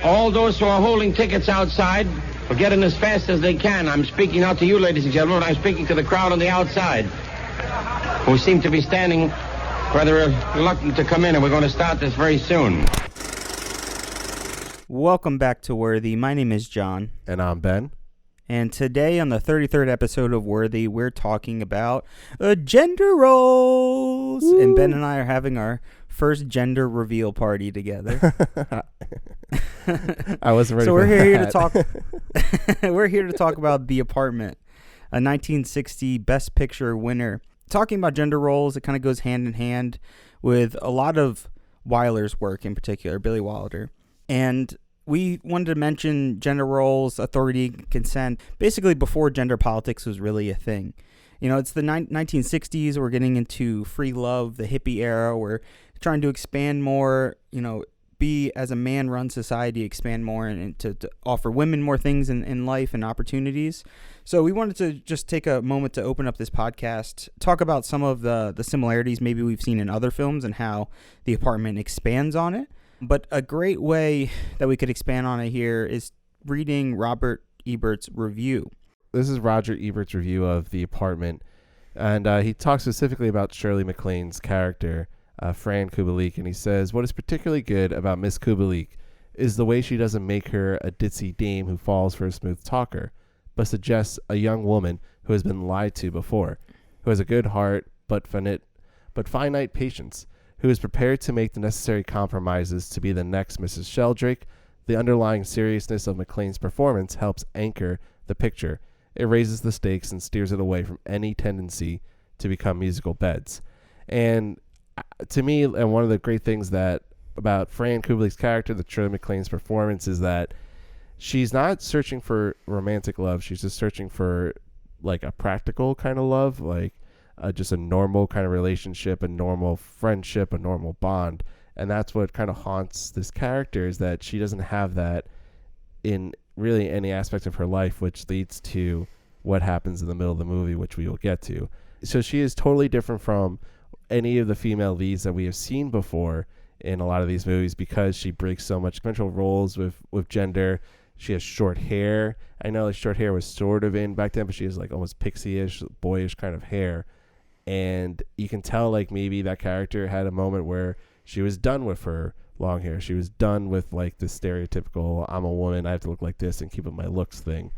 All those who are holding tickets outside will get in as fast as they can. I'm speaking not to you, ladies and gentlemen, but I'm speaking to the crowd on the outside, who seem to be standing rather reluctant to come in, and we're going to start this very soon. Welcome back to Worthy. My name is John. And I'm Ben. And today on the 33rd episode of Worthy, we're talking about gender roles. Woo. And Ben and I are having our first gender reveal party together. I wasn't ready. So we're here to talk. We're here to talk about The Apartment, a 1960 Best Picture winner. Talking about gender roles, it kind of goes hand in hand with a lot of Wyler's work, in particular, Billy Wilder. And we wanted to mention gender roles, authority, consent, basically before gender politics was really a thing. You know, it's the 1960s. We're getting into free love, the hippie era. We're trying to expand more, you know, be as a man-run society, expand more and to offer women more things in life and opportunities. So we wanted to just take a moment to open up this podcast, talk about some of the similarities maybe we've seen in other films and how The Apartment expands on it. But a great way that we could expand on it here is reading Robert Ebert's review. This is Roger Ebert's review of The Apartment, and he talks specifically about Shirley MacLaine's character, Fran Kubelik, and he says, what is particularly good about Miss Kubelik is the way she doesn't make her a ditzy dame who falls for a smooth talker, but suggests a young woman who has been lied to before, who has a good heart but finite patience, who is prepared to make the necessary compromises to be the next Mrs. Sheldrake. The underlying seriousness of MacLaine's performance helps anchor the picture. It raises the stakes and steers it away from any tendency to become musical beds. And to me, and one of the great things that about Fran Kubelik's character, the Shirley MacLaine's performance, is that she's not searching for romantic love. She's just searching for like a practical kind of love, like just a normal kind of relationship, a normal friendship, a normal bond. And that's what kind of haunts this character, is that she doesn't have that in really any aspect of her life, which leads to what happens in the middle of the movie, which we will get to. So she is totally different from any of the female leads that we have seen before in a lot of these movies, because she breaks so much conventional roles with gender. She has short hair. I know like short hair was sort of in back then, but she has like almost pixie-ish, boyish kind of hair. And you can tell like maybe that character had a moment where she was done with her long hair. She was done with like the stereotypical, I'm a woman, I have to look like this and keep up my looks thing.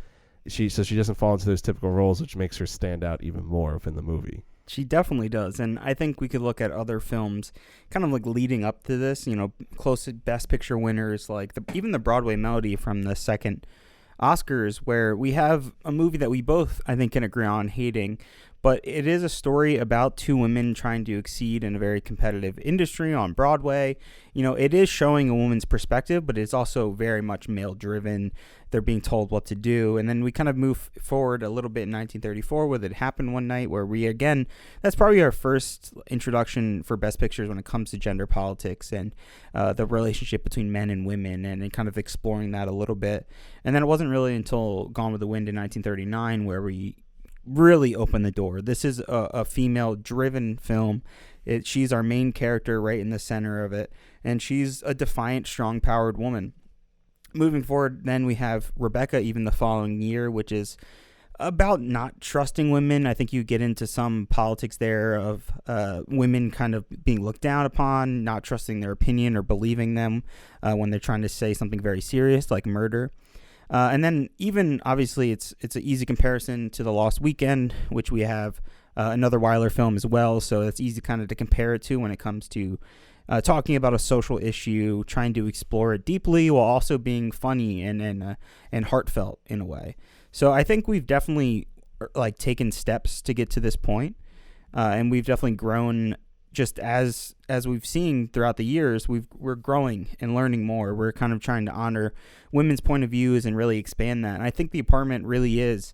So she doesn't fall into those typical roles, which makes her stand out even more within the movie. She definitely does. And I think we could look at other films kind of like leading up to this, you know, close to Best Picture winners, like even the Broadway Melody from the second Oscars, where we have a movie that we both, I think, can agree on hating. But it is a story about two women trying to exceed in a very competitive industry on Broadway. You know, it is showing a woman's perspective, but it's also very much male-driven. They're being told what to do. And then we kind of move forward a little bit in 1934 with It Happened One Night, where we, again, that's probably our first introduction for Best Pictures when it comes to gender politics and the relationship between men and women, and kind of exploring that a little bit. And then it wasn't really until Gone with the Wind in 1939 where we really open the door. This is a female-driven film. She's our main character right in the center of it, and she's a defiant, strong-powered woman. Moving forward, then we have Rebecca, even the following year, which is about not trusting women. I think you get into some politics there of women kind of being looked down upon, not trusting their opinion or believing them when they're trying to say something very serious like murder. And then even, obviously, it's an easy comparison to The Lost Weekend, which we have another Wyler film as well. So it's easy kind of to compare it to when it comes to talking about a social issue, trying to explore it deeply while also being funny and heartfelt in a way. So I think we've definitely like taken steps to get to this point, and we've definitely grown. Just as we've seen throughout the years, we're growing and learning more. We're kind of trying to honor women's point of views and really expand that. And I think The Apartment really is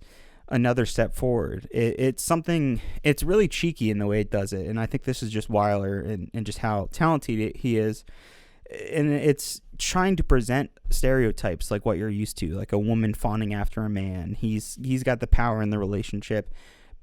another step forward. It's something, it's really cheeky in the way it does it. And I think this is just Wyler and just how talented he is. And it's trying to present stereotypes like what you're used to, like a woman fawning after a man. He's got the power in the relationship,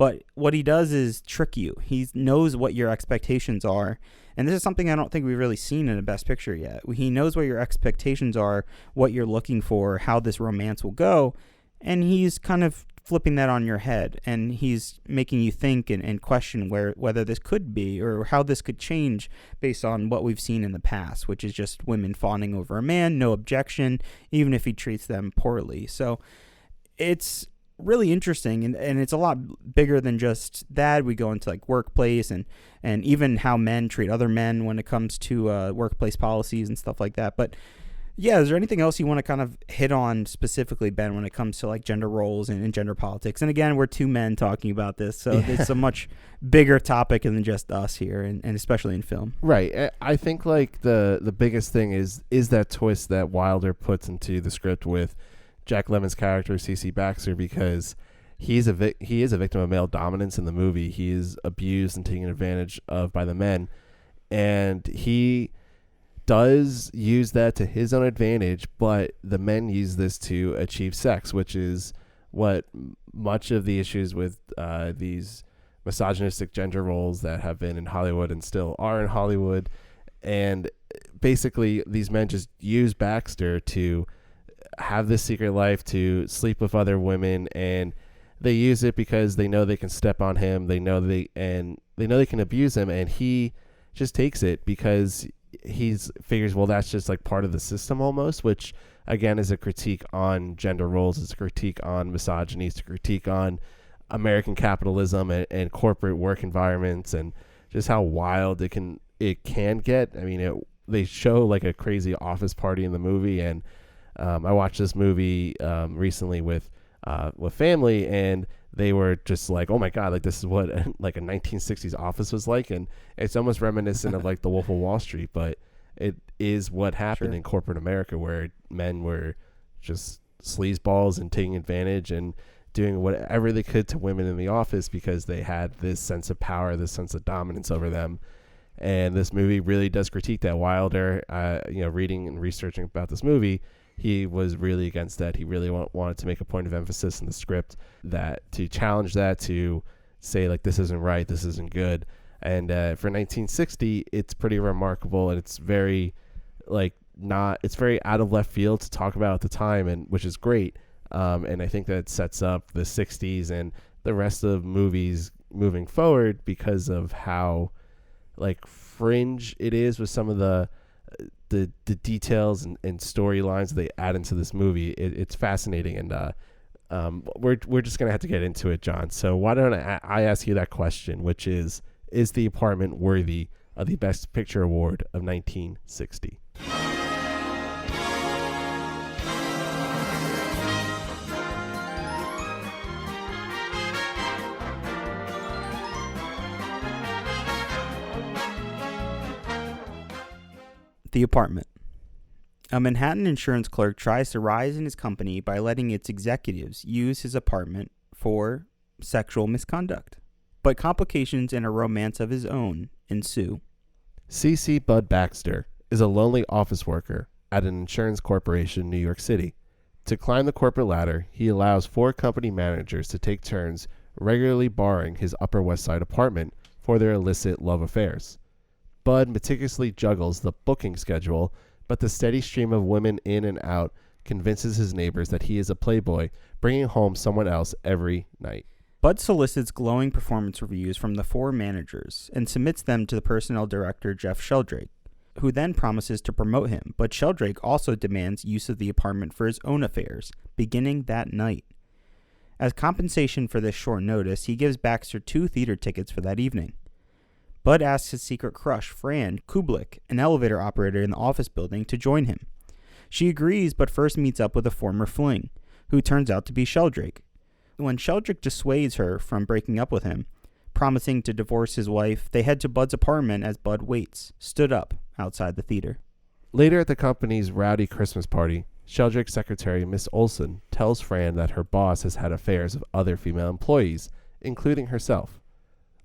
But what he does is trick you. He knows what your expectations are. And this is something I don't think we've really seen in a Best Picture yet. He knows what your expectations are, what you're looking for, how this romance will go. And he's kind of flipping that on your head. And he's making you think and question whether this could be or how this could change based on what we've seen in the past, which is just women fawning over a man, no objection, even if he treats them poorly. So it's really interesting, and it's a lot bigger than just that. We go into like workplace and even how men treat other men when it comes to workplace policies and stuff like that. But yeah, is there anything else you want to kind of hit on specifically, Ben, when it comes to like gender roles and gender politics? And again, we're two men talking about this, so it's a much bigger topic than just us here, and especially in film. Right. I think like the biggest thing is that twist that Wilder puts into the script with Jack Lemmon's character, C.C. Baxter, because he is a victim of male dominance in the movie. He is abused and taken advantage of by the men, and he does use that to his own advantage, but the men use this to achieve sex, which is what much of the issues with these misogynistic gender roles that have been in Hollywood and still are in Hollywood. And basically these men just use Baxter to have this secret life, to sleep with other women, and they use it because they know they can step on him, they know they can abuse him, and he just takes it because figures, well, that's just like part of the system almost, which again is a critique on gender roles, it's a critique on misogyny, it's a critique on American capitalism and corporate work environments, and just how wild it can get. I mean, they show like a crazy office party in the movie, and I watched this movie recently with family, and they were just like, oh my God, like this is what like a 1960s office was like. And it's almost reminiscent of like the Wolf of Wall Street, but it is what happened in corporate America, where men were just sleazeballs and taking advantage and doing whatever they could to women in the office because they had this sense of power, this sense of dominance over them. And this movie really does critique that. Wilder, reading and researching about this movie, he was really against that. He really wanted to make a point of emphasis in the script that to challenge that, to say like this isn't right, this isn't good. And for 1960, it's pretty remarkable, and it's very it's very out of left field to talk about at the time, and which is great. And I think that sets up the 60s and the rest of movies moving forward because of how like fringe it is with some of the details and storylines they add into this movie. It's fascinating, and we're just gonna have to get into it, John. So why don't I ask you that question, which is The Apartment worthy of the Best Picture Award of 1960? The Apartment. A Manhattan insurance clerk tries to rise in his company by letting its executives use his apartment for sexual misconduct. But complications and a romance of his own ensue. C.C. Bud Baxter is a lonely office worker at an insurance corporation in New York City. To climb the corporate ladder, he allows 4 company managers to take turns regularly borrowing his Upper West Side apartment for their illicit love affairs. Bud meticulously juggles the booking schedule, but the steady stream of women in and out convinces his neighbors that he is a playboy, bringing home someone else every night. Bud solicits glowing performance reviews from the 4 managers and submits them to the personnel director, Jeff Sheldrake, who then promises to promote him, but Sheldrake also demands use of the apartment for his own affairs, beginning that night. As compensation for this short notice, he gives Baxter 2 theater tickets for that evening. Bud asks his secret crush, Fran Kublik, an elevator operator in the office building, to join him. She agrees, but first meets up with a former fling, who turns out to be Sheldrake. When Sheldrake dissuades her from breaking up with him, promising to divorce his wife, they head to Bud's apartment as Bud waits, stood up, outside the theater. Later at the company's rowdy Christmas party, Sheldrake's secretary, Miss Olson, tells Fran that her boss has had affairs with other female employees, including herself.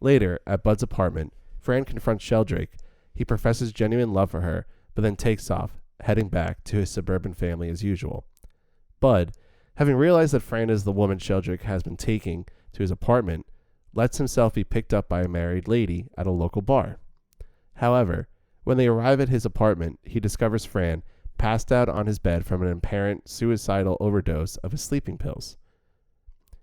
Later, at Bud's apartment, Fran confronts Sheldrake. He professes genuine love for her, but then takes off, heading back to his suburban family as usual. Bud, having realized that Fran is the woman Sheldrake has been taking to his apartment, lets himself be picked up by a married lady at a local bar. However, when they arrive at his apartment, he discovers Fran passed out on his bed from an apparent suicidal overdose of his sleeping pills.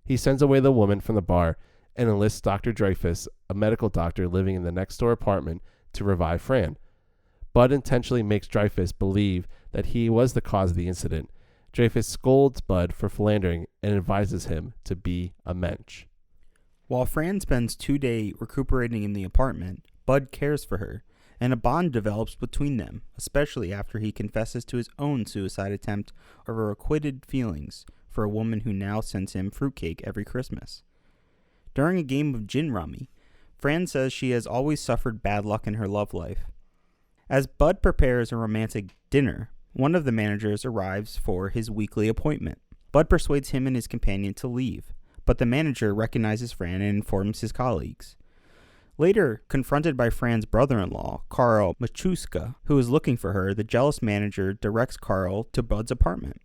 He sends away the woman from the bar and enlists Dr. Dreyfus, a medical doctor living in the next-door apartment, to revive Fran. Bud intentionally makes Dreyfus believe that he was the cause of the incident. Dreyfus scolds Bud for philandering and advises him to be a mensch. While Fran spends 2 days recuperating in the apartment, Bud cares for her, and a bond develops between them, especially after he confesses to his own suicide attempt over acquitted feelings for a woman who now sends him fruitcake every Christmas. During a game of gin rummy, Fran says she has always suffered bad luck in her love life. As Bud prepares a romantic dinner, one of the managers arrives for his weekly appointment. Bud persuades him and his companion to leave, but the manager recognizes Fran and informs his colleagues. Later, confronted by Fran's brother-in-law, Carl Machuska, who is looking for her, the jealous manager directs Carl to Bud's apartment.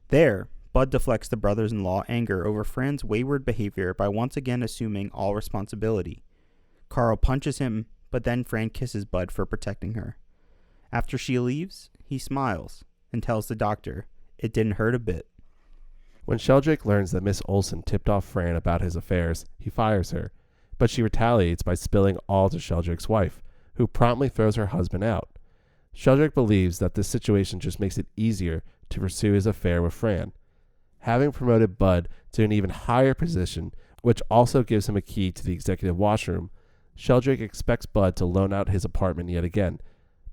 There, Bud deflects the brothers-in-law anger over Fran's wayward behavior by once again assuming all responsibility. Carl punches him, but then Fran kisses Bud for protecting her. After she leaves, he smiles and tells the doctor it didn't hurt a bit. When Sheldrake learns that Miss Olson tipped off Fran about his affairs, he fires her, but she retaliates by spilling all to Sheldrake's wife, who promptly throws her husband out. Sheldrake believes that this situation just makes it easier to pursue his affair with Fran. Having promoted Bud to an even higher position, which also gives him a key to the executive washroom, Sheldrake expects Bud to loan out his apartment yet again.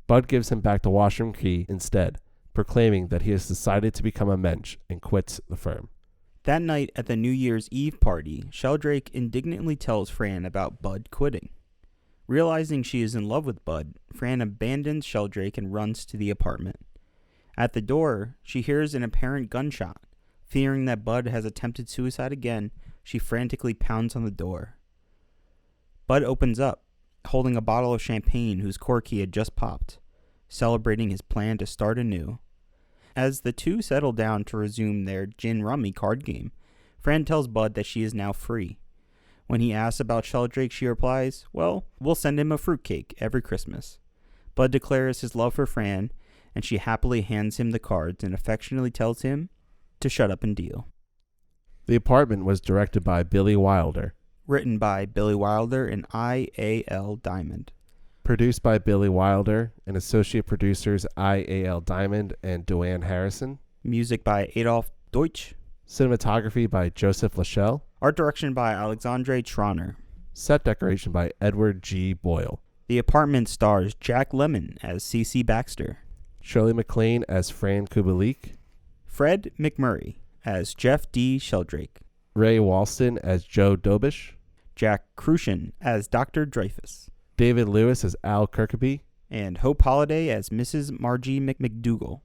Bud gives him back the washroom key instead, proclaiming that he has decided to become a mensch and quits the firm. That night at the New Year's Eve party, Sheldrake indignantly tells Fran about Bud quitting. Realizing she is in love with Bud, Fran abandons Sheldrake and runs to the apartment. At the door, she hears an apparent gunshot. Fearing that Bud has attempted suicide again, she frantically pounds on the door. Bud opens up, holding a bottle of champagne whose cork he had just popped, celebrating his plan to start anew. As the two settle down to resume their gin rummy card game, Fran tells Bud that she is now free. When he asks about Sheldrake, she replies, "Well, we'll send him a fruitcake every Christmas." Bud declares his love for Fran, and she happily hands him the cards and affectionately tells him to shut up and deal. The Apartment was directed by Billy Wilder. Written by Billy Wilder and I.A.L. Diamond. Produced by Billy Wilder and associate producers I.A.L. Diamond and Duane Harrison. Music by Adolf Deutsch. Cinematography by Joseph Lachelle. Art direction by Alexandre Troner. Set decoration by Edward G. Boyle. The Apartment stars Jack Lemmon as C.C. Baxter. Shirley MacLaine as Fran Kubelik. Fred McMurray as Jeff D. Sheldrake. Ray Walston as Joe Dobish. Jack Crucian as Dr. Dreyfus. David Lewis as Al Kirkby. And Hope Holliday as Mrs. Margie McDougal.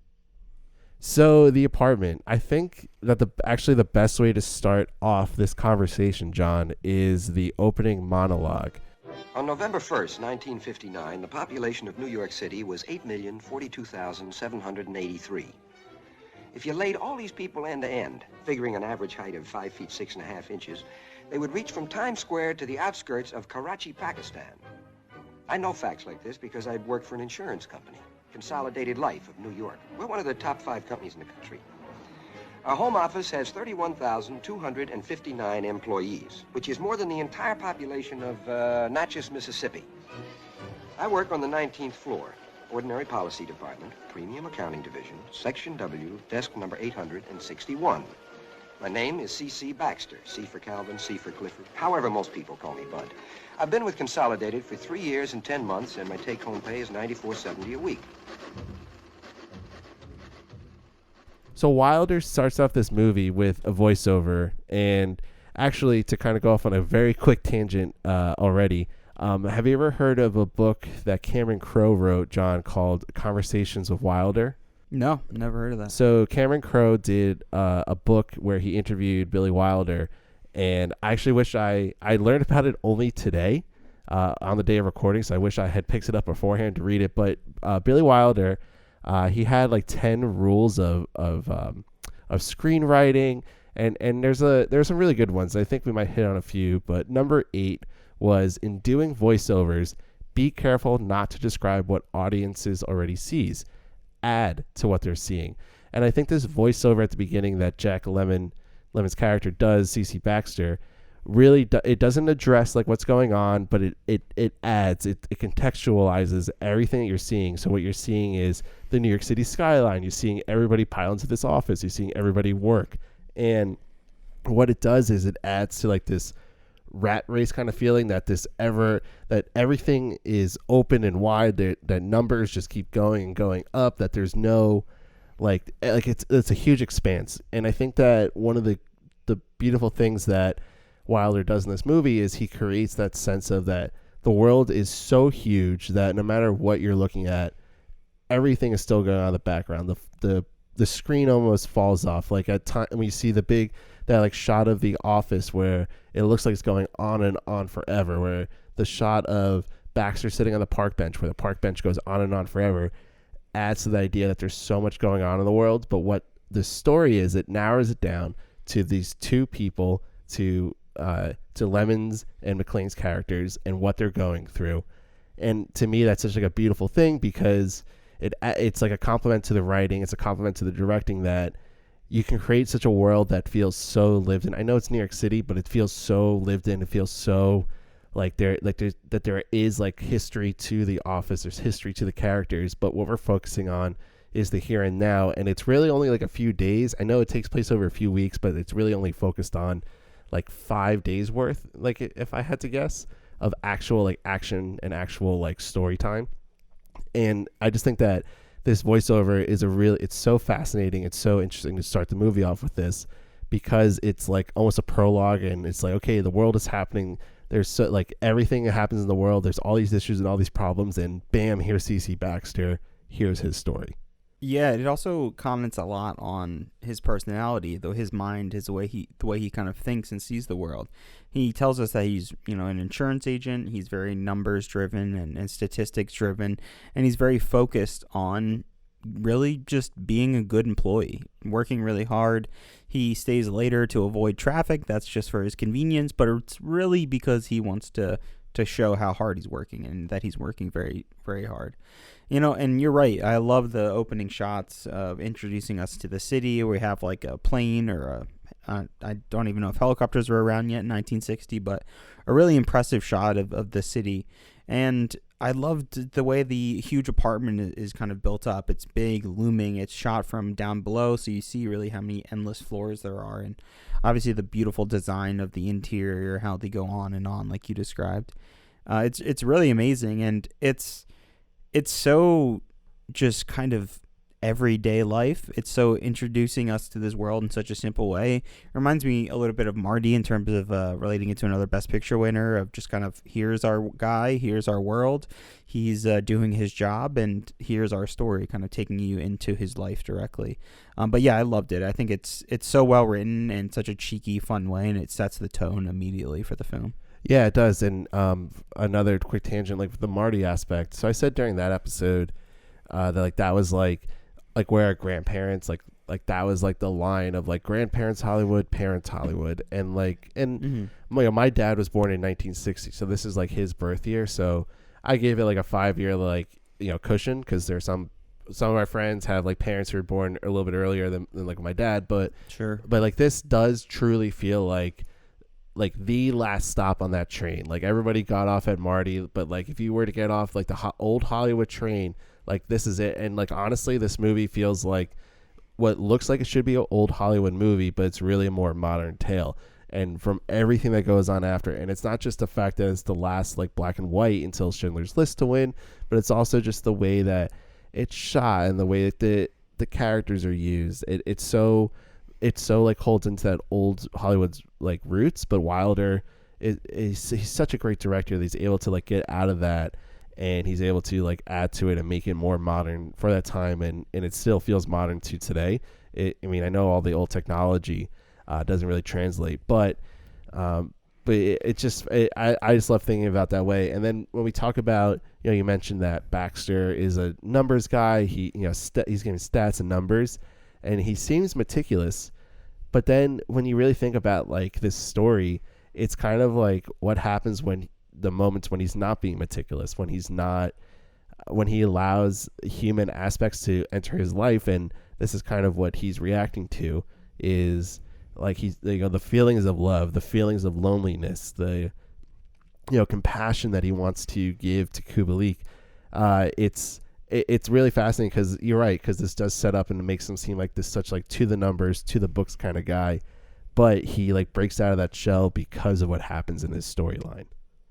So, The Apartment. I think that the best way to start off this conversation, John, is the opening monologue. On November 1st, 1959, the population of New York City was 8,042,783. If you laid all these people end to end, figuring an average height of 5 feet 6.5 inches, they would reach from Times Square to the outskirts of Karachi, Pakistan. I know facts like this because I'd worked for an insurance company, Consolidated Life of New York. We're one of the top 5 companies in the country. Our home office has 31,259 employees, which is more than the entire population of Natchez, Mississippi. I work on the 19th floor, Ordinary Policy Department, Premium Accounting Division, Section W, desk number 861. My name is C.C. Baxter, C for Calvin, C for Clifford, however most people call me Bud. I've been with Consolidated for 3 years and 10 months, and my take-home pay is $94.70 a week. So Wilder starts off this movie with a voiceover, and actually, to kind of go off on a very quick tangent already, have you ever heard of a book that Cameron Crowe wrote, John, called Conversations with Wilder? No, never heard of that. So Cameron Crowe did a book where he interviewed Billy Wilder, and I actually wish I learned about it only today on the day of recording, so I wish I had picked it up beforehand to read it. But Billy Wilder, he had like 10 rules of screenwriting, And there's some really good ones. I think we might hit on a few, but number 8 was, in doing voiceovers, be careful not to describe what audiences already sees. Add to what they're seeing. And I think this voiceover at the beginning that Jack Lemmon's character does, CC Baxter, really it doesn't address like what's going on, but it adds, it contextualizes everything that you're seeing. So what you're seeing is the New York City skyline. You're seeing everybody pile into this office. You're seeing everybody work. And what it does is it adds to like this rat race kind of feeling, that everything is open and wide, that numbers just keep going and going up, that there's no like it's a huge expanse. And I think that one of the beautiful things that Wilder does in this movie is he creates that sense of that the world is so huge that no matter what you're looking at, everything is still going on in the background. The screen almost falls off. Like at time when you see that like shot of the office where it looks like it's going on and on forever, where the shot of Baxter sitting on the park bench, where the park bench goes on and on forever, adds to the idea that there's so much going on in the world. But what the story is, it narrows it down to these two people, to Lemmon's and MacLaine's characters and what they're going through. And to me, that's such like a beautiful thing, because it's like a compliment to the writing, it's a compliment to the directing, that you can create such a world that feels so lived in. I know it's New York City, but it feels so lived in. It feels so like there is like history to the office. There's history to the characters, but what we're focusing on is the here and now. And it's really only like a few days. I know it takes place over a few weeks, but it's really only focused on like 5 days worth, like if I had to guess, of actual like action and actual like story time. And I just think that this voiceover is it's so fascinating. It's so interesting to start the movie off with this, because it's like almost a prologue, and it's like, okay, the world is happening. There's so like everything that happens in the world. There's all these issues and all these problems, and bam, here's CC Baxter. Here's his story. Yeah, it also comments a lot on his personality, though his mind, the way he kind of thinks and sees the world. He tells us that he's, an insurance agent. He's very numbers driven and statistics driven, and he's very focused on really just being a good employee, working really hard. He stays later to avoid traffic. That's just for his convenience, but it's really because he wants to show how hard he's working, and that he's working very, very hard. And you're right. I love the opening shots of introducing us to the city. We have like a plane or I don't even know if helicopters were around yet in 1960, but a really impressive shot of the city. And I loved the way the huge apartment is kind of built up. It's big, looming. It's shot from down below, so you see really how many endless floors there are. And obviously the beautiful design of the interior, how they go on and on like you described. It's really amazing, and it's so just kind of everyday life. It's so introducing us to this world in such a simple way. It reminds me a little bit of Marty in terms of relating it to another Best Picture winner, of just kind of, here's our guy, here's our world, he's doing his job, and here's our story, kind of taking you into his life directly. But yeah, I loved it. I think it's so well written in such a cheeky, fun way, and it sets the tone immediately for the film. Yeah, it does. And another quick tangent, like the Marty aspect. So I said during that episode that was like where our grandparents, like that was like the line of like grandparents Hollywood, parents Hollywood, and my dad was born in 1960, so this is like his birth year. So I gave it like a 5-year cushion, because there's some of our friends have like parents who were born a little bit earlier than like my dad, but sure. But like this does truly feel like the last stop on that train. Like everybody got off at Marty, but like if you were to get off like the old Hollywood train, like this is it. And like honestly, this movie feels like what looks like it should be an old Hollywood movie, but it's really a more modern tale. And from everything that goes on after, and it's not just the fact that it's the last like black and white until Schindler's List to win, but it's also just the way that it's shot and the way that the characters are used. It's so like holds into that old Hollywood's like roots, but Wilder he's such a great director that he's able to like get out of that, and he's able to like add to it and make it more modern for that time, and it still feels modern to today. I know all the old technology doesn't really translate, but I just love thinking about that way. And then when we talk about, you mentioned that Baxter is a numbers guy. He's getting stats and numbers, and he seems meticulous, But then when you really think about like this story, it's kind of like what happens when the moments when he's not being meticulous, when he allows human aspects to enter his life. And this is kind of what he's reacting to, is like the feelings of love, the feelings of loneliness, the compassion that he wants to give to Kubelik. It's really fascinating because you're right, because this does set up and it makes him seem like this such like to the numbers, to the books kind of guy, but he like breaks out of that shell because of what happens in his storyline.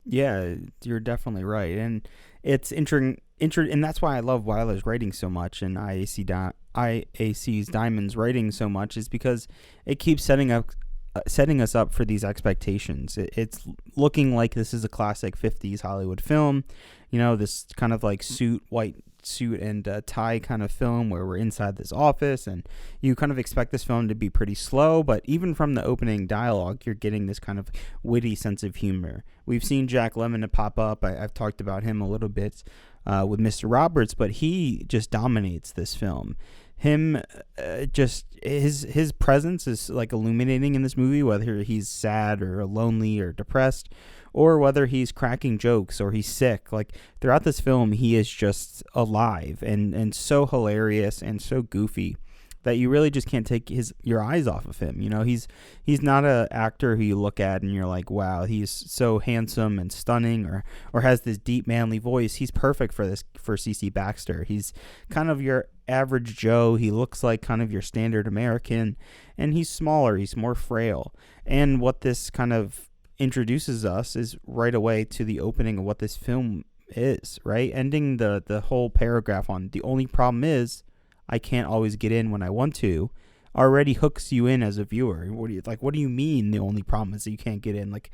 Yeah, you're definitely right, and it's interesting, and that's why I love Wyler's writing so much, and IAC's Diamond's writing so much, is because it keeps setting us up for these expectations. It's looking like this is a classic 50s Hollywood film, this kind of like white suit and tie kind of film where we're inside this office, and you kind of expect this film to be pretty slow, but even from the opening dialogue, you're getting this kind of witty sense of humor. We've seen Jack Lemmon pop up. I've talked about him a little bit with Mr. Roberts, but he just dominates this film. Just his presence is like illuminating in this movie, whether he's sad or lonely or depressed, or whether he's cracking jokes or he's sick. Like throughout this film, he is just alive and so hilarious and so goofy that you really just can't take your eyes off of him. He's not an actor who you look at and you're like, wow, he's so handsome and stunning, or has this deep manly voice. He's perfect for C.C. Baxter. He's kind of your average Joe. He looks like kind of your standard American, and he's smaller. He's more frail. And what this kind of introduces us is right away to the opening of what this film is, right? Ending the whole paragraph on the only problem is I can't always get in when I want to, already hooks you in as a viewer. What do you mean the only problem is that you can't get in? Like,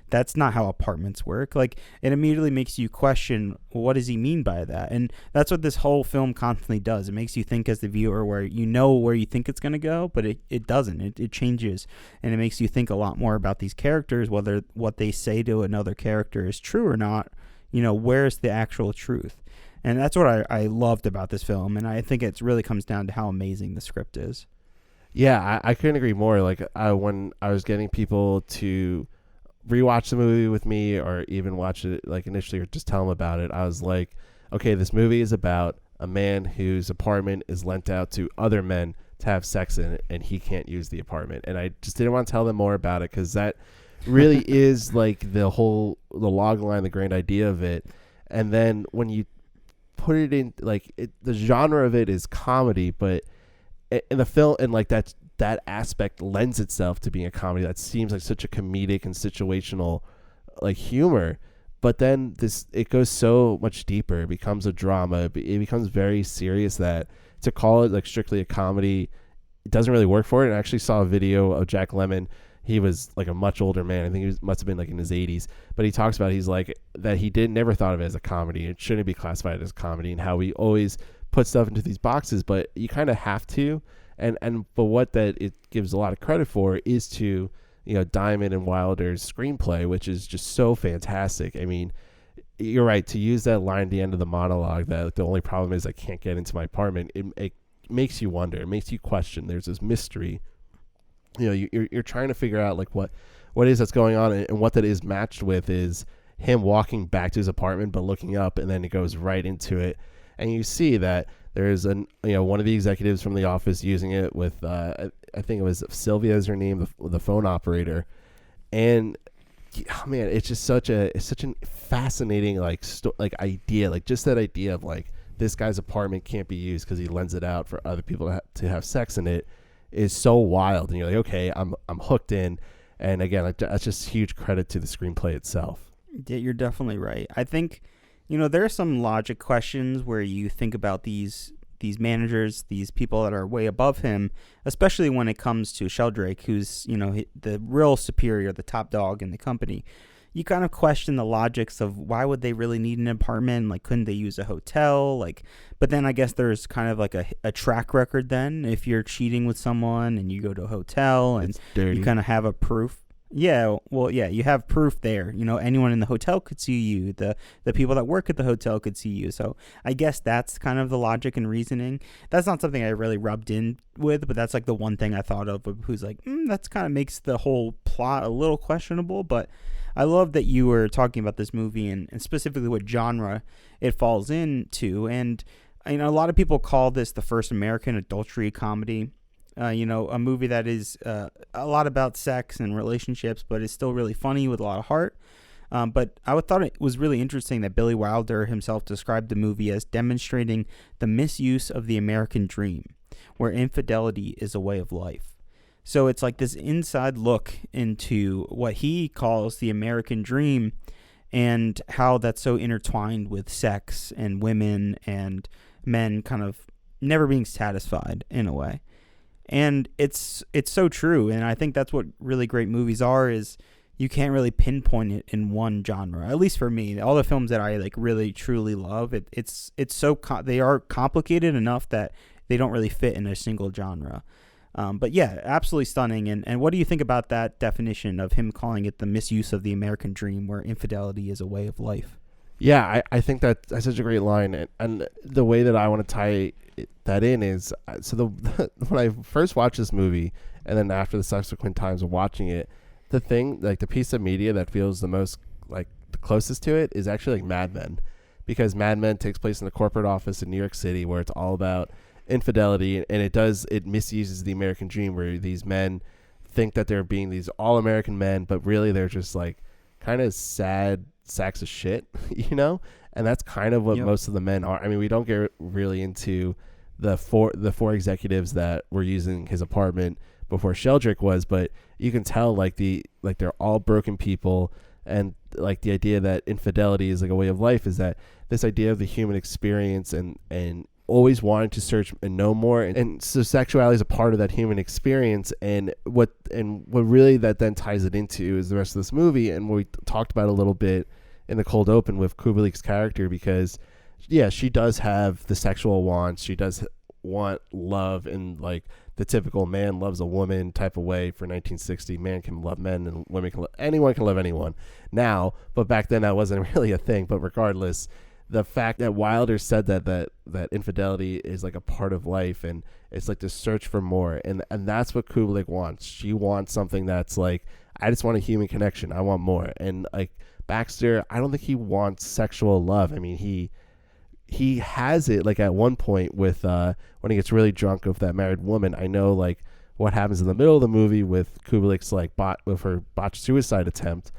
that's not how apartments work. Like, it immediately makes you question, what does he mean by that? And that's what this whole film constantly does. It makes you think as the viewer where you think it's going to go, but it doesn't. It changes, and it makes you think a lot more about these characters, whether what they say to another character is true or not. Where's the actual truth? And that's what I loved about this film, and I think it really comes down to how amazing the script is. Yeah, I couldn't agree more. Like, when I was getting people to rewatch the movie with me, or even watch it like initially, or just tell them about it, I was like, okay, this movie is about a man whose apartment is lent out to other men to have sex in it, and he can't use the apartment. And I just didn't want to tell them more about it, because that really is like the log line, the grand idea of it. And then when you put it in, like, the genre of it is comedy, but in the film, and like that aspect lends itself to being a comedy that seems like such a comedic and situational like humor, but then it goes so much deeper. It becomes a drama. It becomes very serious, that to call it like strictly a comedy, it doesn't really work for it. And I actually saw a video of Jack Lemmon. He was like a much older man. I think he must have been like in his 80s. But he talks about, he's like, that he never thought of it as a comedy. It shouldn't be classified as comedy, and how we always put stuff into these boxes, but you kind of have to. But what that it gives a lot of credit for is to, Diamond and Wilder's screenplay, which is just so fantastic. I mean, you're right, to use that line at the end of the monologue, that the only problem is I can't get into my apartment. It makes you wonder. It makes you question. There's this mystery. You're trying to figure out like what is that's going on, and what that is matched with is him walking back to his apartment but looking up, and then it goes right into it, and you see that there's one of the executives from the office using it with I think it was Sylvia is her name, the phone operator, and man, it's just such a fascinating like idea, like just that idea of like this guy's apartment can't be used because he lends it out for other people to have sex in it. Is so wild, and you're like, okay, I'm hooked in. And again, like, that's just huge credit to the screenplay itself. Yeah, you're definitely right. I think there are some logic questions where you think about these managers, these people that are way above him, especially when it comes to Sheldrake, who's the real superior, the top dog in the company. You kind of question the logics of why would they really need an apartment? Like, couldn't they use a hotel? Like, but then I guess there's kind of like a track record then. If you're cheating with someone and you go to a hotel and you kind of have a proof. Yeah, well, yeah, you have proof there. You know, anyone in the hotel could see you. The people that work at the hotel could see you. So I guess that's kind of the logic and reasoning. That's not something I really rubbed in with, but that's like the one thing I thought of who's like, that's kind of makes the whole plot a little questionable. But I love that you were talking about this movie and specifically what genre it falls into. And you know, a lot of people call this the first American adultery comedy. You know, a movie that is a lot about sex and relationships, but is still really funny with a lot of heart. But I thought it was really interesting that Billy Wilder himself described the movie as demonstrating the misuse of the American dream, where infidelity is a way of life. So it's like this inside look into what he calls the American dream and how that's so intertwined with sex and women and men kind of never being satisfied in a way. And it's so true, and I think that's what really great movies are, is you can't really pinpoint it in one genre. At least for me, all the films that I like really truly love, it's so they are complicated enough that they don't really fit in a single genre. But yeah, absolutely stunning. And what do you think about that definition of him calling it the misuse of the American dream, where infidelity is a way of life? Yeah, I think that's such a great line, and the way that I want to tie that in is when I first watched this movie, and then after the subsequent times of watching it, the thing, like the piece of media that feels the most like the closest to it is actually like Mad Men, because Mad Men takes place in the corporate office in New York City, where it's all about infidelity, and it misuses the American dream, where these men think that they're being these all-American men, but really they're just like kind of sad sacks of shit, you know? And that's kind of what most of the men are. I mean, we don't get really into the four executives that were using his apartment before Sheldrick was, but you can tell they're all broken people, and like the idea that infidelity is like a way of life is that this idea of the human experience and always wanting to search and know more, and so sexuality is a part of that human experience, and what really that then ties it into is the rest of this movie, and what we talked about a little bit in the cold open with Kubelik's character, because she does have the sexual wants, she does want love in like the typical man loves a woman type of way for 1960. Man can love men and women can anyone can love anyone now, but back then that wasn't really a thing. But regardless, the fact that Wilder said that infidelity is like a part of life, and it's like the search for more, and that's what Kubelik wants. She wants something that's like, I just want a human connection, I want more. And like Baxter, I don't think he wants sexual love. I mean, he has it like at one point with when he gets really drunk with that married woman. I know like what happens in the middle of the movie with Kubelik's like with her botched suicide attempt,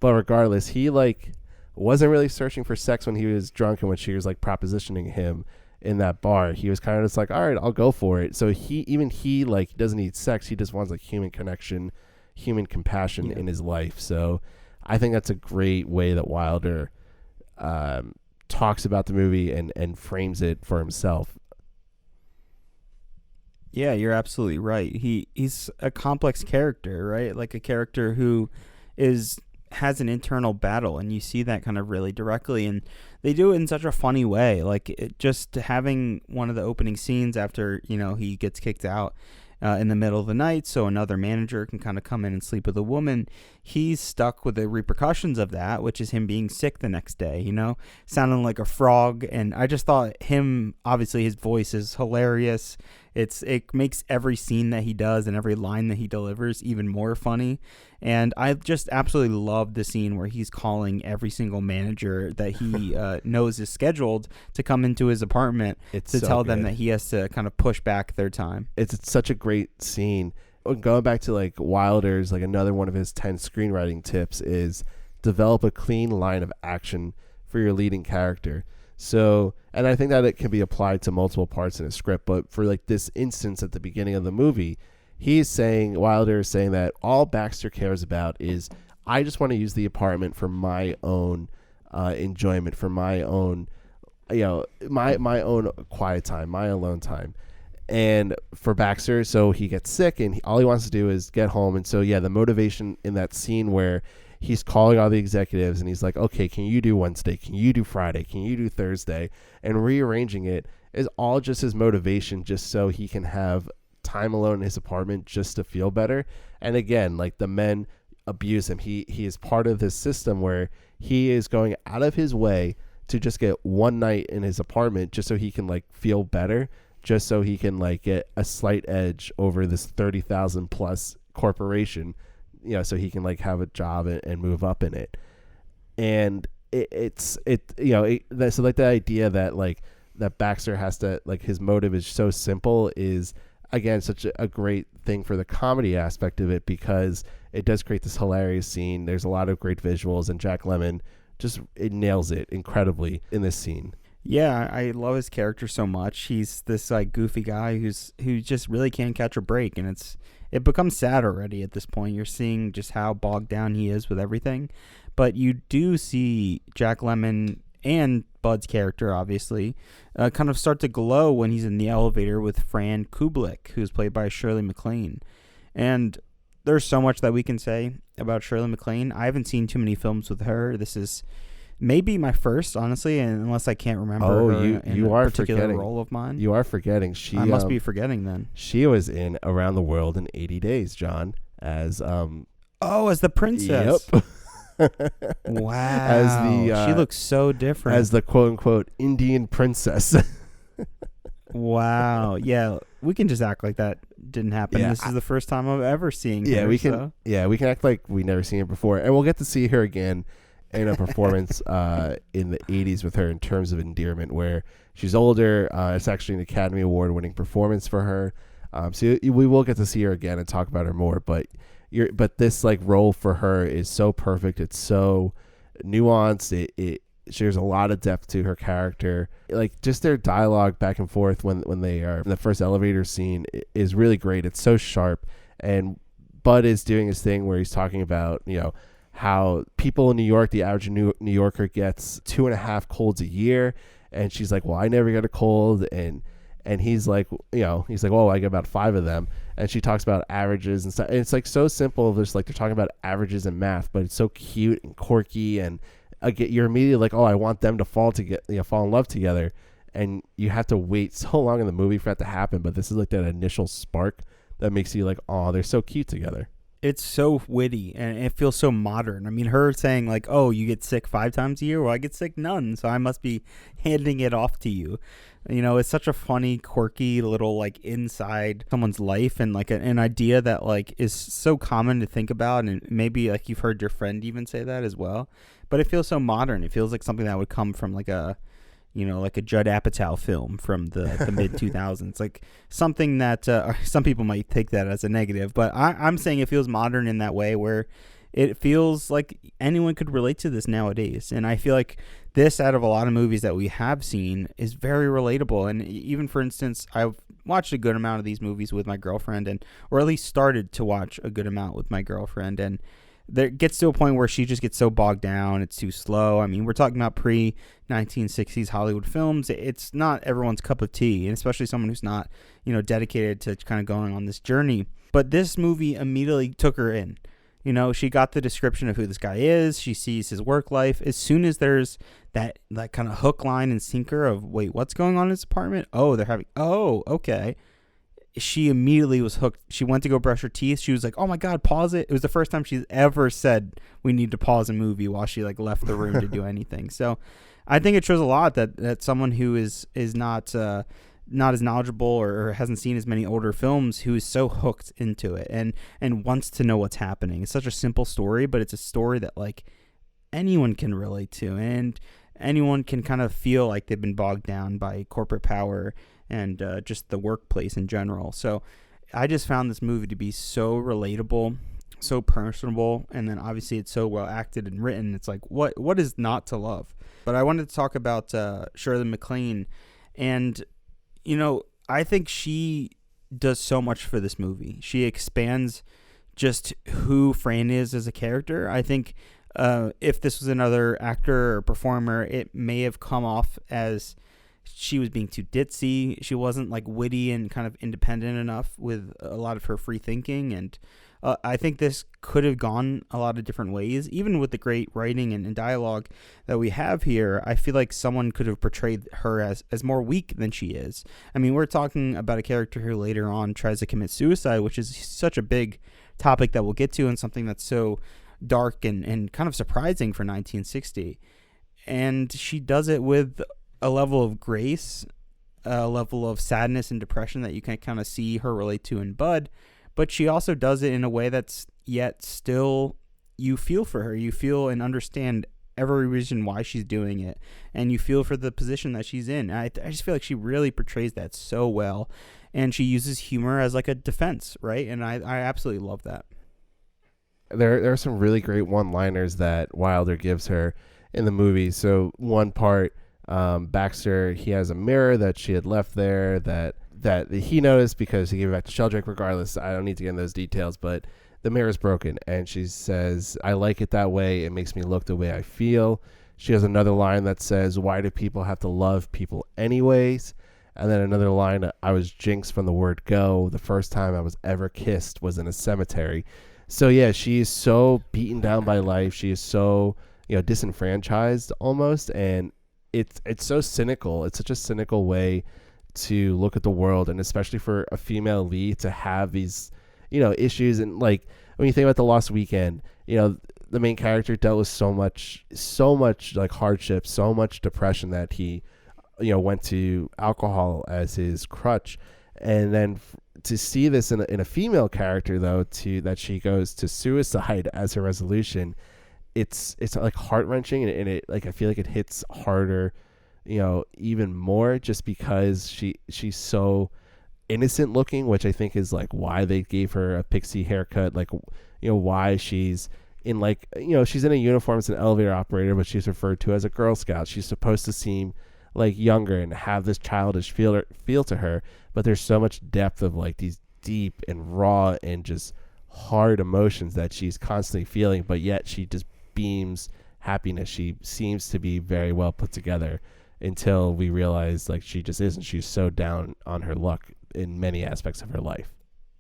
but regardless, he like wasn't really searching for sex when he was drunk, and when she was like propositioning him in that bar, he was kind of just like, all right, I'll go for it. So he like doesn't need sex, he just wants like human connection, human compassion in his life. So I think that's a great way that Wilder talks about the movie and frames it for himself. Yeah, you're absolutely right. He's a complex character, right? Like a character who has an internal battle, and you see that kind of really directly, and they do it in such a funny way. Like just having one of the opening scenes after, he gets kicked out in the middle of the night, so another manager can kind of come in and sleep with a woman. He's stuck with the repercussions of that, which is him being sick the next day, sounding like a frog. And I just thought obviously his voice is hilarious. It makes every scene that he does and every line that he delivers even more funny. And I just absolutely love the scene where he's calling every single manager that he knows is scheduled to come into his apartment to tell them that he has to kind of push back their time. It's such a great scene. Going back to like Wilder's, like another one of his 10 screenwriting tips is develop a clean line of action for your leading character. So, and I think that it can be applied to multiple parts in a script, but for like this instance at the beginning of the movie, Wilder is saying that all Baxter cares about is, I just want to use the apartment for my own enjoyment, for my own, my own quiet time, my alone time. And for Baxter, so he gets sick and all he wants to do is get home. And so, the motivation in that scene where he's calling all the executives and he's like, okay, can you do Wednesday? Can you do Friday? Can you do Thursday? And rearranging it is all just his motivation, just so he can have time alone in his apartment just to feel better. And again, like the men, abuse him. He is part of this system where he is going out of his way to just get one night in his apartment just so he can like feel better, just so he can like get a slight edge over this 30,000 plus corporation, you know, so he can like have a job and move up in it. And it's you know, so like the idea that like that Baxter has to, like, his motive is so simple is again such a great thing for the comedy aspect of it, because it does create this hilarious scene. There's a lot of great visuals, and Jack Lemmon it nails it incredibly in this scene. Yeah, I love his character so much. He's this like goofy guy who just really can't catch a break, and it becomes sad already at this point. You're seeing just how bogged down he is with everything, but you do see Jack Lemmon and Bud's character obviously kind of start to glow when he's in the elevator with Fran Kubelik, who's played by Shirley MacLaine. And there's so much that we can say about Shirley MacLaine. I haven't seen too many films with her. This is maybe my first, honestly, unless I can't remember her in a particular role of mine. You are forgetting. I must be forgetting then. She was in Around the World in 80 Days, John, as as the princess. Yep. Wow. She looks so different. As the quote-unquote Indian princess. Wow. Yeah, we can just act like that didn't happen. Yeah, this is the first time I'm ever seeing her. We can. Yeah, we can act like we never seen her before, and we'll get to see her again in a performance in the 80s with her in terms of endearment, where she's older. It's actually an Academy Award-winning performance for her. So we will get to see her again and talk about her more. But this like role for her is so perfect. It's so nuanced. It shares a lot of depth to her character. Like just their dialogue back and forth when they are in the first elevator scene is really great. It's so sharp, and Bud is doing his thing where he's talking about, you know, how people in New York, the average New Yorker gets 2.5 colds a year, and she's like, well, I never get a cold, and he's like, you know, well, I get about 5 of them, and she talks about averages and stuff, and it's like so simple, just like they're talking about averages and math, but it's so cute and quirky, and you're immediately like, oh, I want them to fall in love together, and you have to wait so long in the movie for that to happen, but this is like that initial spark that makes you like, oh, they're so cute together. It's so witty, and it feels so modern. I mean, her saying like, oh, you get sick 5 times a year? Well, I get sick none, so I must be handing it off to you. You know, it's such a funny, quirky little like inside someone's life, and like an idea that like is so common to think about, and maybe like you've heard your friend even say that as well. But it feels so modern. It feels like something that would come from like a, you know, like a Judd Apatow film from the mid 2000s, like something that some people might take that as a negative, but I'm saying it feels modern in that way where it feels like anyone could relate to this nowadays. And I feel like this, out of a lot of movies that we have seen, is very relatable. And even, for instance, I've watched a good amount of these movies with my girlfriend, or at least started to watch a good amount with my girlfriend, and there gets to a point where she just gets so bogged down. It's too slow. I mean, we're talking about pre-1960s Hollywood films. It's not everyone's cup of tea, and especially someone who's not, you know, dedicated to kind of going on this journey. But this movie immediately took her in. You know, she got the description of who this guy is. She sees his work life. As soon as there's that kind of hook, line, and sinker of, wait, what's going on in his apartment? Oh, okay. She immediately was hooked. She went to go brush her teeth. She was like, oh my God, pause it. It was the first time she's ever said we need to pause a movie while she like left the room to do anything. So I think it shows a lot that someone who is not as knowledgeable or hasn't seen as many older films, who is so hooked into it and wants to know what's happening. It's such a simple story, but it's a story that like anyone can relate to, and anyone can kind of feel like they've been bogged down by corporate power and just the workplace in general. So I just found this movie to be so relatable, so personable, and then obviously it's so well acted and written. It's like, what is not to love? But I wanted to talk about Shirley MacLaine, and you know, I think she does so much for this movie. She expands just who Fran is as a character. I think if this was another actor or performer, it may have come off as she was being too ditzy. She wasn't like witty and kind of independent enough with a lot of her free thinking. And I think this could have gone a lot of different ways. Even with the great writing and dialogue that we have here, I feel like someone could have portrayed her as more weak than she is. I mean, we're talking about a character who later on tries to commit suicide, which is such a big topic that we'll get to, and something that's so dark and kind of surprising for 1960. And she does it with a level of grace, a level of sadness and depression that you can kind of see her relate to in Bud. But she also does it in a way that's yet still, you feel for her. You feel and understand every reason why she's doing it. And you feel for the position that she's in. I just feel like she really portrays that so well. And she uses humor as like a defense, right? And I absolutely love that. There are some really great one-liners that Wilder gives her in the movie. So one part, Baxter, he has a mirror that she had left there that he noticed because he gave it back to Sheldrake. Regardless, I don't need to get into those details, but the mirror is broken, and she says, "I like it that way. It makes me look the way I feel." She has another line that says, "Why do people have to love people anyways?" And then another line, "I was jinxed from the word go. The first time I was ever kissed was in a cemetery." So yeah, she is so beaten down by life. She is so, disenfranchised almost, and it's so cynical. It's such a cynical way to look at the world, and especially for a female lead to have these, issues. And like when you think about The Lost Weekend, the main character dealt with so much like hardship, so much depression that he, went to alcohol as his crutch. And then to see this in a female character, though, that she goes to suicide as her resolution, it's like heart-wrenching, and it like I feel like it hits harder, even more, just because she's so innocent looking, which I think is like why they gave her a pixie haircut, like why she's in she's in a uniform as an elevator operator, but she's referred to as a Girl Scout. She's supposed to seem like younger and have this childish feel to her, but there's so much depth of like these deep and raw and just hard emotions that she's constantly feeling, but yet she just beams happiness. She seems to be very well put together until we realize like she just isn't. She's so down on her luck in many aspects of her life.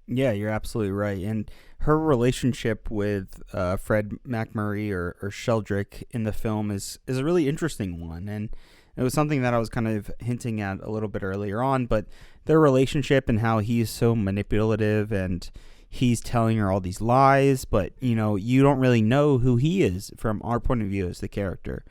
Yeah, you're absolutely right. And her relationship with Fred McMurray or Sheldrake in the film is a really interesting one. And it was something that I was kind of hinting at a little bit earlier on, but their relationship and how he's so manipulative and he's telling her all these lies, but you don't really know who he is from our point of view as the character.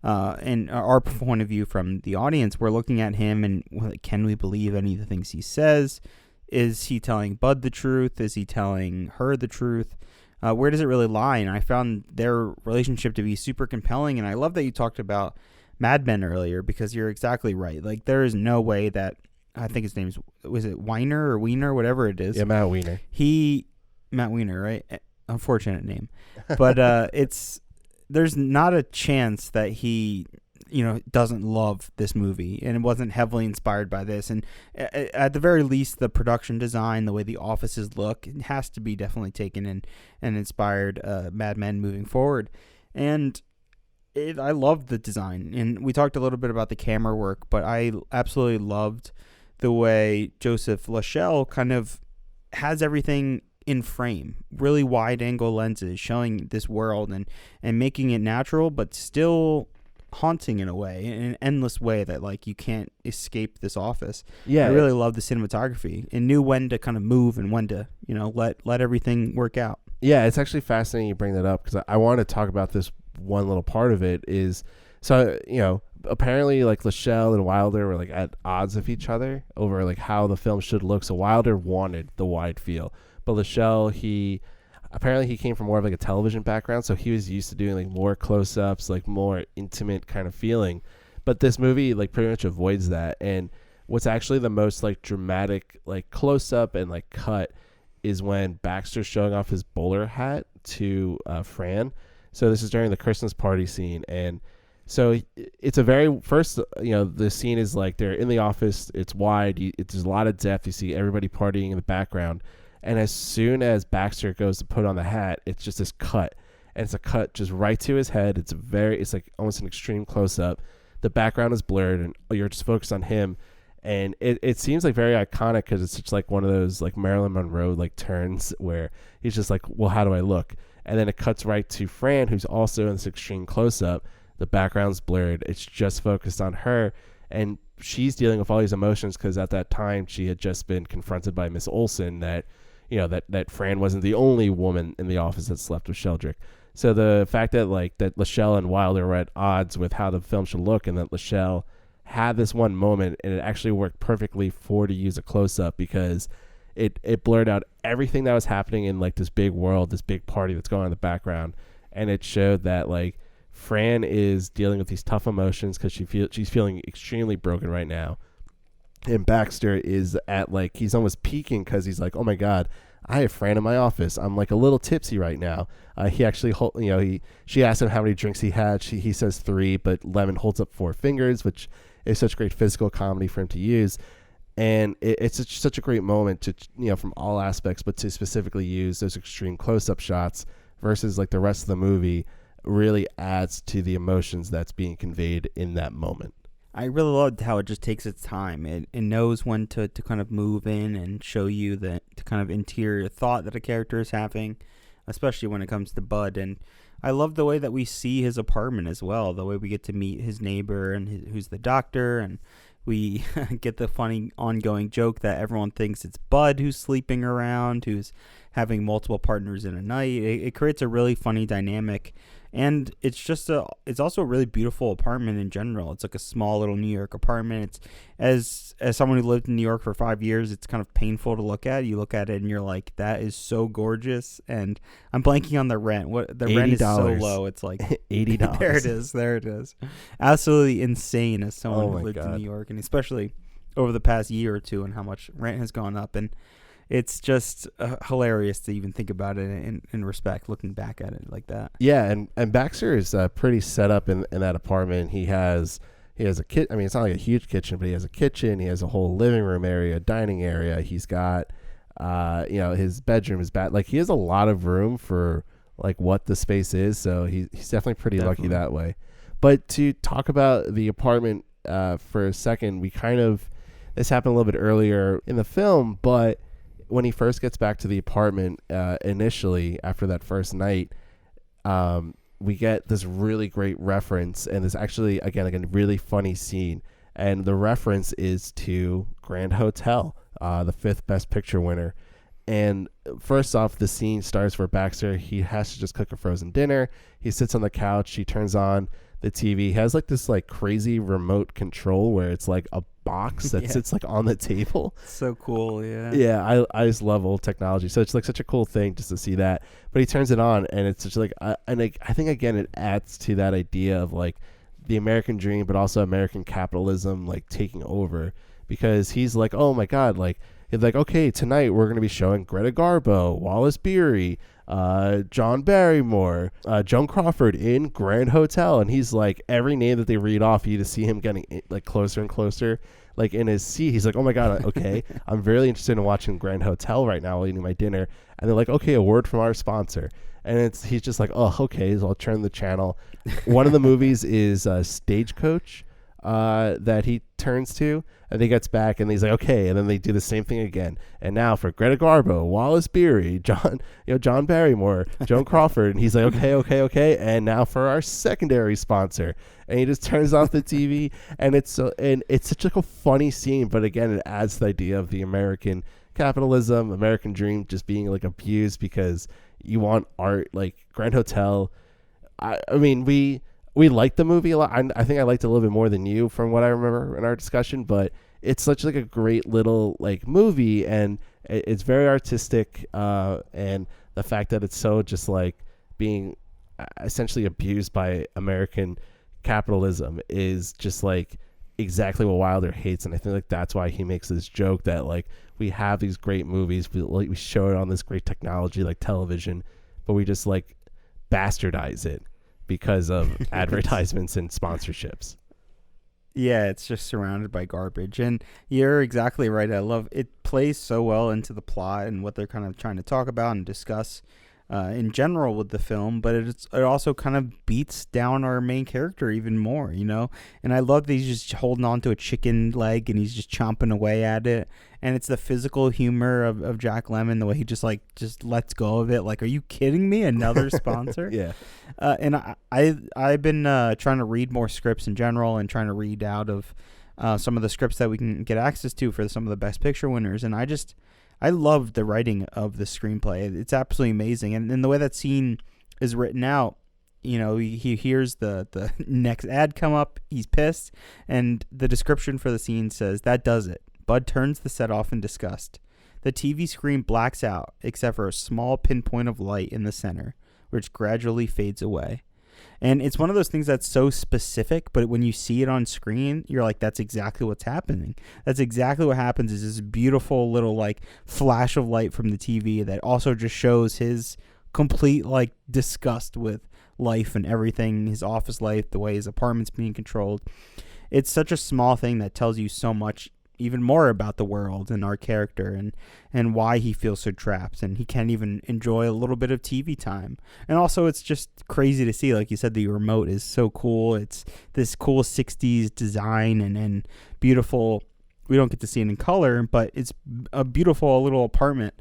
And our point of view from the audience, we're looking at him and can we believe any of the things he says? Is he telling Bud the truth? Is he telling her the truth? Where does it really lie? And I found their relationship to be super compelling. And I love that you talked about Mad Men earlier, because you're exactly right. Like, there is no way that, I think his name's, was it Weiner or Wiener, whatever it is. Yeah, Matt Weiner. Matt Weiner, right? Unfortunate name. But there's not a chance that he, doesn't love this movie, and it wasn't heavily inspired by this. And at the very least, the production design, the way the offices look, it has to be definitely taken in and inspired Mad Men moving forward. And I loved the design, and we talked a little bit about the camera work, but I absolutely loved the way Joseph Lachelle kind of has everything in frame, really wide angle lenses showing this world and making it natural, but still haunting in a way, in an endless way that like you can't escape this office. Yeah, I really love the cinematography and knew when to kind of move and when to let everything work out. Yeah, it's actually fascinating you bring that up, because I want to talk about this. One little part of it is, so apparently like Lachelle and Wilder were like at odds of each other over like how the film should look. So Wilder wanted the wide feel, but Lachelle, he came from more of like a television background, so he was used to doing like more close-ups, like more intimate kind of feeling. But this movie like pretty much avoids that. And what's actually the most like dramatic like close-up and like cut is when Baxter's showing off his bowler hat to Fran. So this is during the Christmas party scene, and so it's a very first, the scene is like they're in the office. It's wide. There's a lot of depth. You see everybody partying in the background, and as soon as Baxter goes to put on the hat, it's just this cut, and it's a cut just right to his head. It's like almost an extreme close up. The background is blurred, and you're just focused on him, and it seems like very iconic because it's just like one of those like Marilyn Monroe like turns where he's just like, well, how do I look? And then it cuts right to Fran, who's also in this extreme close-up. The background's blurred. It's just focused on her. And she's dealing with all these emotions because at that time she had just been confronted by Miss Olsen that, that Fran wasn't the only woman in the office that slept with Sheldrick. So the fact that that Lachelle and Wilder were at odds with how the film should look, and that Lachelle had this one moment and it actually worked perfectly to use a close-up, because it blurred out everything that was happening in this big world, this big party that's going on in the background, and it showed that Fran is dealing with these tough emotions because she's feeling extremely broken right now, and Baxter is at he's almost peaking because he's oh my God, I have Fran in my office. I'm a little tipsy right now. He actually, she asked him how many drinks he had. He says 3, but Lemmon holds up 4 fingers, which is such great physical comedy for him to use. And it's such a great moment to, from all aspects, but to specifically use those extreme close-up shots versus the rest of the movie really adds to the emotions that's being conveyed in that moment. I really loved how it just takes its time. It knows when to kind of move in and show you the kind of interior thought that a character is having, especially when it comes to Bud. And I love the way that we see his apartment as well, the way we get to meet his neighbor and who's the doctor, and we get the funny ongoing joke that everyone thinks it's Bud who's sleeping around, who's having multiple partners in a night. It creates a really funny dynamic. And it's also a really beautiful apartment in general. It's a small little New York apartment. It's as someone who lived in New York for 5 years, it's kind of painful to look at. You look at it and you're like, that is so gorgeous. And I'm blanking on the rent. The rent is so low. It's $80. There it is. Absolutely insane as someone who lived in New York, and especially over the past year or two, and how much rent has gone up. And it's just hilarious to even think about it in respect, looking back at it like that. Yeah, and Baxter is pretty set up in that apartment. He has a kit. I mean, it's not a huge kitchen, but he has a kitchen. He has a whole living room area, dining area. He's got, his bedroom, his bath. He has a lot of room for what the space is. So he's definitely pretty lucky that way. But to talk about the apartment for a second, this happened a little bit earlier in the film, but when he first gets back to the apartment, initially after that first night, we get this really great reference, and there's actually again a really funny scene, and the reference is to Grand Hotel, the 5th Best Picture winner. And first off, the scene starts for Baxter. He has to just cook a frozen dinner. He sits on the couch. He turns on the TV. He has this crazy remote control where it's a box that sits on the table. So cool. Yeah, I just love old technology, so it's such a cool thing just to see that. But he turns it on, and it's such I think again it adds to that idea of the American dream, but also American capitalism taking over, because he's oh my God, he's okay, tonight we're going to be showing Greta Garbo, Wallace Beery, John Barrymore, Joan Crawford in Grand Hotel, and he's every name that they read off, you just see him getting closer and closer in his seat. He's oh my God, okay, I'm really interested in watching Grand Hotel right now while eating my dinner. And they're okay, a word from our sponsor, and he's just oh okay, so I'll turn the channel. One of the movies is Stagecoach, that he turns to, and he gets back and he's okay, and then they do the same thing again, and now for Greta Garbo, Wallace Beery, John Barrymore, Joan Crawford, and he's okay, and now for our secondary sponsor, and he just turns off the TV, and it's such a funny scene, but again it adds the idea of the American capitalism, American dream just being abused because you want art. Grand Hotel, I mean we liked the movie a lot. I think I liked it a little bit more than you from what I remember in our discussion, but it's such a great little movie, and it's very artistic, and the fact that it's so just being essentially abused by American capitalism is just exactly what Wilder hates. And I think that's why he makes this joke that we have these great movies, we show it on this great technology like television, but we just bastardize it because of advertisements and sponsorships. Yeah, it's just surrounded by garbage. And you're exactly right. I love it. Plays so well into the plot and what they're kind of trying to talk about and discuss in general with the film, but it also kind of beats down our main character even more, and I love that he's just holding on to a chicken leg and he's just chomping away at it, and it's the physical humor of Jack Lemmon, the way he just lets go of it. Are you kidding me? Another sponsor? Yeah. And I've been trying to read more scripts in general and trying to read out of some of the scripts that we can get access to for some of the Best Picture winners, and I I love the writing of the screenplay. It's absolutely amazing. And the way that scene is written out, you know, he hears the next ad come up. He's pissed. And the description for the scene says, "That does it." Bud turns the set off in disgust. The TV screen blacks out, except for a small pinpoint of light in the center, which gradually fades away. And it's one of those things that's so specific, but when you see it on screen, you're like, that's exactly what's happening. That's exactly what happens, is this beautiful little like flash of light from the TV that also just shows his complete like disgust with life and everything, his office life, the way his apartment's being controlled. It's such a small thing that tells you so much, even more about the world and our character, and why he feels so trapped, and he can't even enjoy a little bit of TV time. And also, it's just crazy to see, like you said, the remote is so cool. It's this cool 60s design and beautiful. We don't get to see it in color, but it's a beautiful little apartment,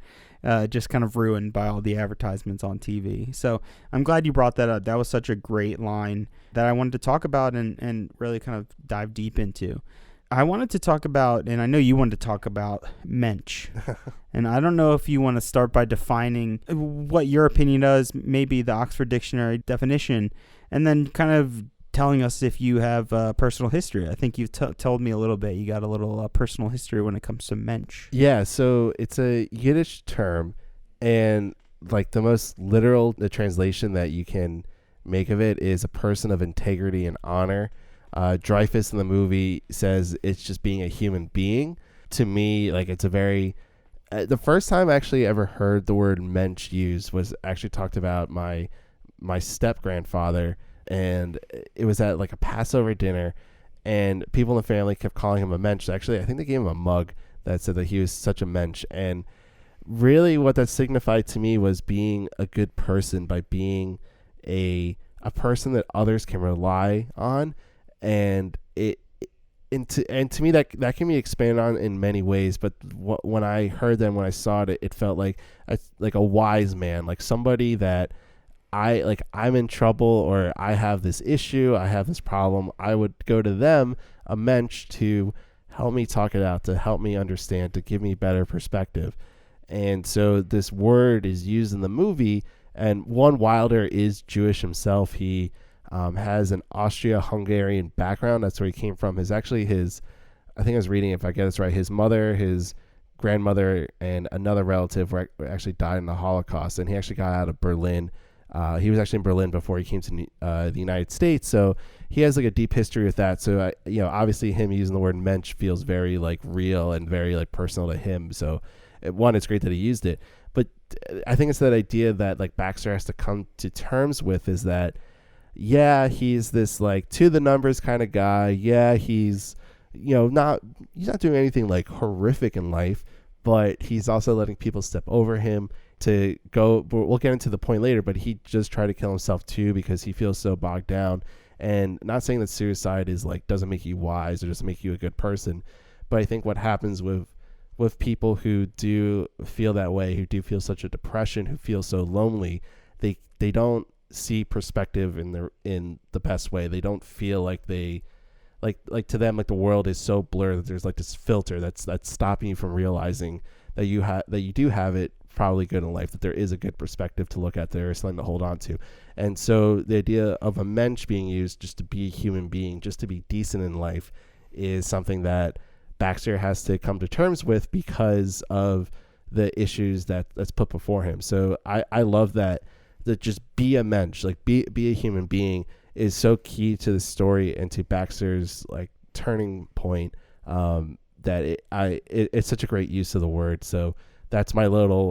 just kind of ruined by all the advertisements on TV. So I'm glad you brought that up. That was such a great line that I wanted to talk about and really kind of dive deep into. I wanted to talk about, and I know you wanted to talk about, mensch. And I don't know if you want to start by defining what your opinion is, maybe the Oxford Dictionary definition, and then kind of telling us if you have personal history. I think you've told me a little bit. You got a little personal history when it comes to mensch. Yeah, so it's a Yiddish term, and like the most literal the translation that you can make of it is a person of integrity and honor. Dreyfus in the movie says it's just being a human being. To me, like, it's a very the first time I actually ever heard the word mensch used was actually talked about my step grandfather, and it was at like a Passover dinner, and people in the family kept calling him a mensch. Actually, I think they gave him a mug that said that he was such a mensch, and really what that signified to me was being a good person by being a person that others can rely on. And to me that can be expanded on in many ways, but when I heard them, when I saw it, it felt like a wise man, like somebody that I'm in trouble, or I have this issue, I have this problem, I would go to them, a mensch, to help me talk it out, to help me understand, to give me better perspective. And so this word is used in the movie, and Juan Wilder is Jewish himself. He has an Austria-Hungarian background. That's where he came from. I think I was reading, if I get this right, his mother, his grandmother, and another relative were actually died in the Holocaust, and he actually got out of Berlin. He was actually in Berlin before he came to the United States, so he has like a deep history with that. So obviously him using the word mensch feels very like real and very like personal to him. So one, it's great that he used it, but I think it's that idea that like Baxter has to come to terms with, is that he's this like to the numbers kind of guy. He's not doing anything like horrific in life, but he's also letting people step over him to go. We'll get into the point later, but he just tried to kill himself too because he feels so bogged down. And not saying that suicide is like doesn't make you wise or doesn't make you a good person, but I think what happens with people who do feel that way, who do feel such a depression, who feel so lonely, they don't see perspective in the best way. They don't feel like they like to them, like the world is so blurred that there's like this filter that's stopping you from realizing that you do have it probably good in life, that there is a good perspective to look at, there is something to hold on to. And so the idea of a mensch being used just to be a human being, just to be decent in life, is something that Baxter has to come to terms with because of the issues that's put before him. So I love that just be a mensch, like be a human being, is so key to the story and to Baxter's like turning point, that it's such a great use of the word. So that's my little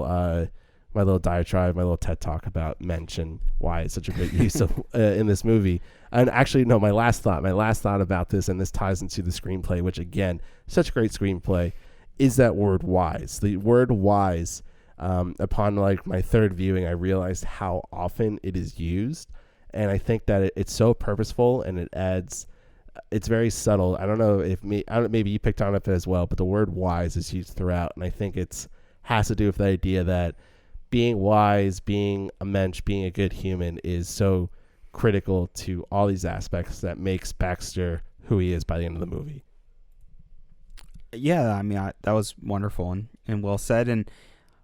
diatribe, my little TED talk about mensch and why it's such a great use of in this movie. And actually, no, my last thought about this, and this ties into the screenplay, which again, such a great screenplay, is that word wise. The word wise, upon like my third viewing, I realized how often it is used. And I think that it's so purposeful, and it's very subtle. I don't know maybe you picked on it as well, but the word wise is used throughout. And I think has to do with the idea that being wise, being a mensch, being a good human is so critical to all these aspects that makes Baxter who he is by the end of the movie. Yeah, I mean, that was wonderful and well said. And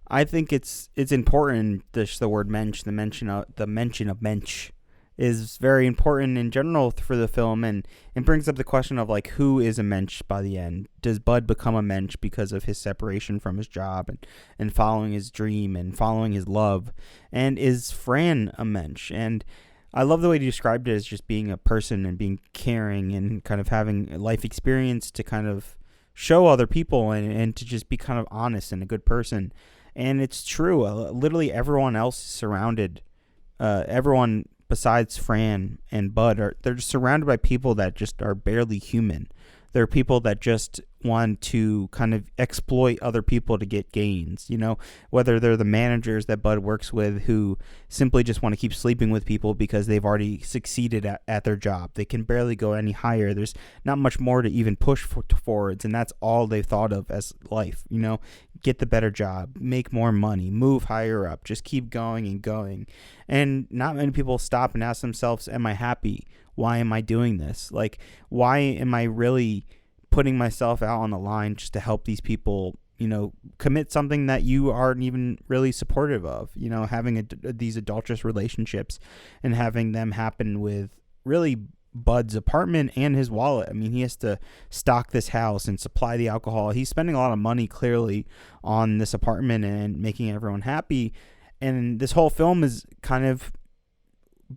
I think it's important. The word mensch, the mention of mensch, is very important in general for the film, and it brings up the question of like, who is a mensch by the end? Does Bud become a mensch because of his separation from his job and following his dream and following his love? And is Fran a mensch? And I love the way you described it as just being a person and being caring and kind of having a life experience to kind of show other people and to just be kind of honest and a good person. And it's true. Literally everyone else surrounded, everyone besides Fran and Bud, they're just surrounded by people that just are barely human. They're people that just want to kind of exploit other people to get gains, whether they're the managers that Bud works with who simply just want to keep sleeping with people because they've already succeeded at their job. They can barely go any higher. There's not much more to even push forwards, and that's all they've thought of as life, get the better job, make more money, move higher up, just keep going and going. And not many people stop and ask themselves, am I happy? Why am I doing this? Like, why am I really putting myself out on the line just to help these people, commit something that you aren't even really supportive of, having these adulterous relationships and having them happen with really Bud's apartment and his wallet. I mean, he has to stock this house and supply the alcohol. He's spending a lot of money clearly on this apartment and making everyone happy. And this whole film is kind of,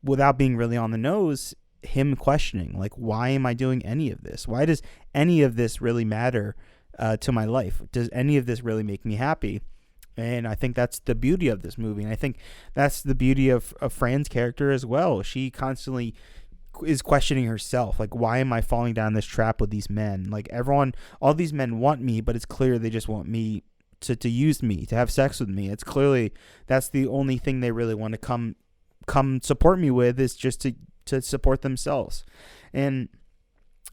without being really on the nose, him questioning, like, why am I doing any of this? Why does any of this really matter to my life? Does any of this really make me happy? And I think that's the beauty of this movie. And I think that's the beauty of Fran's character as well. She constantly is questioning herself, like, why am I falling down this trap with these men? Like, all these men want me, but it's clear they just want me to use me, to have sex with me. It's clearly that's the only thing they really want to come support me with, is just to support themselves. And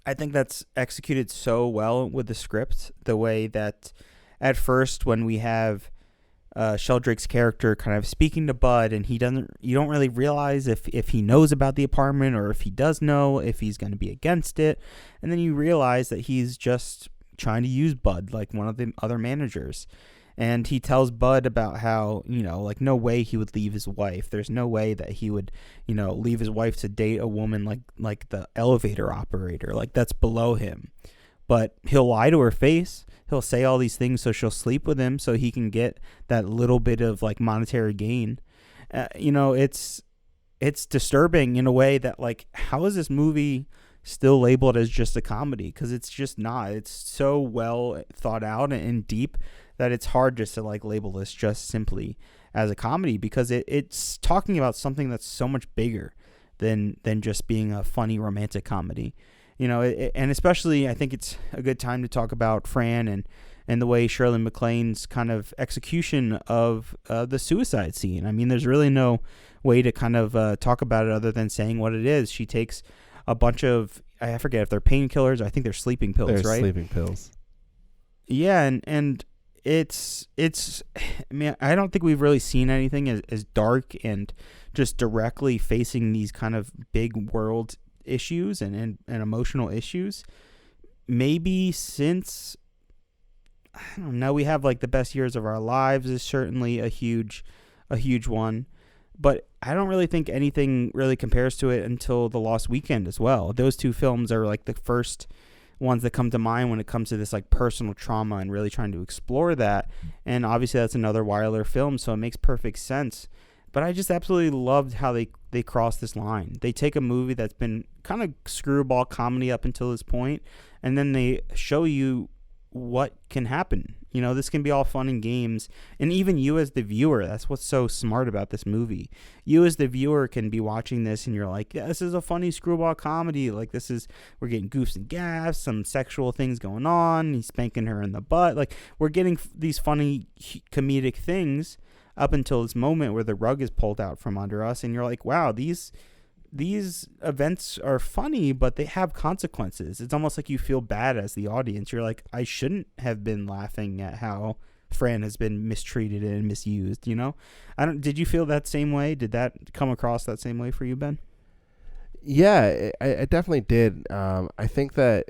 I think that's executed so well with the script, the way that at first when we have Sheldrake's character kind of speaking to Bud, and you don't really realize if he knows about the apartment, or if he does know, if he's going to be against it. And then you realize that he's just trying to use Bud like one of the other managers. And he tells Bud about how, like, no way he would leave his wife. There's no way that he would, leave his wife to date a woman like the elevator operator. Like, that's below him. But he'll lie to her face. He'll say all these things so she'll sleep with him so he can get that little bit of, like, monetary gain. It's disturbing in a way that, like, how is this movie still labeled as just a comedy? Because it's just not. It's so well thought out and deep that it's hard just to, like, label this just simply as a comedy, because it's talking about something that's so much bigger than just being a funny romantic comedy. And especially I think it's a good time to talk about Fran and the way Shirley MacLaine's kind of execution of the suicide scene. I mean, there's really no way to kind of talk about it other than saying what it is. She takes a bunch of, I forget if they're painkillers. I think they're sleeping pills, right? They're sleeping pills. Yeah, and it's I mean, I don't think we've really seen anything as dark and just directly facing these kind of big world issues and emotional issues. Maybe since, I don't know, we have like The Best Years of Our Lives is certainly a huge one, but I don't really think anything really compares to it until The Lost Weekend as well. Those two films are like the first ones that come to mind when it comes to this like personal trauma and really trying to explore that. And obviously that's another Wilder film, so it makes perfect sense. But I just absolutely loved how they cross this line. They take a movie that's been kind of screwball comedy up until this point, and then they show you what can happen. This can be all fun and games. And even you as the viewer, that's what's so smart about this movie. You as the viewer can be watching this and you're like, yeah, this is a funny screwball comedy. Like, we're getting goofs and gaffs, some sexual things going on. He's spanking her in the butt. Like, we're getting these funny comedic things up until this moment where the rug is pulled out from under us. And you're like, wow, these events are funny, but they have consequences. It's almost like you feel bad as the audience. You're like, I shouldn't have been laughing at how Fran has been mistreated and misused. Did you feel that same way? Did that come across that same way for you, Ben? Yeah, I definitely did. I think that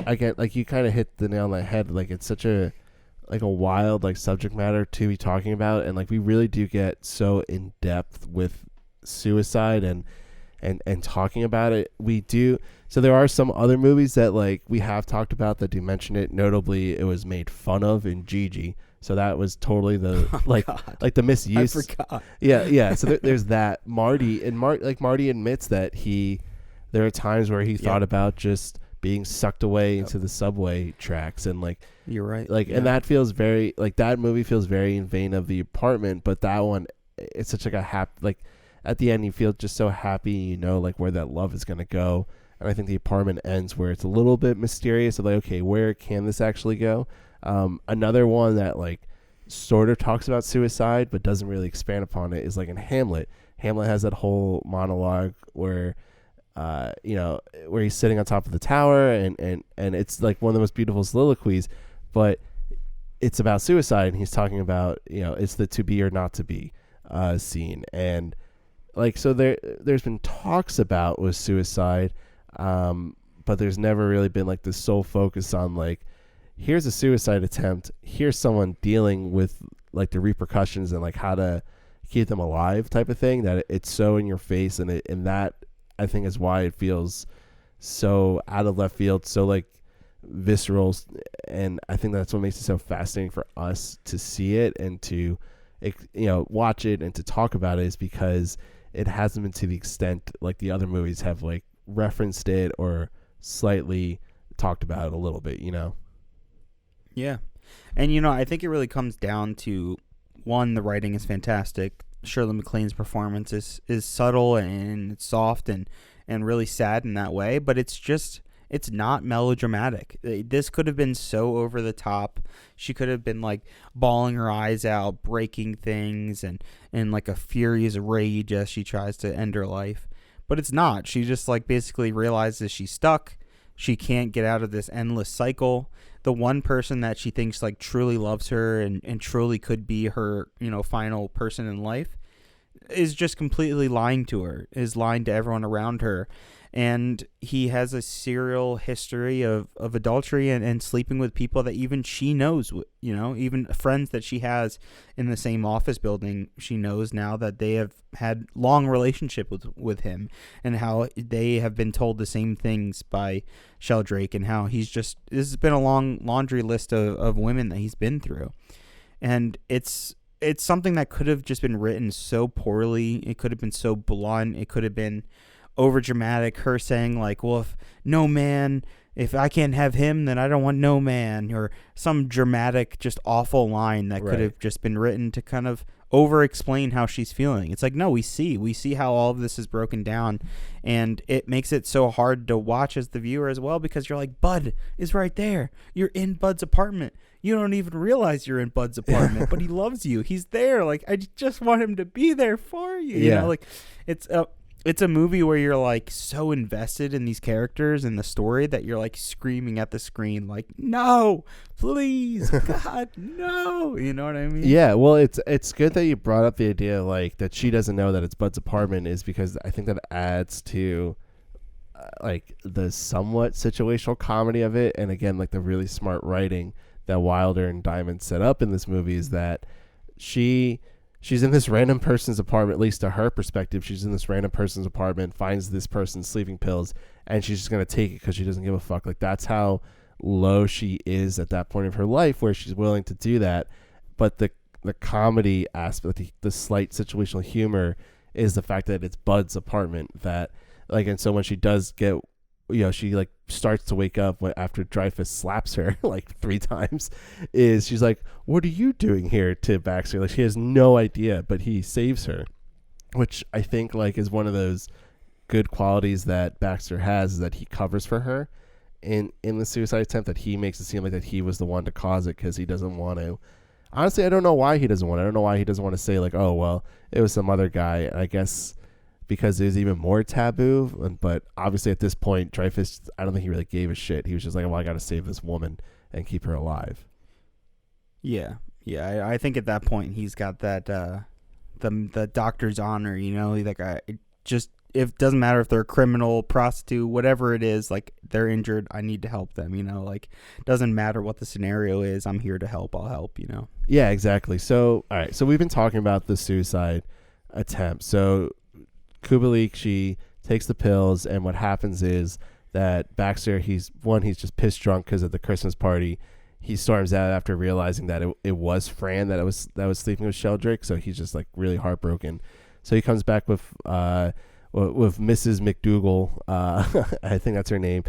again, like you kind of hit the nail on the head. Like it's such a wild like subject matter to be talking about, and like we really do get so in depth with suicide and talking about it. We do. So there are some other movies that like we have talked about that do mention it. Notably, it was made fun of in Gigi. So that was totally the like the misuse. I forgot. Yeah. So there's that. Marty admits that there are times where he thought about just being sucked away into the subway tracks, and like you're right. Like and that feels very like that movie feels very in vein of The Apartment, but that one it's such like a happy like at the end you feel just so happy, you know, like where that love is gonna go. And I think The Apartment ends where it's a little bit mysterious of like, okay, where can this actually go? Another one that like sort of talks about suicide but doesn't really expand upon it is like in Hamlet. Hamlet has that whole monologue where where he's sitting on top of the tower and it's like one of the most beautiful soliloquies, but it's about suicide, and he's talking about, you know, it's the to be or not to be scene. And like so there's been talks about with suicide, but there's never really been like this sole focus on like, here's a suicide attempt, here's someone dealing with like the repercussions and like how to keep them alive type of thing, that it's so in your face. And that I think is why it feels so out of left field, so like visceral. And I think that's what makes it so fascinating for us to see it and to, you know, watch it and to talk about it, is because it hasn't been to the extent like the other movies have like referenced it or slightly talked about it a little bit, you know? Yeah. And, you know, I think it really comes down to, one, the writing is fantastic. Shirley MacLaine's performance is subtle and it's soft and really sad in that way, but it's not melodramatic. This could have been so over the top. She could have been like bawling her eyes out, breaking things and like a furious rage as she tries to end her life. But it's not. She just like basically realizes she's stuck. She can't get out of this endless cycle. The one person that she thinks like truly loves her and truly could be her, you know, final person in life is just completely lying to her, is lying to everyone around her. And he has a serial history of adultery and sleeping with people that even she knows, you know, even friends that she has in the same office building. She knows now that they have had long relationship with him, and how they have been told the same things by Sheldrake, and how this has been a long laundry list of women that he's been through. And it's something that could have just been written so poorly. It could have been so blunt. It could have been over dramatic, her saying like, well, if I can't have him, then I don't want no man, or some dramatic, just awful line that could have just been written to kind of over explain how she's feeling. It's like, no, we see how all of this is broken down, and it makes it so hard to watch as the viewer as well, because you're like, Bud is right there. You're in Bud's apartment. You don't even realize you're in Bud's apartment, but he loves you. He's there. Like, I just want him to be there for you. You know, like it's a movie where you're like so invested in these characters and the story that you're like screaming at the screen like, no, please, God, no. You know what I mean? Yeah, well, it's good that you brought up the idea like that she doesn't know that it's Bud's apartment, is because I think that adds to like the somewhat situational comedy of it. And again, like the really smart writing that Wilder and Diamond set up in this movie is that she's in this random person's apartment, at least to her perspective. She's in this random person's apartment, finds this person's sleeping pills, and she's just going to take it because she doesn't give a fuck. Like, that's how low she is at that point of her life, where she's willing to do that. But the comedy aspect, the slight situational humor, is the fact that it's Bud's apartment. That, like, and so when she does get, you know, she like starts to wake up after Dreyfus slaps her like 3 times, she's like, what are you doing here, to Baxter? Like, she has no idea, but he saves her, which I think like is one of those good qualities that Baxter has, is that he covers for her in the suicide attempt, that he makes it seem like that he was the one to cause it, because he doesn't want to. Honestly, I don't know why he doesn't want to. I don't know why he doesn't want to say like, oh, well, it was some other guy. I guess because it was even more taboo. But obviously at this point, Dreyfus, I don't think he really gave a shit. He was just like, well, I got to save this woman and keep her alive. Yeah. I think at that point he's got that the doctor's honor, you know, like, I just if doesn't matter if they're a criminal, prostitute, whatever it is, like they're injured, I need to help them, you know, like doesn't matter what the scenario is, I'm here to help, I'll help, you know. Yeah, exactly. So, all right. So we've been talking about the suicide attempt. So Kubelik, she takes the pills, and what happens is that Baxter, he's just pissed drunk because at the Christmas party, he storms out after realizing that it was Fran that was sleeping with Sheldrick. So he's just like really heartbroken. So he comes back with Mrs. McDougal, I think that's her name.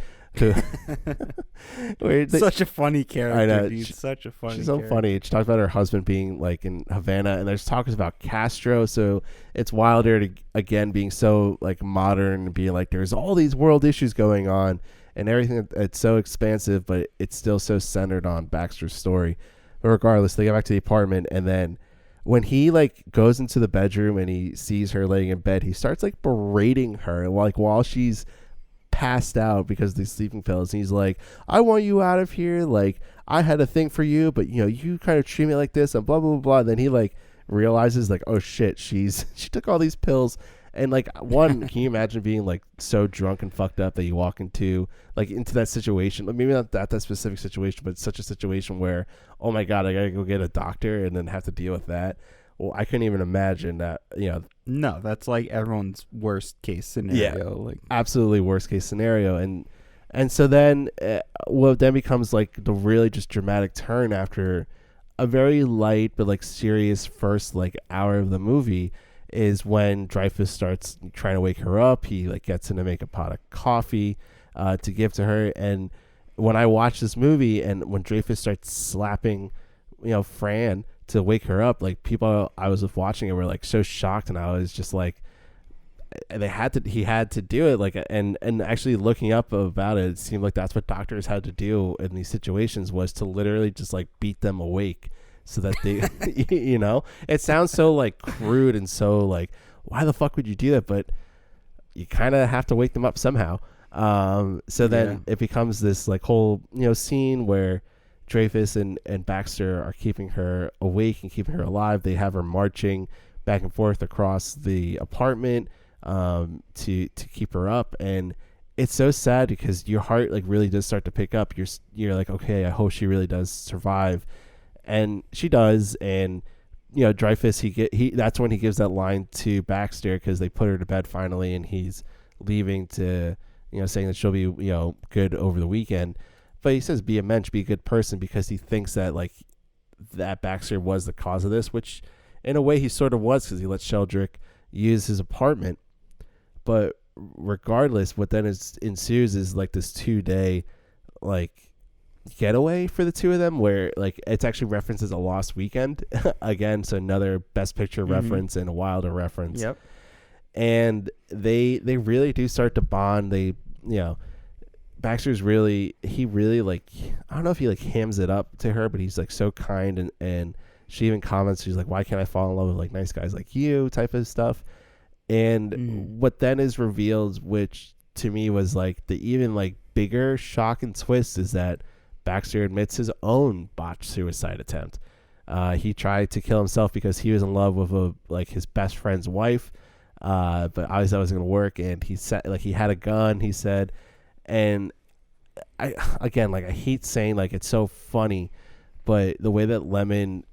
Such a funny character. I know. Dude. Such a funny. She's so funny. She talks about her husband being like in Havana, and there's talks about Castro. So it's Wilder again being so like modern and being like there's all these world issues going on and everything. It's so expansive, but it's still so centered on Baxter's story. But regardless, they get back to the apartment, and then when he like goes into the bedroom and he sees her laying in bed, he starts like berating her like while she's passed out because of these sleeping pills. And he's like, I want you out of here. Like, I had a thing for you, but you know, you kind of treat me like this and blah, blah, blah, blah. And then he like realizes like, oh shit, she took all these pills. And like, one, can you imagine being like so drunk and fucked up that you walk into that situation? Like, maybe not that specific situation, but such a situation where, oh my God, I gotta go get a doctor and then have to deal with that. Well, I couldn't even imagine that, you know. No, that's like everyone's worst case scenario. Yeah, like absolutely worst case scenario. And so then what then becomes like the really just dramatic turn after a very light but like serious first like hour of the movie is when Dreyfus starts trying to wake her up. He like gets in to make a pot of coffee to give to her. And when I watch this movie and when Dreyfus starts slapping, you know, Fran to wake her up, like people I was watching it were like so shocked, and I was just like, he had to do it, like, and actually looking up about it seemed like that's what doctors had to do in these situations, was to literally just like beat them awake so that they you know, it sounds so like crude and so like, why the fuck would you do that, but you kind of have to wake them up somehow. So then it becomes this like whole, you know, scene where Dreyfus and Baxter are keeping her awake and keeping her alive. They have her marching back and forth across the apartment to keep her up, and it's so sad because your heart like really does start to pick up. You're like, okay, I hope she really does survive, and she does. And you know, Dreyfus, he that's when he gives that line to Baxter because they put her to bed finally, and he's leaving to, you know, saying that she'll be, you know, good over the weekend. But he says, be a mensch, be a good person, because he thinks that like that Baxter was the cause of this, which in a way he sort of was, because he let Sheldrick use his apartment. But regardless, what then ensues is like this 2-day like getaway for the two of them, where like it's actually references a Lost Weekend again, so another Best Picture reference and a Wilder reference. Yep. And they really do start to bond. They, you know, Baxter's really like, I don't know if he like hams it up to her, but he's like so kind, and she even comments, she's like, why can't I fall in love with like nice guys like you, type of stuff. And what then is revealed, which to me was like the even like bigger shock and twist, is that Baxter admits his own botched suicide attempt. He tried to kill himself because he was in love with like his best friend's wife, but obviously that wasn't gonna work, and he said like he had a gun, he said. And I hate saying like it's so funny, but the way that Lemmon,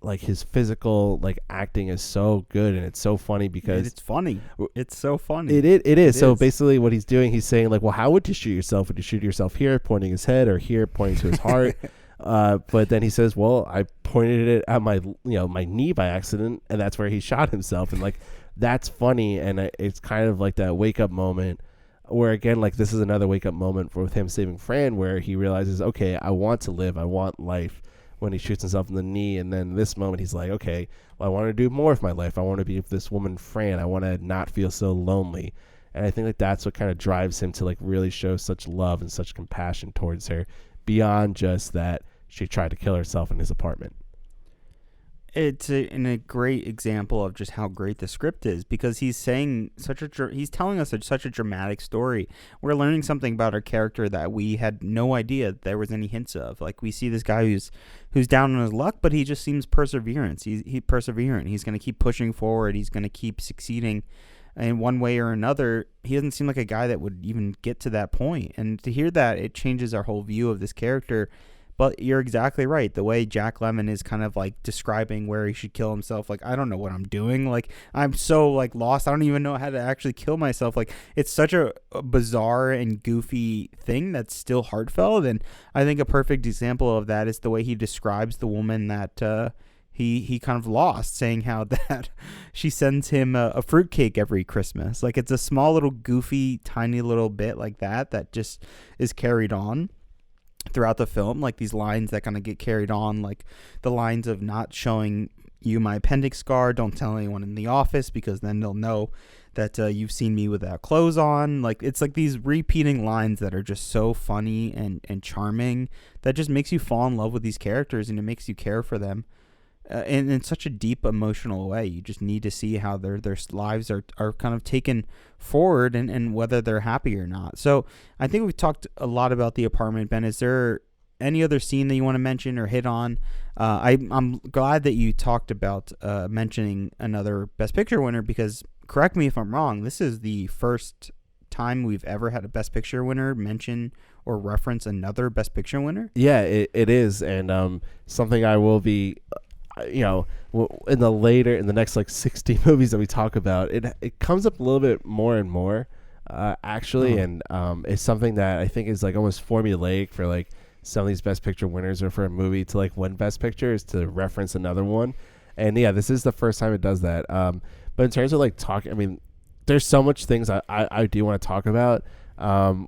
like his physical like acting is so good, and it's so funny because it's funny. It's so funny. It is. So basically what he's doing, he's saying like, well, how would you shoot yourself? Would you shoot yourself here, pointing his head, or here, pointing to his heart? But then he says, well, I pointed it at my knee by accident, and that's where he shot himself. And like, that's funny. And it's kind of like that wake up moment, where again, like this is another wake up moment with him saving Fran, where he realizes, okay, I want to live, I want life, when he shoots himself in the knee. And then this moment he's like, okay, well, I want to do more with my life, I want to be with this woman Fran, I want to not feel so lonely. And I think like that's what kind of drives him to like really show such love and such compassion towards her, beyond just that she tried to kill herself in his apartment. It's a great example of just how great the script is, because he's saying he's telling us such a dramatic story. We're learning something about our character that we had no idea there was any hints of. Like, we see this guy who's down on his luck, but he just seems perseverant. He's perseverant. He's going to keep pushing forward. He's going to keep succeeding in one way or another, he doesn't seem like a guy that would even get to that point. And to hear that, it changes our whole view of this character. But you're exactly right. The way Jack Lemmon is kind of like describing where he should kill himself, like, I don't know what I'm doing. Like, I'm so like lost. I don't even know how to actually kill myself. Like, it's such a bizarre and goofy thing that's still heartfelt. And I think a perfect example of that is the way he describes the woman that he kind of lost, saying how that she sends him a fruitcake every Christmas. Like, it's a small little goofy, tiny little bit like that just is carried on throughout the film, like these lines that kind of get carried on, like the lines of not showing you my appendix scar, don't tell anyone in the office because then they'll know that you've seen me without clothes on. Like, it's like these repeating lines that are just so funny and charming that just makes you fall in love with these characters, and it makes you care for them in such a deep emotional way. You just need to see how their lives are kind of taken forward and whether they're happy or not. So I think we've talked a lot about The Apartment. Ben, is there any other scene that you want to mention or hit on? I'm glad that you talked about mentioning another Best Picture winner, because, correct me if I'm wrong, this is the first time we've ever had a Best Picture winner mention or reference another Best Picture winner. Yeah, it is. And something I will be... in the next like 60 movies that we talk about, it comes up a little bit more and more, actually. And it's something that I think is like almost formulaic for like some of these Best Picture winners, or for a movie to like win Best Picture, is to reference another one. And yeah, this is the first time it does that. But in terms of like talking, I mean, there's so much things I do want to talk about.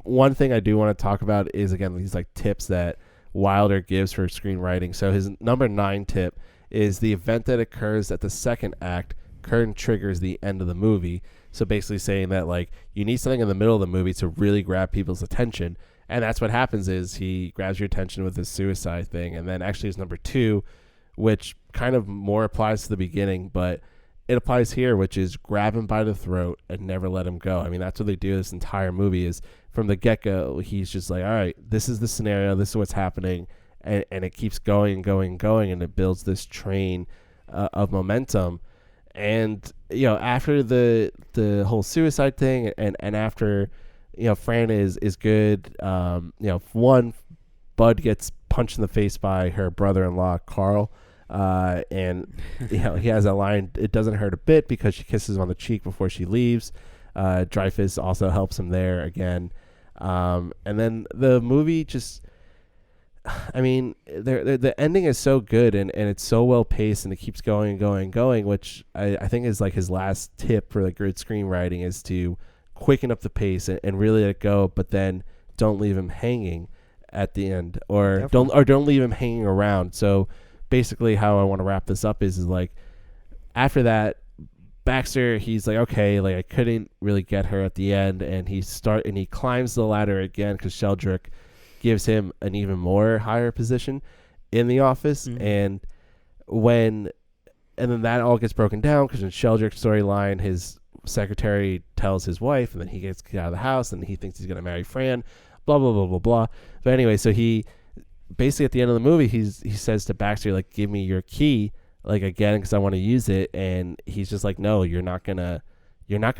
One thing I do want to talk about is, again, these like tips that Wilder gives for screenwriting. So his number 9 tip is the event that occurs at the second act curtain triggers the end of the movie. So basically saying that like you need something in the middle of the movie to really grab people's attention. And that's what happens, is he grabs your attention with his suicide thing. And then actually his number 2, which kind of more applies to the beginning, but it applies here, which is grab him by the throat and never let him go. I mean, that's what they do this entire movie. Is from the get-go, he's just like, all right, this is the scenario, this is what's happening. And it keeps going and going and going, and it builds this train of momentum. And, after the whole suicide thing, and after, Fran is good, one, Bud gets punched in the face by her brother-in-law, Carl, and, he has a line, it doesn't hurt a bit because she kisses him on the cheek before she leaves. Dreyfuss also helps him there again. And then the movie just... I mean, the ending is so good, and it's so well paced, and it keeps going and going and going, which I think is like his last tip for like good screenwriting, is to quicken up the pace and really let it go, but then don't leave him hanging at the end, or don't leave him hanging around. So basically how I want to wrap this up is like, after that, Baxter, he's like, okay, like I couldn't really get her at the end, and he climbs the ladder again because Sheldrick gives him an even more higher position in the office. And then that all gets broken down because in Sheldrick's storyline, his secretary tells his wife, and then he gets out of the house, and he thinks he's going to marry Fran, blah, blah, blah, blah, blah. But anyway, so he basically at the end of the movie, he says to Baxter, like, give me your key, like, again, because I want to use it. And he's just like, no, you're not going to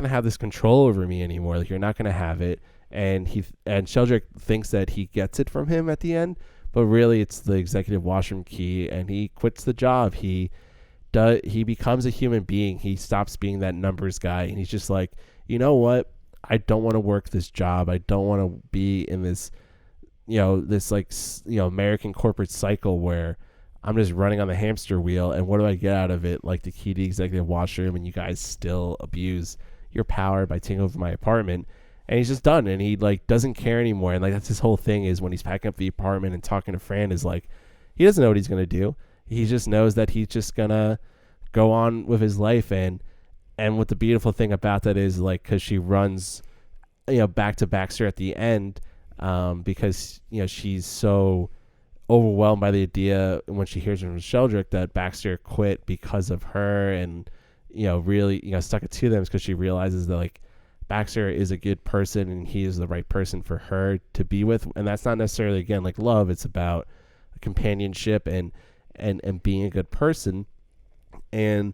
have this control over me anymore. Like, you're not going to have it. And Sheldrick thinks that he gets it from him at the end, but really it's the executive washroom key, and he quits the job. He becomes a human being. He stops being that numbers guy, and he's just like, you know what? I don't want to work this job. I don't want to be in this, American corporate cycle where I'm just running on the hamster wheel. And what do I get out of it? Like the key to the executive washroom, and you guys still abuse your power by taking over my apartment. And he's just done, and he like doesn't care anymore. And like that's his whole thing, is when he's packing up the apartment and talking to Fran, is like he doesn't know what he's gonna do. He just knows that he's just gonna go on with his life. And what the beautiful thing about that is, like, because she runs, back to Baxter at the end, because she's so overwhelmed by the idea when she hears from Sheldrick that Baxter quit because of her, and really stuck it to them, because she realizes that like Baxter is a good person and he is the right person for her to be with. And that's not necessarily, again, like love. It's about companionship and being a good person. And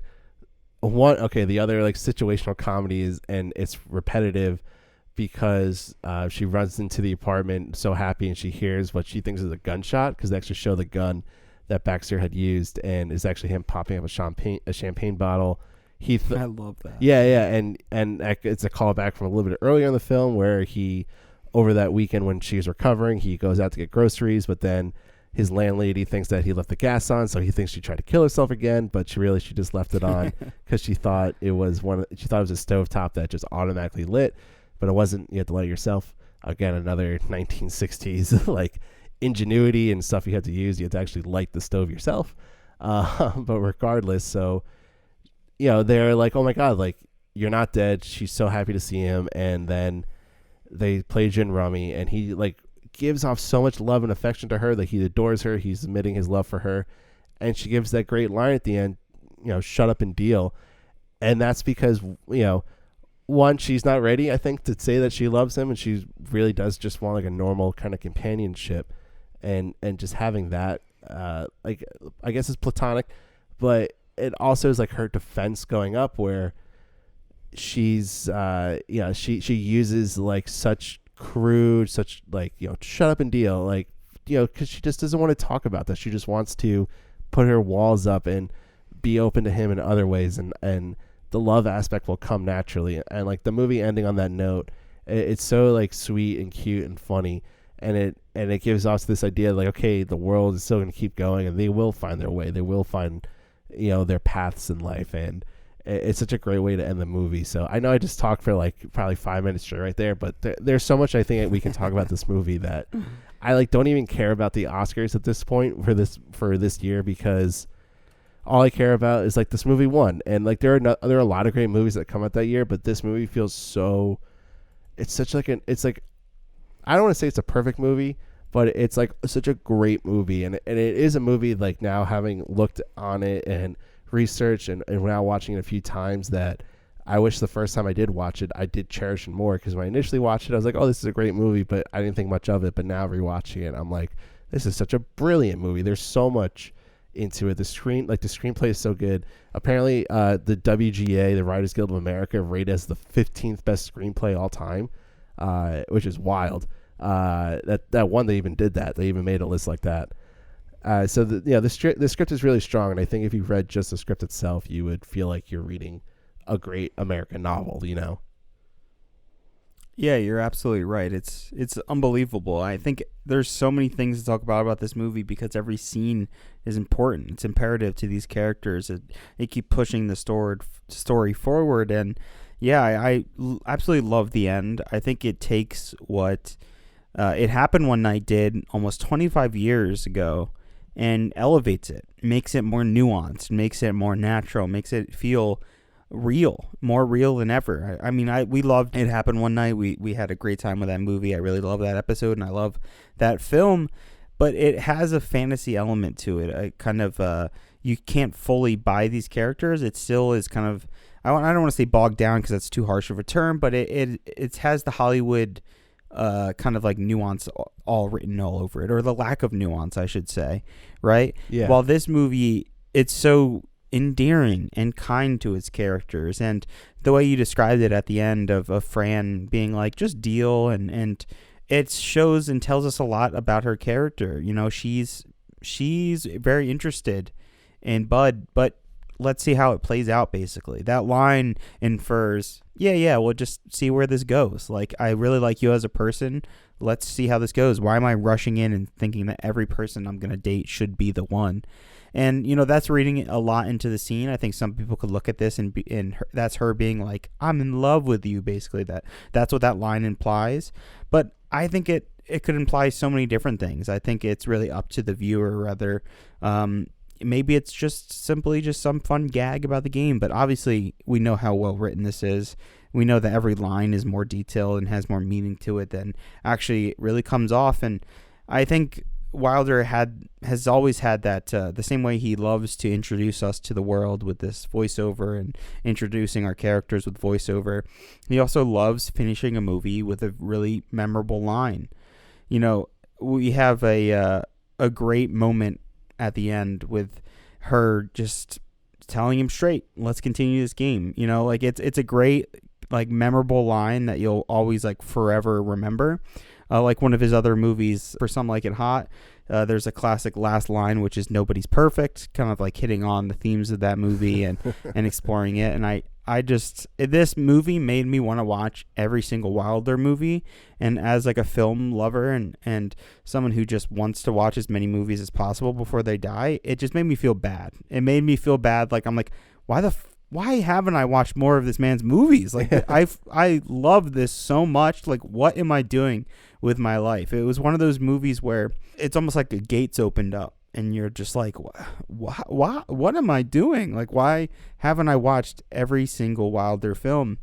the other like situational comedy is, and it's repetitive because she runs into the apartment so happy and she hears what she thinks is a gunshot, because they actually show the gun that Baxter had used, and it's actually him popping up a champagne bottle. I love that. Yeah, and it's a callback from a little bit earlier in the film where he, over that weekend when she's recovering, he goes out to get groceries, but then his landlady thinks that he left the gas on, so he thinks she tried to kill herself again, but she just left it on because she thought it was a stovetop that just automatically lit, but it wasn't. You had to light it yourself. Again, another 1960s like ingenuity and stuff you had to use. You had to actually light the stove yourself. But regardless, so they're like, oh my god, like, you're not dead. She's so happy to see him, and then they play gin rummy, and he like gives off so much love and affection to her that he adores her. He's admitting his love for her, and she gives that great line at the end, shut up and deal. And that's because one, she's not ready, I think, to say that she loves him, and she really does just want like a normal kind of companionship, and just having that like, I guess it's platonic, but it also is like her defense going up, where she's she uses like such crude, such like shut up and deal, like because she just doesn't want to talk about that. She just wants to put her walls up and be open to him in other ways, and the love aspect will come naturally. And like the movie ending on that note, it's so like sweet and cute and funny, and it gives us this idea like, okay, the world is still going to keep going, and they will find their way, they will find their paths in life, and it's such a great way to end the movie. So I know I just talked for like probably 5 minutes straight right there, but there's so much I think we can talk about this movie that I like don't even care about the Oscars at this point for this year, because all I care about is like this movie won, and like there are a lot of great movies that come out that year, but this movie feels so, it's such like it's like, I don't want to say it's a perfect movie, but it's like such a great movie, and it is a movie like, now having looked on it and researched and now watching it a few times, that I wish the first time I did watch it I did cherish it more, because when I initially watched it I was like, oh, this is a great movie, but I didn't think much of it. But now rewatching it, I'm like, this is such a brilliant movie. There's so much into it. The screenplay is so good. Apparently the WGA, the Writers Guild of America, rated as the 15th best screenplay all time, which is wild. That one, they even did that. They even made a list like that. So the script is really strong, and I think if you read just the script itself, you would feel like you're reading a great American novel. Yeah, you're absolutely right. It's unbelievable. I think there's so many things to talk about this movie, because every scene is important. It's imperative to these characters. They keep pushing the story forward, and yeah, I absolutely love the end. I think it takes what It Happened One Night did almost 25 years ago and elevates it, makes it more nuanced, makes it more natural, makes it feel real, more real than ever. I mean, we loved It Happened One Night. We had a great time with that movie. I really love that episode, and I love that film, but it has a fantasy element to it. I kind of you can't fully buy these characters. It still is kind of, I don't want to say bogged down, because that's too harsh of a term, but it has the Hollywood kind of like nuance all written all over it, or the lack of nuance, I should say, right? Yeah. While this movie, it's so endearing and kind to its characters, and the way you described it at the end of Fran being like, just deal, and it shows and tells us a lot about her character. She's very interested in Bud, but let's see how it plays out. Basically, that line infers, we'll just see where this goes. Like, I really like you as a person. Let's see how this goes. Why am I rushing in and thinking that every person I'm going to date should be the one? And, that's reading a lot into the scene. I think some people could look at this and that's her being like, I'm in love with you, basically. That's what that line implies. But I think it could imply so many different things. I think it's really up to the viewer, rather. Maybe it's just simply just some fun gag about the game, but obviously we know how well written this is. We know that every line is more detailed and has more meaning to it than actually really comes off. And I think Wilder has always had that, the same way he loves to introduce us to the world with this voiceover and introducing our characters with voiceover, he also loves finishing a movie with a really memorable line. We have a great moment at the end with her just telling him straight, let's continue this game. You know, like it's a great, like, memorable line that you'll always, like, forever remember. Like one of his other movies, For Some Like It Hot, there's a classic last line, which is nobody's perfect, kind of like hitting on the themes of that movie and exploring it. And I just, this movie made me want to watch every single Wilder movie. And as like a film lover and someone who just wants to watch as many movies as possible before they die, it just made me feel bad. It made me feel bad. Like, I'm like, why haven't I watched more of this man's movies? Like, I love this so much. Like, what am I doing with my life? It was one of those movies where it's almost like the gates opened up and you're just like, what am I doing? Like, why haven't I watched every single Wilder film?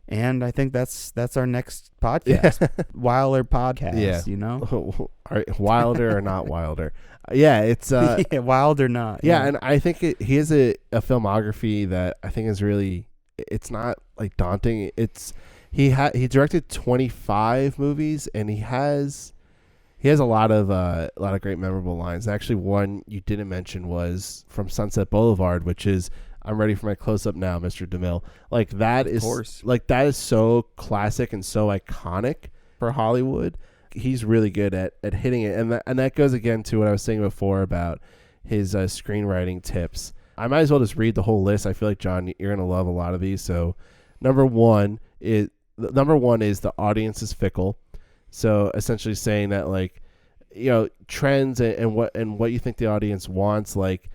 And I think that's our next podcast, Wilder podcast. Yeah. You know, all right, Wilder or not Wilder. Yeah, it's yeah, wild or not. Yeah, and I think he has a filmography that I think is really, it's not like daunting. It's he directed 25 movies, and he has a lot of great memorable lines. Actually, one you didn't mention was from Sunset Boulevard, which is "I'm ready for my close up now, Mr. DeMille." Like that is so classic and so iconic for Hollywood. He's really good at hitting it, and that goes again to what I was saying before about his screenwriting tips. I might as well just read the whole list. I feel like, John, you're gonna love a lot of these. So number one is the audience is fickle. So essentially saying that, like, you know, trends and what you think the audience wants, like,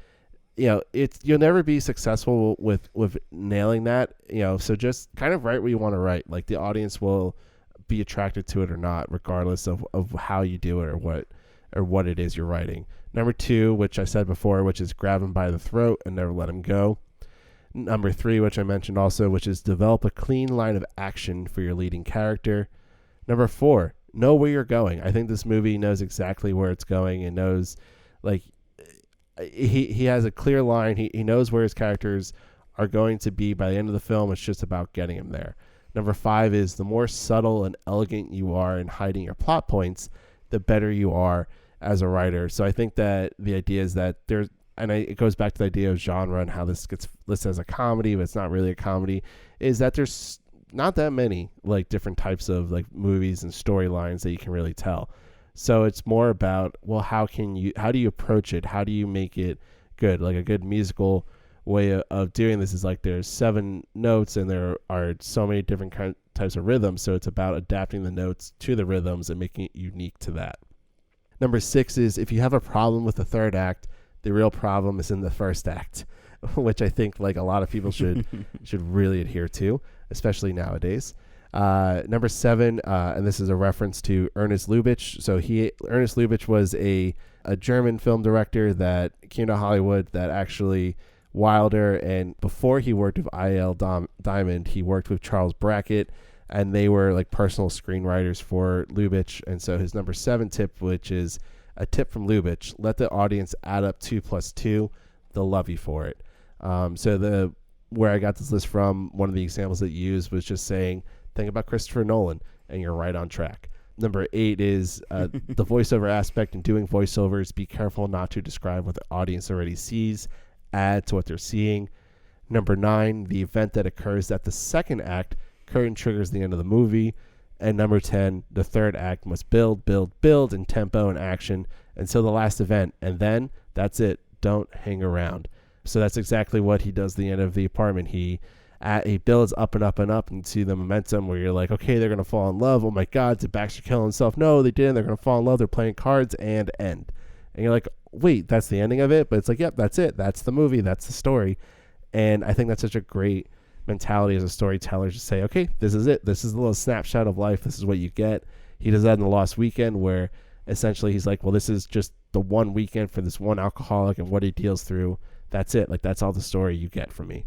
you know, you'll never be successful with nailing that, you know. So just kind of write what you want to write. Like, the audience will be attracted to it or not, regardless of how you do it or what it is you're writing. Number two, which I said before, which is grab him by the throat and never let him go. Number three, which I mentioned also, which is develop a clean line of action for your leading character. Number four, know where you're going. I think this movie knows exactly where it's going and knows, like, he has a clear line. He knows where his characters are going to be by the end of the film. It's just about getting him there. Number five is the more subtle and elegant you are in hiding your plot points, the better you are as a writer. So I think that the idea is that it goes back to the idea of genre and how this gets listed as a comedy, but it's not really a comedy, is that there's not that many, like, different types of, like, movies and storylines that you can really tell. So it's more about, well, how do you approach it? How do you make it good? Like, a good musical way of doing this is, like, there's 7 notes and there are so many different types of rhythms. So it's about adapting the notes to the rhythms and making it unique to that. Number 6 is, if you have a problem with the third act, the real problem is in the first act, which I think, like, a lot of people should really adhere to, especially nowadays. Number 7, and this is a reference to Ernest Lubitsch. So Ernest Lubitsch was a German film director that came to Hollywood that actually Wilder, and before he worked with I.L. Diamond, he worked with Charles Brackett, and they were, like, personal screenwriters for Lubitsch. And so his number 7 tip, which is a tip from Lubitsch, let the audience add up 2 + 2. They'll love you for it. So where I got this list from, one of the examples that you used was just saying, think about Christopher Nolan, and you're right on track. Number 8 is the voiceover aspect. In doing voiceovers, be careful not to describe what the audience already sees. Add to what they're seeing. Number 9, the event that occurs at the second act, curtain triggers the end of the movie. And number 10, the third act must build in tempo and action until the last event. And then that's it. Don't hang around. So that's exactly what he does at the end of The Apartment. He builds up and up and up into the momentum where you're like, okay, they're going to fall in love. Oh my God, did Baxter kill himself? No, they didn't. They're going to fall in love. They're playing cards, and end. And you're like, wait, that's the ending of it? But it's like, yep, that's it. That's the movie. That's the story. And I think that's such a great mentality as a storyteller to say, okay, this is it. This is a little snapshot of life. This is what you get. He does that in The Lost Weekend, where essentially he's like, well, this is just the one weekend for this one alcoholic and what he deals through. That's it. Like, that's all the story you get from me.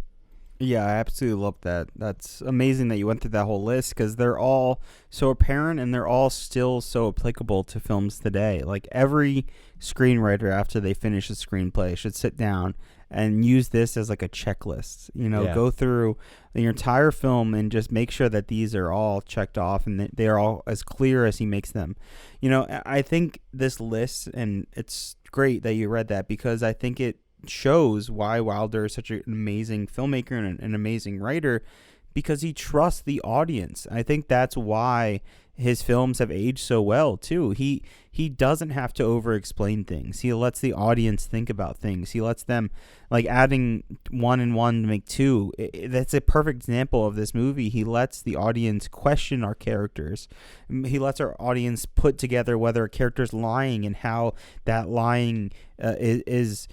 Yeah, I absolutely love that. That's amazing that you went through that whole list, because they're all so apparent and they're all still so applicable to films today. Like, every screenwriter, after they finish a screenplay, should sit down and use this as like a checklist. You know, Go through the entire film and just make sure that these are all checked off and they are all as clear as he makes them. You know, I think this list, and it's great that you read that, because I think it shows why Wilder is such an amazing filmmaker and an amazing writer, because he trusts the audience. I think that's why his films have aged so well too. He doesn't have to over explain things. He lets the audience think about things. He lets them, like adding 1 and 1 to make 2. That's a perfect example of this movie. He lets the audience question our characters. He lets our audience put together whether a character's lying and how that lying is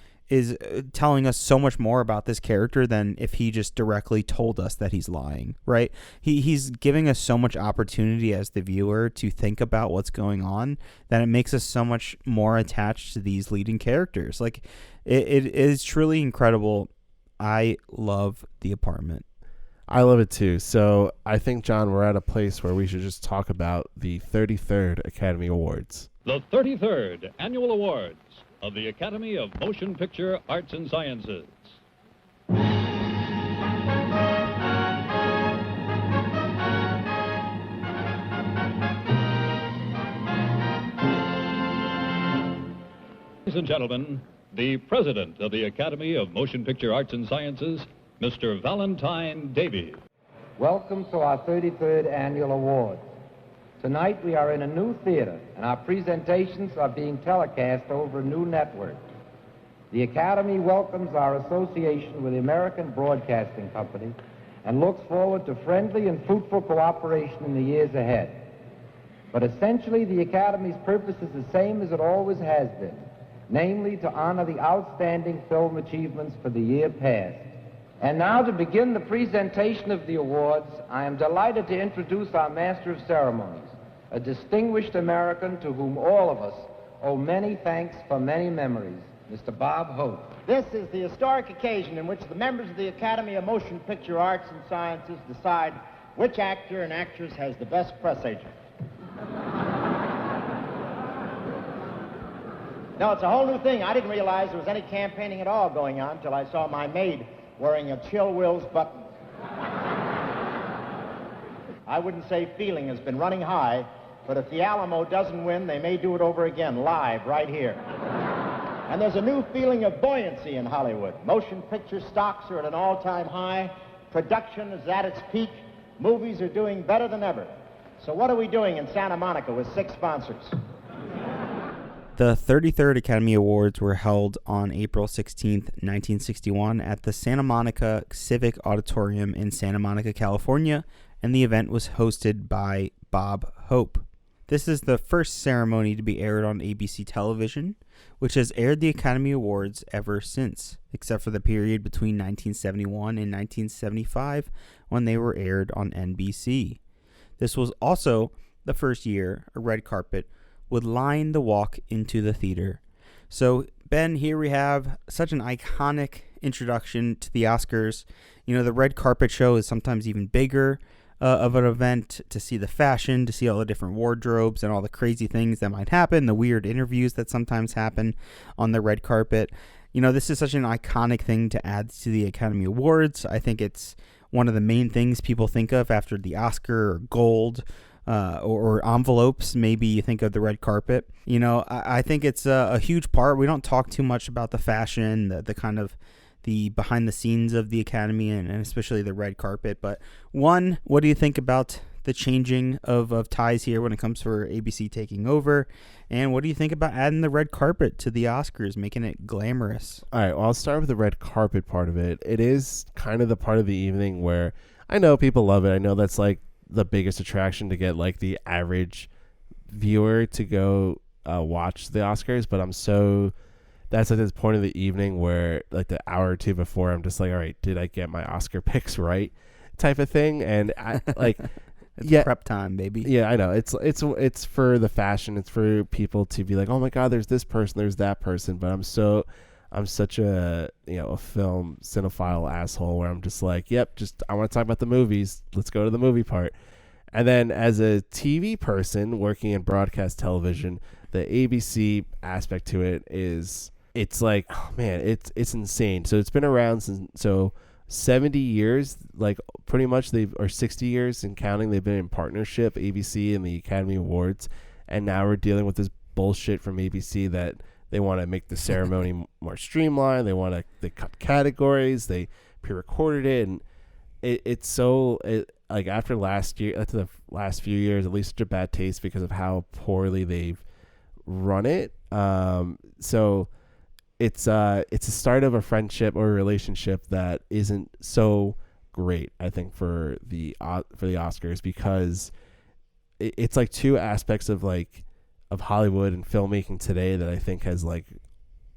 telling us so much more about this character than if he just directly told us that he's lying, right? He's giving us so much opportunity as the viewer to think about what's going on that it makes us so much more attached to these leading characters. Like, it is truly incredible. I love The Apartment. I love it too. So I think, John, we're at a place where we should just talk about the 33rd Academy Awards. The 33rd Annual Awards of the Academy of Motion Picture Arts and Sciences. Ladies and gentlemen, the President of the Academy of Motion Picture Arts and Sciences, Mr. Valentine Davies. Welcome to our 33rd Annual Awards. Tonight we are in a new theater, and our presentations are being telecast over a new network. The Academy welcomes our association with the American Broadcasting Company and looks forward to friendly and fruitful cooperation in the years ahead. But essentially, the Academy's purpose is the same as it always has been, namely to honor the outstanding film achievements for the year past. And now, to begin the presentation of the awards, I am delighted to introduce our Master of Ceremonies, a distinguished American to whom all of us owe many thanks for many memories, Mr. Bob Hope. This is the historic occasion in which the members of the Academy of Motion Picture Arts and Sciences decide which actor and actress has the best press agent. No, it's a whole new thing. I didn't realize there was any campaigning at all going on until I saw my maid wearing a Chill Wills button. I wouldn't say feeling has been running high, but if the Alamo doesn't win, they may do it over again, live, right here. And there's a new feeling of buoyancy in Hollywood. Motion picture stocks are at an all-time high. Production is at its peak. Movies are doing better than ever. So what are we doing in Santa Monica with 6 sponsors? The 33rd Academy Awards were held on April 16th, 1961 at the Santa Monica Civic Auditorium in Santa Monica, California, and the event was hosted by Bob Hope. This is the first ceremony to be aired on ABC television, which has aired the Academy Awards ever since, except for the period between 1971 and 1975 when they were aired on NBC. This was also the first year a red carpet would line the walk into the theater. So, Ben, here we have such an iconic introduction to the Oscars. You know, the red carpet show is sometimes even bigger of an event, to see the fashion, to see all the different wardrobes and all the crazy things that might happen, the weird interviews that sometimes happen on the red carpet. You know, this is such an iconic thing to add to the Academy Awards. I think it's one of the main things people think of after the Oscar or gold or envelopes. Maybe you think of the red carpet. You know, I think it's a huge part. We don't talk too much about the fashion, the kind of the behind the scenes of the Academy, and especially the red carpet. But one, what do you think about the changing of ties here when it comes for ABC taking over? And what do you think about adding the red carpet to the Oscars, making it glamorous? All right, well, I'll start with the red carpet part of it. It is kind of the part of the evening where I know people love it. I know that's like the biggest attraction to get like the average viewer to go watch the Oscars, but that's at this point of the evening where like the hour or two before I'm just like, all right, did I get my Oscar picks right type of thing? And I like it's prep time, baby. Yeah, I know. It's for the fashion. It's for people to be like, oh my God, there's this person, there's that person. But I'm such a a film cinephile asshole where I'm just like, yep, I want to talk about the movies. Let's go to the movie part. And then as a TV person working in broadcast television, the ABC aspect to it is, it's like, oh man, it's insane. So it's been around since 70 years, like pretty much or 60 years and counting. They've been in partnership, ABC and the Academy Awards, and now we're dealing with this bullshit from ABC that They want to make the ceremony more streamlined. They cut categories. They pre-recorded it, and it's so like after the last few years, at least such a bad taste because of how poorly they've run it. So it's a start of a friendship or a relationship that isn't so great, I think, for the Oscars, because it's like two aspects of Hollywood and filmmaking today that I think has like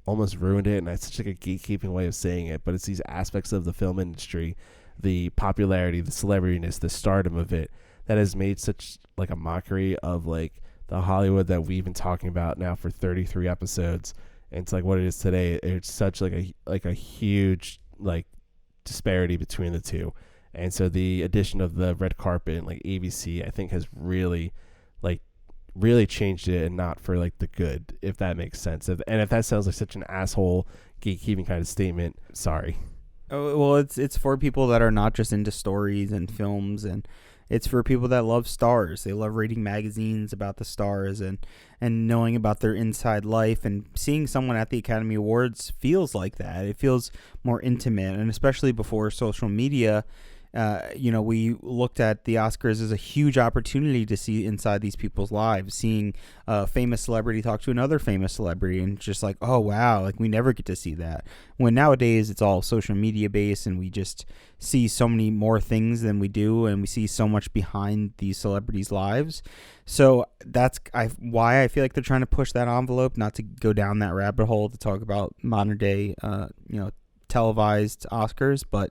almost ruined it, and that's such like a gatekeeping way of saying it, but it's these aspects of the film industry, the popularity, the celebrityness, the stardom of it, that has made such like a mockery of like the Hollywood that we've been talking about now for 33 episodes. And it's like what it is today. It's such like a huge like disparity between the two. And so the addition of the red carpet and like ABC, I think, has really changed it, and not for like the good, if that makes sense. And if that sounds like such an asshole gatekeeping kind of statement, sorry. Oh, well, it's for people that are not just into stories and films, and it's for people that love stars. They love reading magazines about the stars and knowing about their inside life, and seeing someone at the Academy Awards feels like that. It feels more intimate, and especially before social media, we looked at the Oscars as a huge opportunity to see inside these people's lives, seeing a famous celebrity talk to another famous celebrity, and just like, oh wow, like we never get to see that. When nowadays it's all social media based, and we just see so many more things than we do, and we see so much behind these celebrities' lives. So that's why I feel like they're trying to push that envelope, not to go down that rabbit hole to talk about modern day, televised Oscars, but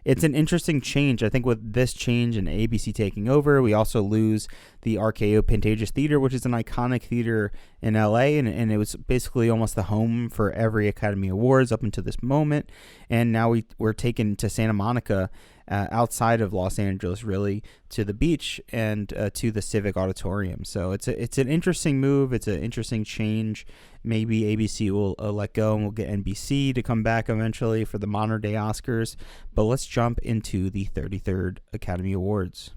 it's an interesting change. I think with this change and ABC taking over, we also lose the RKO Pantages Theater, which is an iconic theater in LA, and it was basically almost the home for every Academy Awards up until this moment. And now we're taken to Santa Monica, outside of Los Angeles, really, to the beach and to the Civic Auditorium. So it's an interesting move. It's an interesting change. Maybe ABC will let go, and we'll get NBC to come back eventually for the modern day Oscars. But let's jump into the 33rd Academy Awards.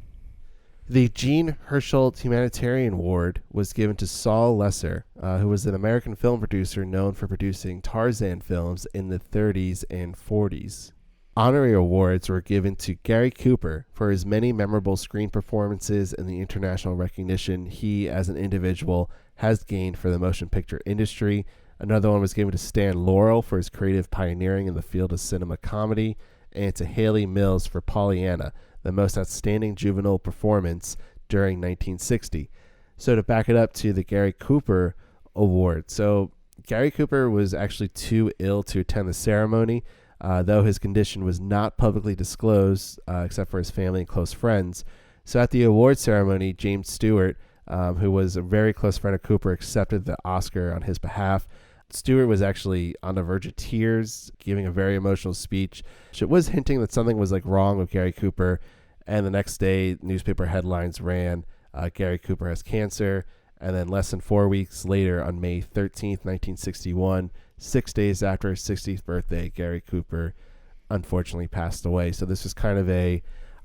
The Jean Hersholt Humanitarian Award was given to Saul Lesser, who was an American film producer known for producing Tarzan films in the 30s and 40s. Honorary awards were given to Gary Cooper for his many memorable screen performances and the international recognition he, as an individual, has gained for the motion picture industry. Another one was given to Stan Laurel for his creative pioneering in the field of cinema comedy, and to Haley Mills for Pollyanna, the most outstanding juvenile performance during 1960. So to back it up to the Gary Cooper Award. So Gary Cooper was actually too ill to attend the ceremony, though his condition was not publicly disclosed, except for his family and close friends. So at the award ceremony, James Stewart, who was a very close friend of Cooper, accepted the Oscar on his behalf. Stewart was actually on the verge of tears, giving a very emotional speech. It was hinting that something was like wrong with Gary Cooper. And the next day, newspaper headlines ran, Gary Cooper has cancer. And then less than 4 weeks later, on May 13th, 1961, 6 days after his 60th birthday, Gary Cooper unfortunately passed away. So this was kind of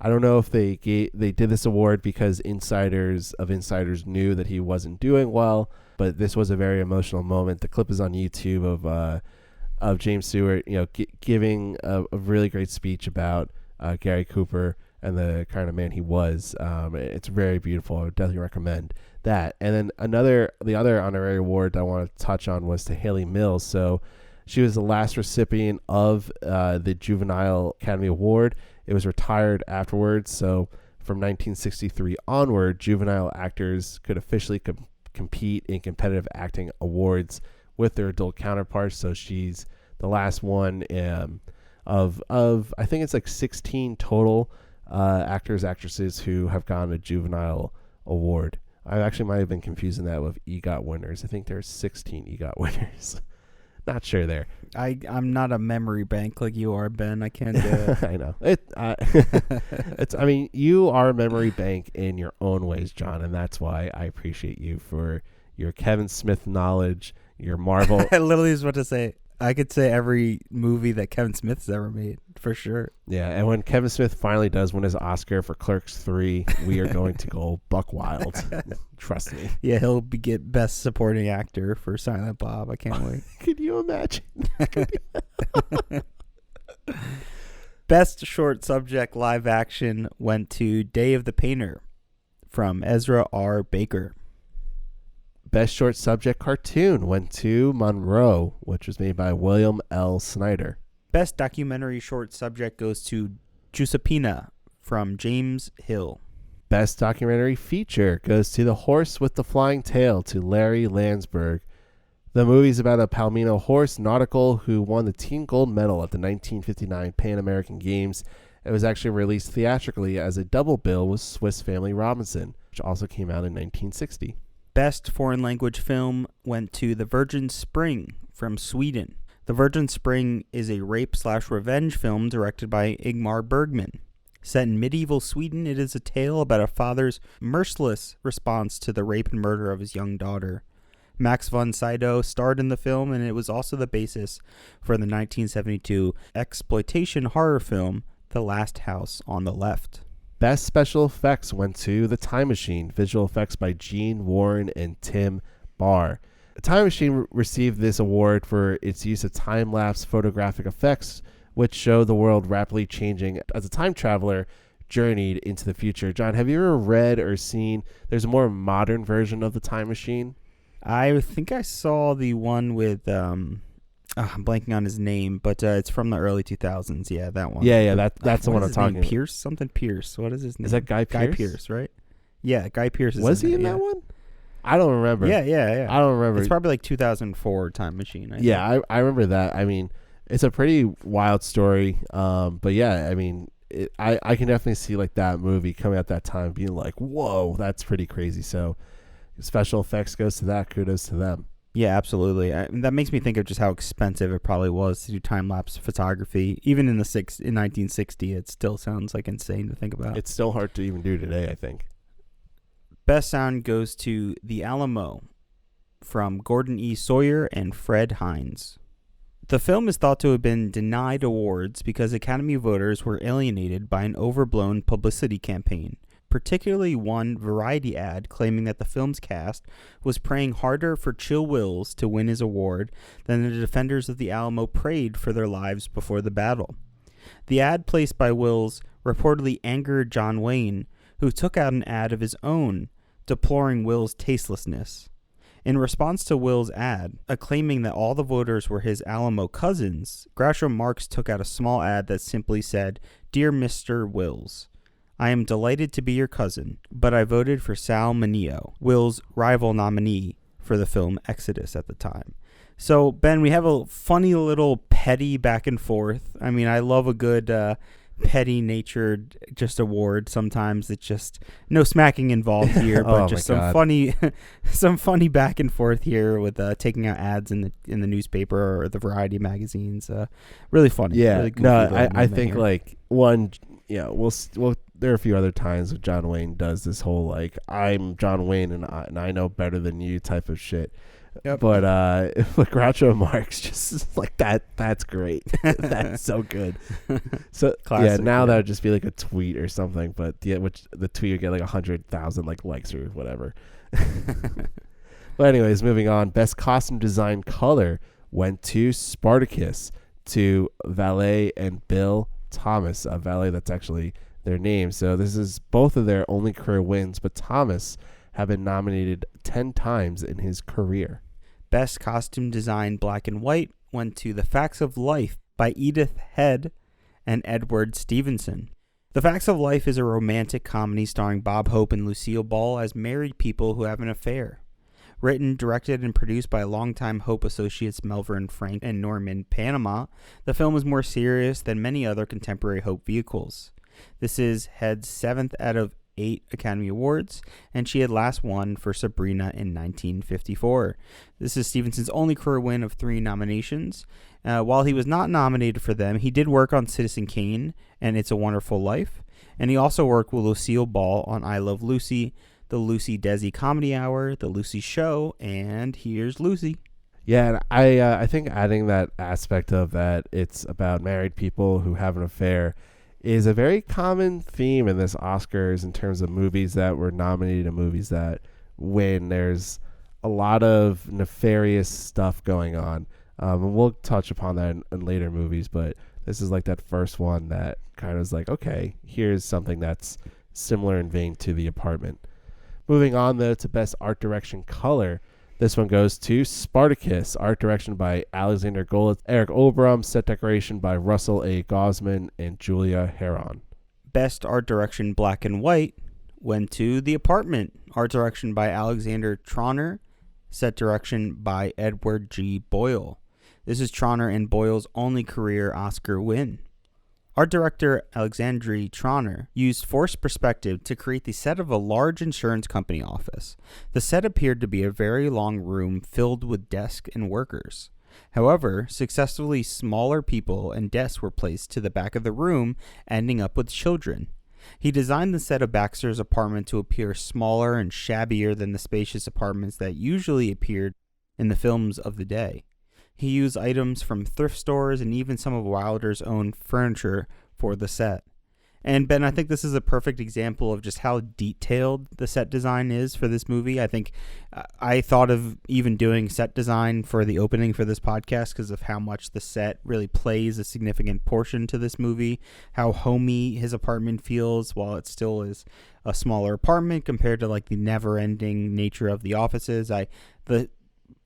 I don't know if they did this award because insiders knew that he wasn't doing well, but this was a very emotional moment. The clip is on YouTube of James Stewart, giving a really great speech about Gary Cooper and the kind of man he was. It's very beautiful. I would definitely recommend that. And then the other honorary award I want to touch on was to Haley Mills. So she was the last recipient of the Juvenile Academy Award. It was retired afterwards. So from 1963 onward, juvenile actors could officially compete in competitive acting awards with their adult counterparts. So she's the last one of I think it's like 16 total actors, actresses who have gotten a juvenile award. I actually might have been confusing that with EGOT winners. I think there's 16 EGOT winners. Not sure there. I'm not a memory bank like you are, Ben. I can't do it. I know. I mean, you are a memory bank in your own ways, John, and that's why I appreciate you for your Kevin Smith knowledge, your Marvel. I literally was about to say, I could say every movie that Kevin Smith's ever made, for sure. Yeah, and when Kevin Smith finally does win his Oscar for Clerks 3, we are going to go buck wild. Trust me. Yeah, he'll get Best Supporting Actor for Silent Bob. I can't wait. Could you imagine? Best Short Subject Live Action went to Day of the Painter from Ezra R. Baker. Best Short Subject Cartoon went to Monroe, which was made by William L. Snyder. Best Documentary Short Subject goes to Giuseppina from James Hill. Best Documentary Feature goes to The Horse with the Flying Tail to Larry Landsberg. The movie's about a Palomino horse nautical who won the team gold medal at the 1959 Pan American Games. It was actually released theatrically as a double bill with Swiss Family Robinson, which also came out in 1960. Best Foreign Language Film went to The Virgin Spring from Sweden. The Virgin Spring is a rape/revenge film directed by Ingmar Bergman. Set in medieval Sweden, it is a tale about a father's merciless response to the rape and murder of his young daughter. Max von Sydow starred in the film, and it was also the basis for the 1972 exploitation horror film The Last House on the Left. Best Special Effects went to The Time Machine, visual effects by Gene Warren and Tim Barr. The Time Machine received this award for its use of time-lapse photographic effects, which show the world rapidly changing as a time traveler journeyed into the future. John, have you ever read or seen, there's a more modern version of The Time Machine? I think I saw the one with, I'm blanking on his name, but it's from the early 2000s. Yeah, that one. Yeah, that's the one I'm talking about. Pierce? Something Pierce. What is his name? Is that Guy Pearce? Guy Pearce, right? Yeah, Guy Pearce. Was he in that one? I don't remember. Yeah. I don't remember. It's probably like 2004 Time Machine. I think. I remember that. I mean, it's a pretty wild story. But yeah, I mean, I can definitely see like that movie coming out that time being like, whoa, that's pretty crazy. So special effects goes to that. Kudos to them. Yeah, absolutely. That makes me think of just how expensive it probably was to do time-lapse photography. Even in 1960, it still sounds like insane to think about. It's still hard to even do today, I think. Best sound goes to The Alamo from Gordon E. Sawyer and Fred Hines. The film is thought to have been denied awards because Academy voters were alienated by an overblown publicity campaign, particularly one Variety ad claiming that the film's cast was praying harder for Chill Wills to win his award than the defenders of the Alamo prayed for their lives before the battle. The ad placed by Wills reportedly angered John Wayne, who took out an ad of his own, deploring Wills' tastelessness. In response to Will's ad, claiming that all the voters were his Alamo cousins, Groucho Marx took out a small ad that simply said, "Dear Mr. Wills, I am delighted to be your cousin, but I voted for Sal Mineo, Will's rival nominee for the film Exodus at the time." So, Ben, we have a funny little petty back and forth. I mean, I love a good petty-natured just award. Sometimes it's just no smacking involved here, but just some funny back and forth here with taking out ads in the newspaper or the Variety magazines. Really funny. Yeah, really no, I think here. Like one, yeah, we'll there are a few other times that John Wayne does this whole like I'm John Wayne and I know better than you type of shit. Yep. But Groucho Marx just like that's great. That's so good. So classic, now that would just be like a tweet or something, but which the tweet would get like 100,000 like likes or whatever. But anyways, moving on. Best costume design color went to Spartacus to Valet and Bill Thomas. Valet, that's actually their name. So this is both of their only career wins, but Thomas have been nominated 10 times in his career. Best costume design black and white went to The Facts of Life by Edith Head and Edward Stevenson. The Facts of Life is a romantic comedy starring Bob Hope and Lucille Ball as married people who have an affair. Written, directed, and produced by longtime Hope associates Melvin Frank and Norman Panama, the film is more serious than many other contemporary Hope vehicles. This is Head's 7th out of 8 Academy Awards, and she had last won for Sabrina in 1954. This is Stevenson's only career win of 3 nominations. While he was not nominated for them, he did work on Citizen Kane and It's a Wonderful Life, and he also worked with Lucille Ball on I Love Lucy, the Lucy Desi Comedy Hour, the Lucy Show, and Here's Lucy. Yeah, and I think adding that aspect of that it's about married people who have an affair is a very common theme in this Oscars in terms of movies that were nominated and movies that win. There's a lot of nefarious stuff going on. And we'll touch upon that in later movies, but this is like that first one that kind of is like, okay, here's something that's similar in vein to The Apartment. Moving on, though, to Best Art Direction Color. This one goes to Spartacus, art direction by Alexander Golitz, Eric Obram, set decoration by Russell A. Gosman and Julia Heron. Best art direction black and white went to The Apartment, art direction by Alexander Tronner, set direction by Edward G. Boyle. This is Tronner and Boyle's only career Oscar win. Art director Alexandre Tronner used forced perspective to create the set of a large insurance company office. The set appeared to be a very long room filled with desks and workers. However, successively smaller people and desks were placed to the back of the room, ending up with children. He designed the set of Baxter's apartment to appear smaller and shabbier than the spacious apartments that usually appeared in the films of the day. He used items from thrift stores and even some of Wilder's own furniture for the set. And Ben, I think this is a perfect example of just how detailed the set design is for this movie. I think I thought of even doing set design for the opening for this podcast because of how much the set really plays a significant portion to this movie, how homey his apartment feels while it still is a smaller apartment compared to like the never-ending nature of the offices.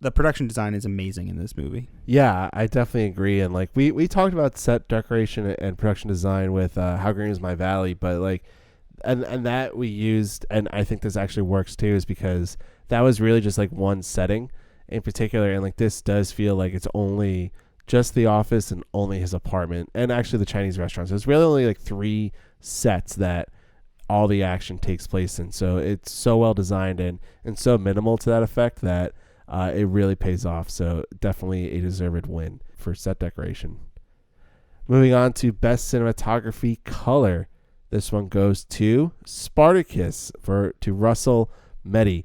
The production design is amazing in this movie. Yeah, I definitely agree. And like we talked about set decoration and production design with How Green Is My Valley, but like and that we used, and I think this actually works too, is because that was really just like one setting in particular, and like this does feel like it's only just the office and only his apartment and actually the Chinese restaurant. So it's really only like 3 sets that all the action takes place in. So it's so well designed and so minimal to that effect that it really pays off. So definitely a deserved win for set decoration. Moving on to Best Cinematography Color. This one goes to Spartacus to Russell Meddy.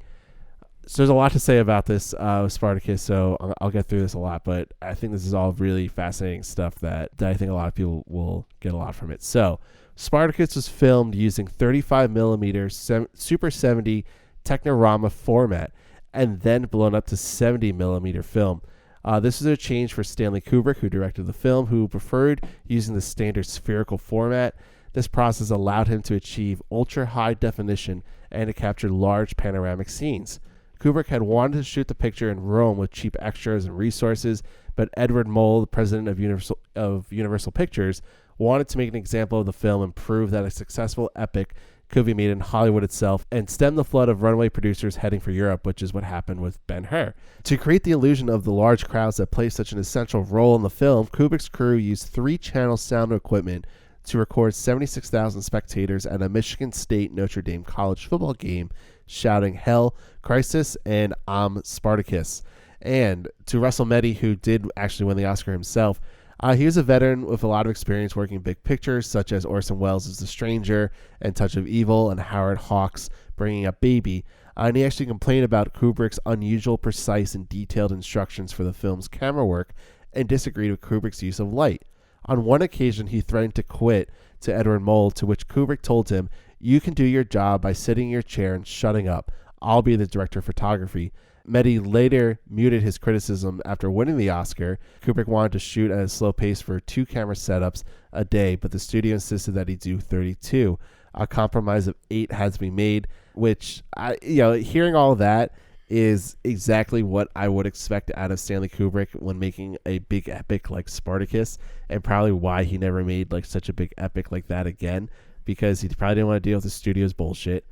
So there's a lot to say about this Spartacus, so I'll get through this a lot, but I think this is all really fascinating stuff that I think a lot of people will get a lot from it. So Spartacus was filmed using 35mm Super 70 Technorama format, and then blown up to 70mm film. This is a change for Stanley Kubrick, who directed the film, who preferred using the standard spherical format. This process allowed him to achieve ultra-high definition and to capture large panoramic scenes. Kubrick had wanted to shoot the picture in Rome with cheap extras and resources, but Edward Mole, the president of Universal Pictures, wanted to make an example of the film and prove that a successful epic could be made in Hollywood itself and stem the flood of runaway producers heading for Europe, which is what happened with Ben-Hur. To create the illusion of the large crowds that play such an essential role in the film, Kubrick's crew used 3-channel sound equipment to record 76,000 spectators at a Michigan State Notre Dame college football game shouting "Hell, Crisis," and "I'm Spartacus." And to Russell Meddy, who did actually win the Oscar himself, he was a veteran with a lot of experience working big pictures, such as Orson Welles' The Stranger and Touch of Evil and Howard Hawks' Bringing Up Baby. And he actually complained about Kubrick's unusual, precise, and detailed instructions for the film's camera work and disagreed with Kubrick's use of light. On one occasion, he threatened to quit to Edward Mole, to which Kubrick told him, "You can do your job by sitting in your chair and shutting up. I'll be the director of photography." Meddy later muted his criticism after winning the Oscar. Kubrick wanted to shoot at a slow pace for 2 camera setups a day, but the studio insisted that he do 32. A compromise of 8 had to be made, which, hearing all that is exactly what I would expect out of Stanley Kubrick when making a big epic like Spartacus, and probably why he never made like such a big epic like that again, because he probably didn't want to deal with the studio's bullshit.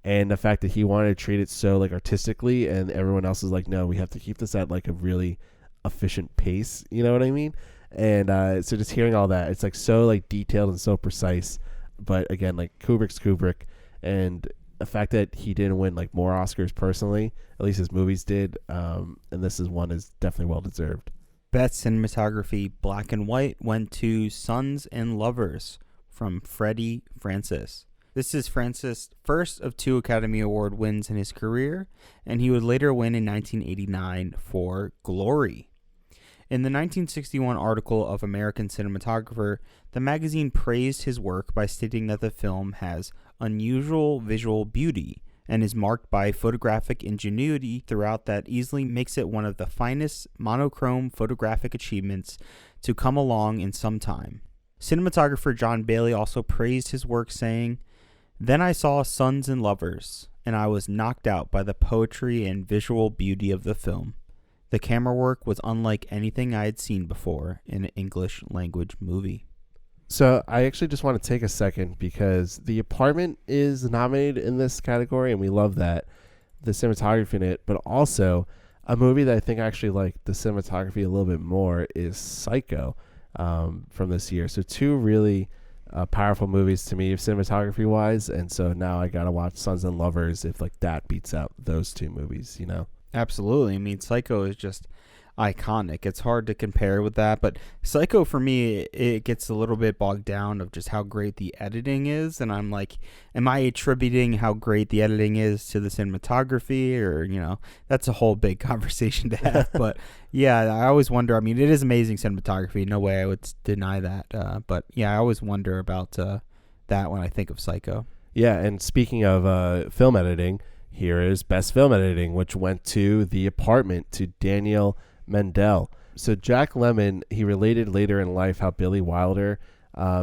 And the fact that he wanted to treat it so like artistically, and everyone else is like, no, we have to keep this at like a really efficient pace. You know what I mean? And so just hearing all that, it's like so like detailed and so precise. But again, like Kubrick's Kubrick, and the fact that he didn't win like more Oscars personally, at least his movies did, and this is one is definitely well deserved. Best cinematography black and white went to Sons and Lovers from Freddie Francis. This is Francis' first of 2 Academy Award wins in his career, and he would later win in 1989 for Glory. In the 1961 article of American Cinematographer, the magazine praised his work by stating that the film has unusual visual beauty and is marked by photographic ingenuity throughout that easily makes it one of the finest monochrome photographic achievements to come along in some time. Cinematographer John Bailey also praised his work, saying, "Then I saw Sons and Lovers, and I was knocked out by the poetry and visual beauty of the film. The camera work was unlike anything I had seen before in an English language movie." So I actually just want to take a second because The Apartment is nominated in this category, and we love that, the cinematography in it, but also a movie that I think I actually like the cinematography a little bit more is Psycho from this year. So 2 really powerful movies to me cinematography-wise, and so now I got to watch Sons and Lovers if like that beats out those 2 movies, you know? Absolutely. I mean, Psycho is just iconic. It's hard to compare with that, but Psycho for me, it gets a little bit bogged down of just how great the editing is, and I'm like, am I attributing how great the editing is to the cinematography, or, you know, that's a whole big conversation to have. But yeah, I always wonder. I mean, it is amazing cinematography, no way I would deny that, but yeah, I always wonder about that when I think of Psycho. Yeah, and speaking of film editing, here is Best Film Editing, which went to The Apartment, to Daniel Mendel. So Jack Lemmon, he related later in life how Billy Wilder,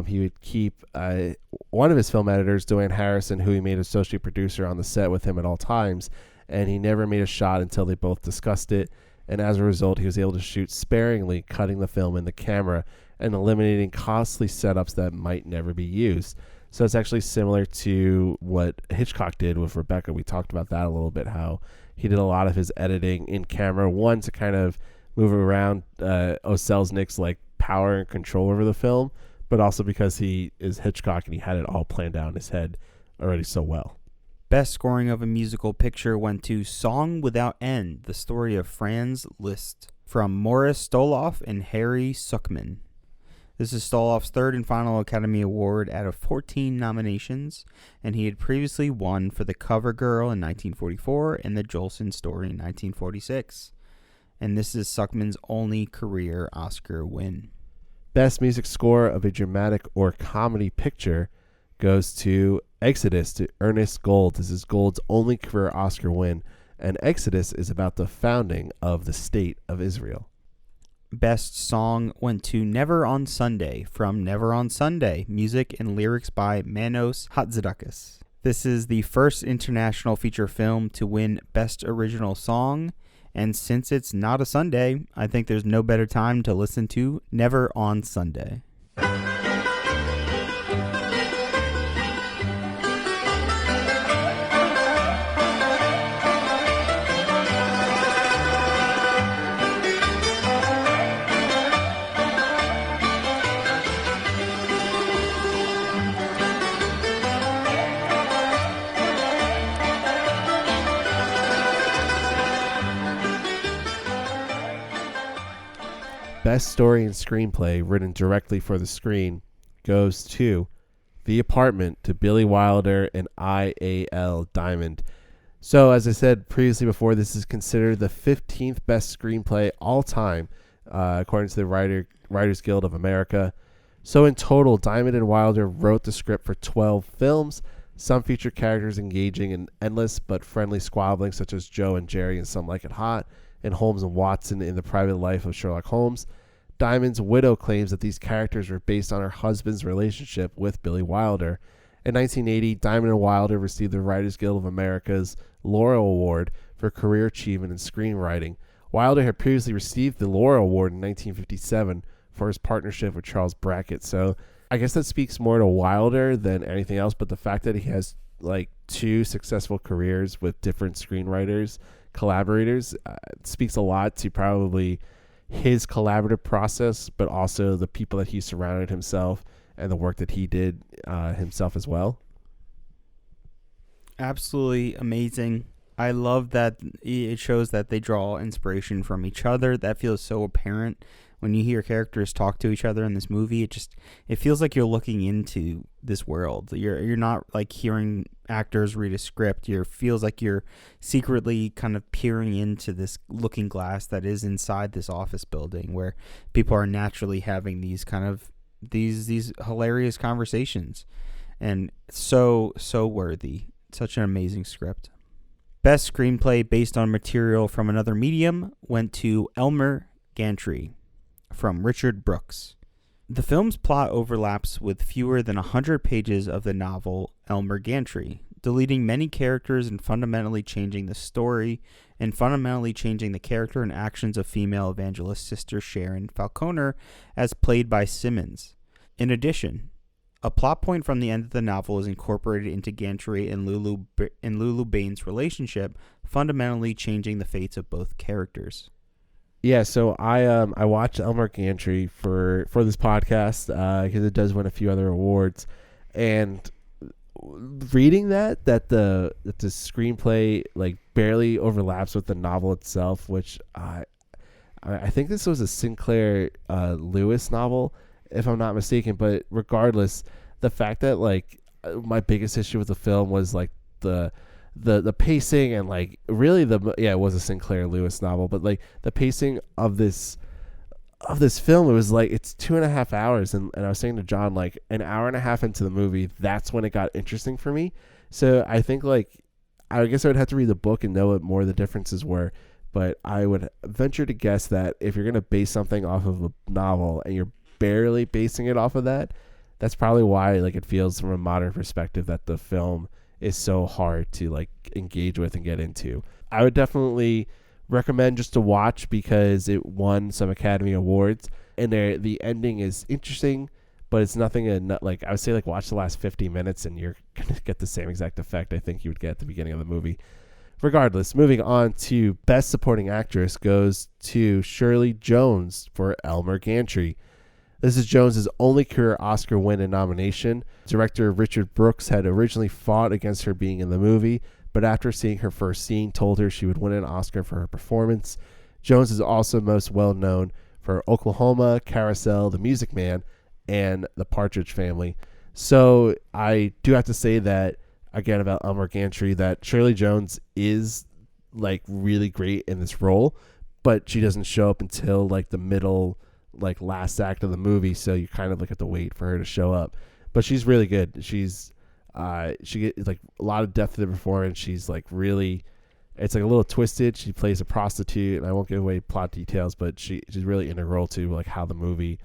he would keep one of his film editors, Joanne Harrison, who he made associate producer on the set with him at all times, and he never made a shot until they both discussed it. And as a result, he was able to shoot sparingly, cutting the film in the camera and eliminating costly setups that might never be used. So it's actually similar to what Hitchcock did with Rebecca. We talked about that a little bit, how he did a lot of his editing in camera, one to kind of move around Selznick's like power and control over the film, but also because he is Hitchcock and he had it all planned out in his head already so well. Best scoring of a musical picture went to Song Without End, the story of Franz Liszt, from Morris Stoloff and Harry Suckman. This is Stoloff's 3rd and final Academy Award out of 14 nominations, and he had previously won for The Cover Girl in 1944 and The Jolson Story in 1946. And this is Suckman's only career Oscar win. Best music score of a dramatic or comedy picture goes to Exodus, to Ernest Gold. This is Gold's only career Oscar win, and Exodus is about the founding of the State of Israel. Best song went to Never on Sunday from Never on Sunday, music and lyrics by Manos Hatzidakis. This is the first international feature film to win Best Original Song, and since it's not a Sunday, I think there's no better time to listen to Never on Sunday. Best story and screenplay written directly for the screen goes to The Apartment, to Billy Wilder and I.A.L. Diamond. So, as I said previously before, this is considered the 15th best screenplay all time, according to the Writers Guild of America. So, in total, Diamond and Wilder wrote the script for 12 films. Some feature characters engaging in endless but friendly squabbling, such as Joe and Jerry in Some Like It Hot, and Holmes and Watson in The Private Life of Sherlock Holmes. Diamond's widow claims that these characters were based on her husband's relationship with Billy Wilder. In 1980, Diamond and Wilder received the Writers Guild of America's Laurel Award for career achievement in screenwriting. Wilder had previously received the Laurel Award in 1957 for his partnership with Charles Brackett. So I guess that speaks more to Wilder than anything else, but the fact that he has like 2 successful careers with different screenwriters, collaborators, speaks a lot to probably his collaborative process, but also the people that he surrounded himself and the work that he did himself as well. Absolutely amazing. I love that it shows that they draw inspiration from each other. That feels so apparent when you hear characters talk to each other in this movie. It feels like you're looking into this world. You're not like hearing actors read a script. It feels like you're secretly kind of peering into this looking glass that is inside this office building, where people are naturally having these kind of these hilarious conversations, and so worthy. Such an amazing script. Best screenplay based on material from another medium went to Elmer Gantry from Richard Brooks. The film's plot overlaps with fewer than 100 pages of the novel Elmer Gantry, deleting many characters and fundamentally changing the story and fundamentally changing the character and actions of female evangelist sister Sharon Falconer as played by Simmons. In addition, a plot point from the end of the novel is incorporated into Gantry and Lulu Bane's relationship, fundamentally changing the fates of both characters. Yeah, so I watched Elmer Gantry for this podcast because it does win a few other awards, and reading that the screenplay like barely overlaps with the novel itself, which I think this was a Sinclair Lewis novel, if I'm not mistaken. But regardless, the fact that like my biggest issue with the film was like the pacing and like really it was a Sinclair Lewis novel, but like the pacing of this film, it was like it's 2.5 hours, and I was saying to John, like an hour and a half into the movie, that's when it got interesting for me. So I think like I guess I would have to read the book and know what more the differences were, but I would venture to guess that if you're going to base something off of a novel and you're barely basing it off of that, that's probably why like it feels from a modern perspective that the film is so hard to like engage with and get into. I would definitely recommend just to watch because it won some Academy Awards, and the ending is interesting, but it's nothing like I would say like watch the last 50 minutes and you're gonna get the same exact effect I think you would get at the beginning of the movie. Regardless, moving on to Best Supporting Actress goes to Shirley Jones for Elmer Gantry. This is Jones's only career Oscar win and nomination. Director Richard Brooks had originally fought against her being in the movie, but after seeing her first scene, told her she would win an Oscar for her performance. Jones is also most well known for Oklahoma, Carousel, The Music Man, and The Partridge Family. So I do have to say that, again, about Elmer Gantry, that Shirley Jones is like really great in this role, but she doesn't show up until like the middle, like last act of the movie, so you kind of like have to wait for her to show up. But she's really good. She gets like a lot of depth to the performance. She's like really, it's like a little twisted. She plays a prostitute, and I won't give away plot details, but she's really integral to like how the movie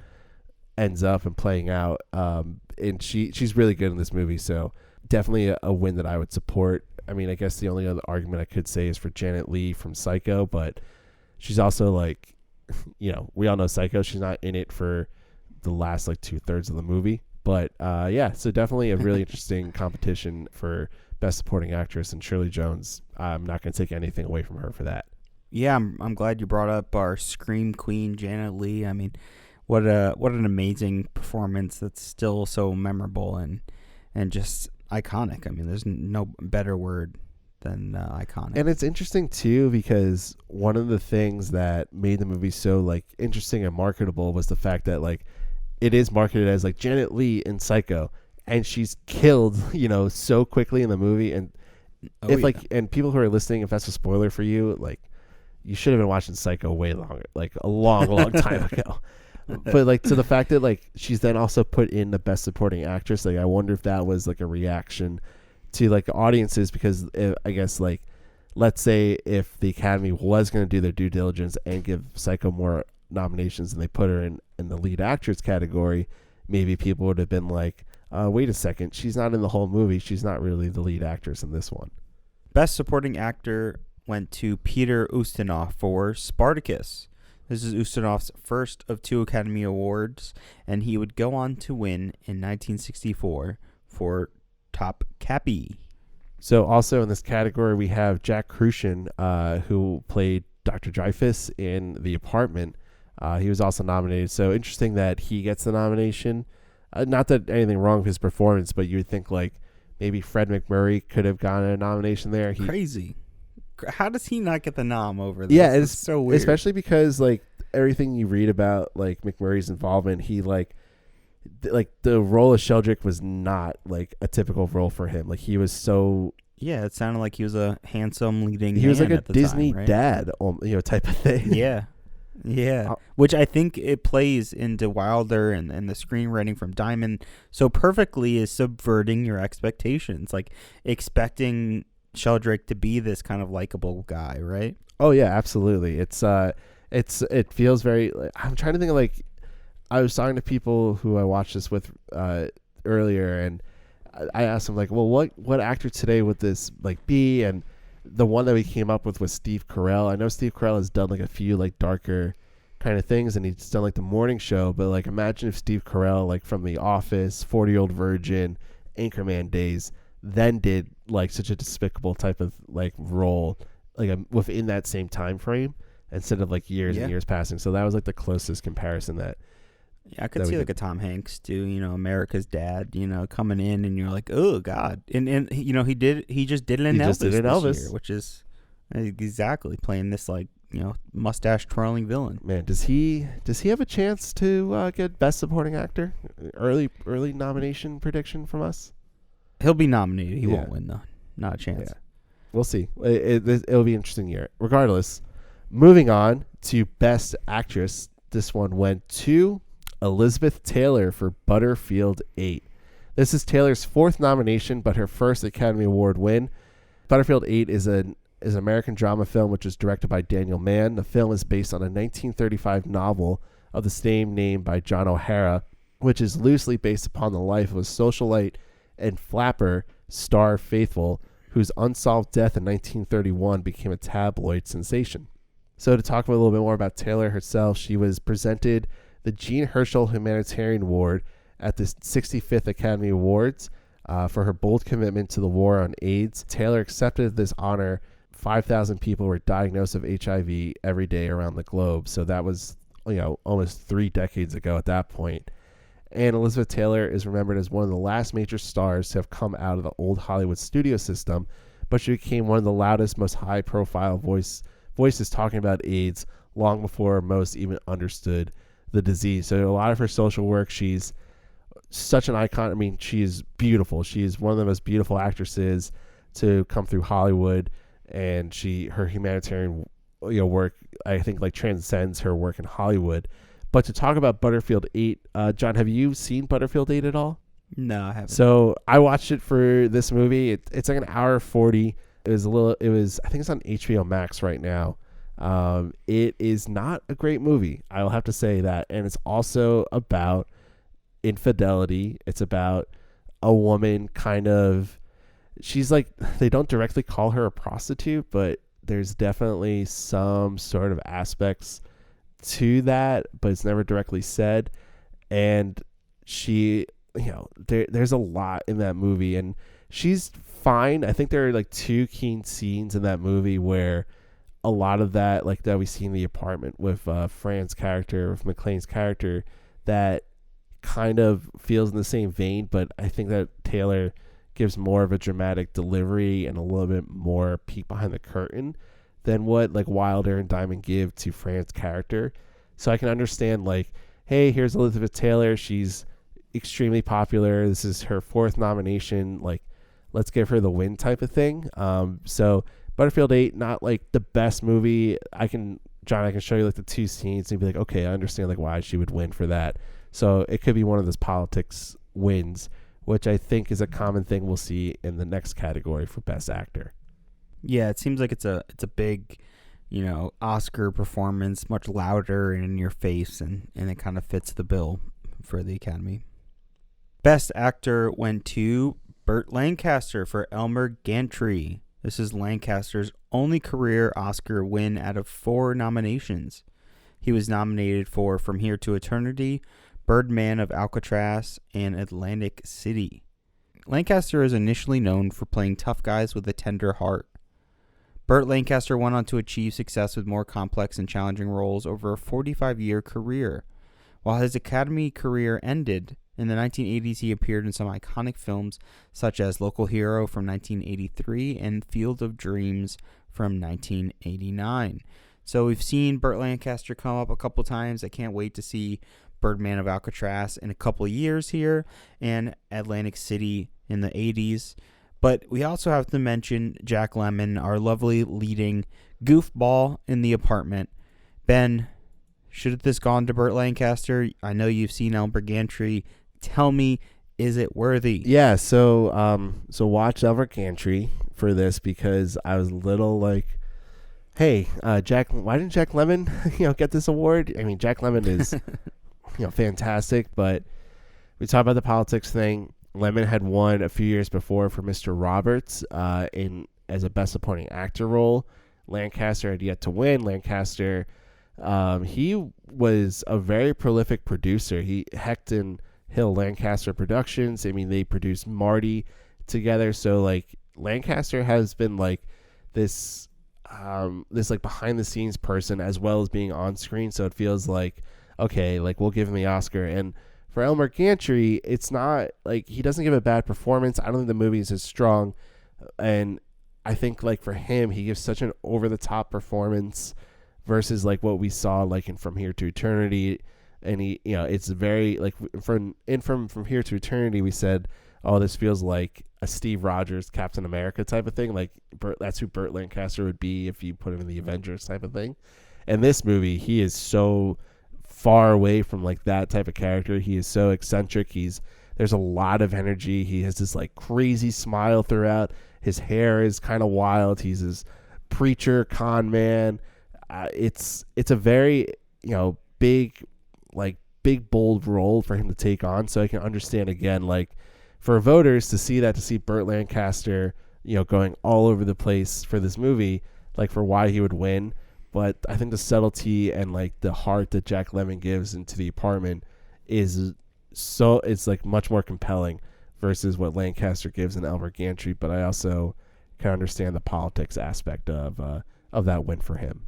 ends up and playing out. And she's really good in this movie, so definitely a win that I would support. I mean, I guess the only other argument I could say is for Janet Leigh from Psycho, but she's also like, you know, we all know Psycho. She's not in it for the last like 2/3 of the movie, but yeah, so definitely a really interesting competition for Best Supporting Actress, and Shirley Jones, I'm not going to take anything away from her for that. Yeah, I'm glad you brought up our Scream Queen, Janet Leigh. I mean, what an amazing performance that's still so memorable and just iconic. I mean, there's no better word than iconic. And it's interesting too because one of the things that made the movie so like interesting and marketable was the fact that like it is marketed as like Janet Leigh in Psycho, and she's killed, you know, so quickly in the movie. And and people who are listening, if that's a spoiler for you, like you should have been watching Psycho way longer, like a long time ago. But like, to the fact that like she's then also put in the Best Supporting Actress, like I wonder if that was like a reaction to like the audiences, because I guess like let's say if the Academy was going to do their due diligence and give Psycho more nominations and they put her in the lead actress category, maybe people would have been like, wait a second, she's not in the whole movie, she's not really the lead actress in this one. Best Supporting Actor went to Peter Ustinov for Spartacus. This is Ustinov's first of 2 Academy Awards, and he would go on to win in 1964 for Top Cappy. So also in this category, we have Jack Crucian, who played Dr. Dreyfus in The Apartment. He was also nominated. So interesting that he gets the nomination. Not that anything wrong with his performance, but you would think like maybe Fred McMurray could have gotten a nomination there. Crazy. how does he not get the nom over this? Yeah, it's so weird. Especially because like everything you read about like McMurray's involvement, he like the role of Sheldrick was not like a typical role for him. Like he was so. Yeah, it sounded like he was a handsome leading. He was like a at the Disney time, right? dad, type of thing. Yeah. Yeah, which I think it plays into Wilder and the screenwriting from Diamond so perfectly is subverting your expectations, like expecting Sheldrick to be this kind of likable guy, right? Oh yeah, absolutely. It feels very. I'm trying to think of like I was talking to people who I watched this with earlier, and I asked them like, well, what actor today would this like be? And the one that we came up with was Steve Carell. I know Steve Carell has done like a few like darker kind of things, and he's done like the morning show. But like, imagine if Steve Carell, like from The Office, 40-Year-Old Virgin, Anchorman days, then did like such a despicable type of like role, like within that same time frame, instead of like years and years passing. So that was like the closest comparison that. Yeah, I could see like a Tom Hanks do, America's Dad, coming in, and you're like, oh God, and he just did it in Elvis this year, which is exactly playing this like mustache twirling villain. Man, does he have a chance to get Best Supporting Actor? Early nomination prediction from us. He'll be nominated. He won't win though. Not a chance. Yeah. We'll see. It'll be an interesting year. Regardless, moving on to Best Actress. This one went to Elizabeth Taylor for Butterfield 8. This is Taylor's fourth nomination, but her first Academy Award win. Butterfield 8 is an American drama film which is directed by Daniel Mann. The film is based on a 1935 novel of the same name by John O'Hara, which is loosely based upon the life of a socialite and flapper, Star Faithful, whose unsolved death in 1931 became a tabloid sensation. So to talk a little bit more about Taylor herself, she was presented the Jean Herschel Humanitarian Award at the 65th Academy Awards for her bold commitment to the war on AIDS. Taylor accepted this honor. 5,000 people were diagnosed of HIV every day around the globe. So that was, almost 3 decades ago at that point. And Elizabeth Taylor is remembered as one of the last major stars to have come out of the old Hollywood studio system, but she became one of the loudest, most high-profile voices talking about AIDS long before most even understood the disease. So a lot of her social work, she's such an icon. I mean, she's beautiful. She's one of the most beautiful actresses to come through Hollywood, and her humanitarian work, I think, like transcends her work in Hollywood. But to talk about Butterfield 8, John, have you seen Butterfield 8 at all? No, I haven't. So I watched it for this movie. It's like an hour 40. I think it's on HBO Max right now. It is not a great movie. I'll have to say that. And it's also about infidelity. It's about a woman she's like, they don't directly call her a prostitute, but there's definitely some sort of aspects to that, but it's never directly said. And she, there's a lot in that movie, and she's fine. I think there are like 2 key scenes in that movie where a lot of that, like that we see in the apartment with Fran's character, with MacLaine's character, that kind of feels in the same vein, but I think that Taylor gives more of a dramatic delivery and a little bit more peek behind the curtain than what like Wilder and Diamond give to Fran's character. So I can understand like, hey, here's Elizabeth Taylor. She's extremely popular. This is her 4th nomination. Like, let's give her the win type of thing. So Butterfield 8, not like the best movie. I can show you like the 2 scenes and be like, okay, I understand like why she would win for that. So it could be one of those politics wins, which I think is a common thing we'll see in the next category for Best Actor. Yeah, it seems like it's a big, Oscar performance, much louder and in your face, and it kind of fits the bill for the Academy. Best Actor went to Burt Lancaster for Elmer Gantry. This is Lancaster's only career Oscar win out of 4 nominations. He was nominated for From Here to Eternity, Birdman of Alcatraz, and Atlantic City. Lancaster is initially known for playing tough guys with a tender heart. Burt Lancaster went on to achieve success with more complex and challenging roles over a 45-year career. While his Academy career ended, In the 1980s, he appeared in some iconic films such as Local Hero from 1983 and Field of Dreams from 1989. So we've seen Burt Lancaster come up a couple times. I can't wait to see Birdman of Alcatraz in a couple of years here, and Atlantic City in the 80s. But we also have to mention Jack Lemmon, our lovely leading goofball in The Apartment. Ben, should this gone to Burt Lancaster? I know you've seen Elmer Gantry. Tell me, is it worthy? Yeah, so watch Elmer Gantry for this, because I was a little like, hey, Jack, why didn't Jack Lemmon, get this award? I mean, Jack Lemmon is, fantastic, but we talked about the politics thing. Lemmon had won a few years before for Mr. Roberts as a Best Supporting Actor role. Lancaster had yet to win. Lancaster, he was a very prolific producer. He Hecton Hill Lancaster Productions. I mean, they produced Marty together. So like Lancaster has been like this like behind the scenes person as well as being on screen. So it feels like, okay, like we'll give him the Oscar. And for Elmer Gantry, it's not like he doesn't give a bad performance. I don't think the movie is as strong. And I think like for him, he gives such an over the top performance versus like what we saw like in From Here to Eternity. And he, it's very like from Here to Eternity, we said, oh, this feels like a Steve Rogers Captain America type of thing. Like that's who Burt Lancaster would be if you put him in the Avengers type of thing. And this movie, he is so far away from like that type of character. He is so eccentric. There's a lot of energy. He has this like crazy smile throughout. His hair is kind of wild. He's this preacher con man. It's a very big bold role for him to take on. So I can understand again, like for voters to see Burt Lancaster, going all over the place for this movie, like for why he would win. But I think the subtlety and like the heart that Jack Lemmon gives into The Apartment it's like much more compelling versus what Lancaster gives in Elmer Gantry. But I also can understand the politics aspect of that win for him.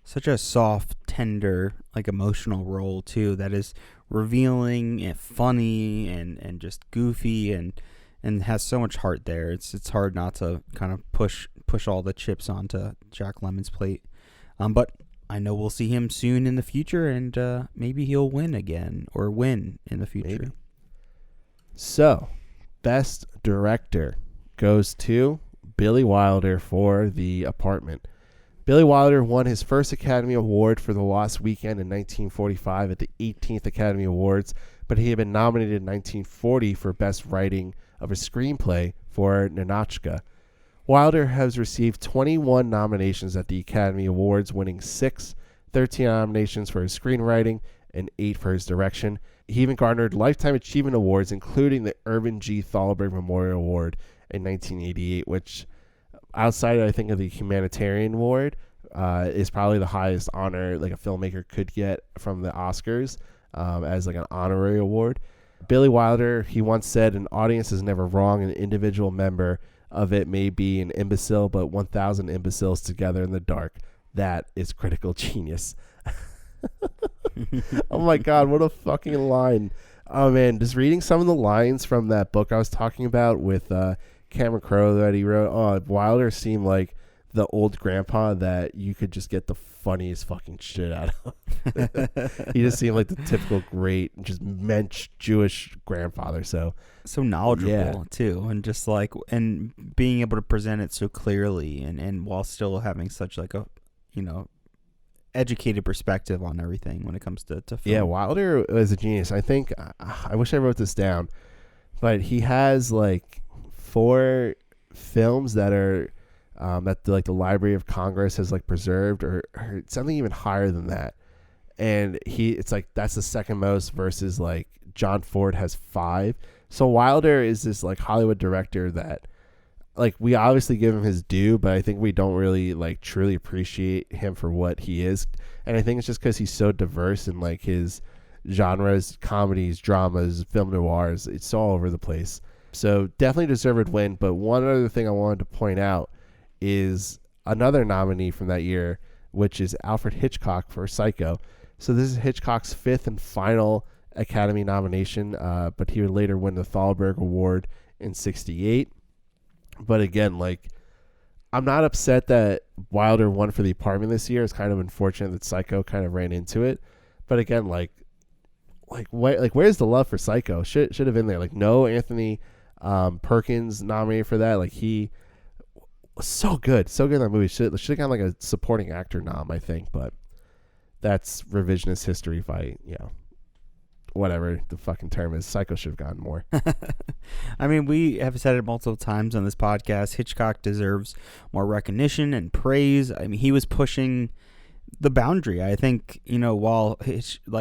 Such a soft, tender, like emotional role too, that is revealing and funny and just goofy and has so much heart there. It's hard not to kind of push all the chips onto Jack Lemmon's plate. But I know we'll see him soon in the future, and maybe he'll win again or win in the future. Maybe. So, Best Director goes to Billy Wilder for The Apartment. Billy Wilder won his first Academy Award for The Lost Weekend in 1945 at the 18th Academy Awards, but he had been nominated in 1940 for Best Writing of a Screenplay for Ninotchka. Wilder has received 21 nominations at the Academy Awards, winning 6, 13 nominations for his screenwriting, and 8 for his direction. He even garnered Lifetime Achievement Awards, including the Irvin G. Thalberg Memorial Award in 1988, which, outside, I think, of the Humanitarian Award, is probably the highest honor like a filmmaker could get from the Oscars as like an honorary award. Billy Wilder, he once said, an audience is never wrong. An individual member of it may be an imbecile, but 1,000 imbeciles together in the dark, that is critical genius. Oh my God, what a fucking line. Oh man, just reading some of the lines from that book I was talking about with Cameron Crowe that he wrote. Oh, Wilder seemed like the old grandpa that you could just get the funniest fucking shit out of. He just seemed like the typical great, just mensch Jewish grandfather. So knowledgeable too, and just like and being able to present it so clearly, and while still having such like a educated perspective on everything when it comes to film. Yeah, Wilder was a genius. I think I wish I wrote this down, but he has like 4 films that are that the Library of Congress has like preserved, or something even higher than that. And it's like that's the second most versus like John Ford has 5. So Wilder is this like Hollywood director that like we obviously give him his due, but I think we don't really like truly appreciate him for what he is. And I think it's just because he's so diverse in like his genres, comedies, dramas, film noirs. It's all over the place. So definitely deserved win. But one other thing I wanted to point out is another nominee from that year, which is Alfred Hitchcock for Psycho. So this is Hitchcock's 5th and final Academy nomination, but he would later win the Thalberg Award in '68. But again, like, I'm not upset that Wilder won for The Apartment this year. It's kind of unfortunate that Psycho kind of ran into it. But again, where's the love for Psycho? Should have been there. Like, no Anthony Perkins nominated for that. Like, he was so good in that movie. Should have gotten like a supporting actor nom, I think. But that's revisionist history fight, whatever the fucking term is. Psycho should have gotten more. I mean, we have said it multiple times on this podcast. Hitchcock deserves more recognition and praise. I mean, he was pushing the boundary. I think, while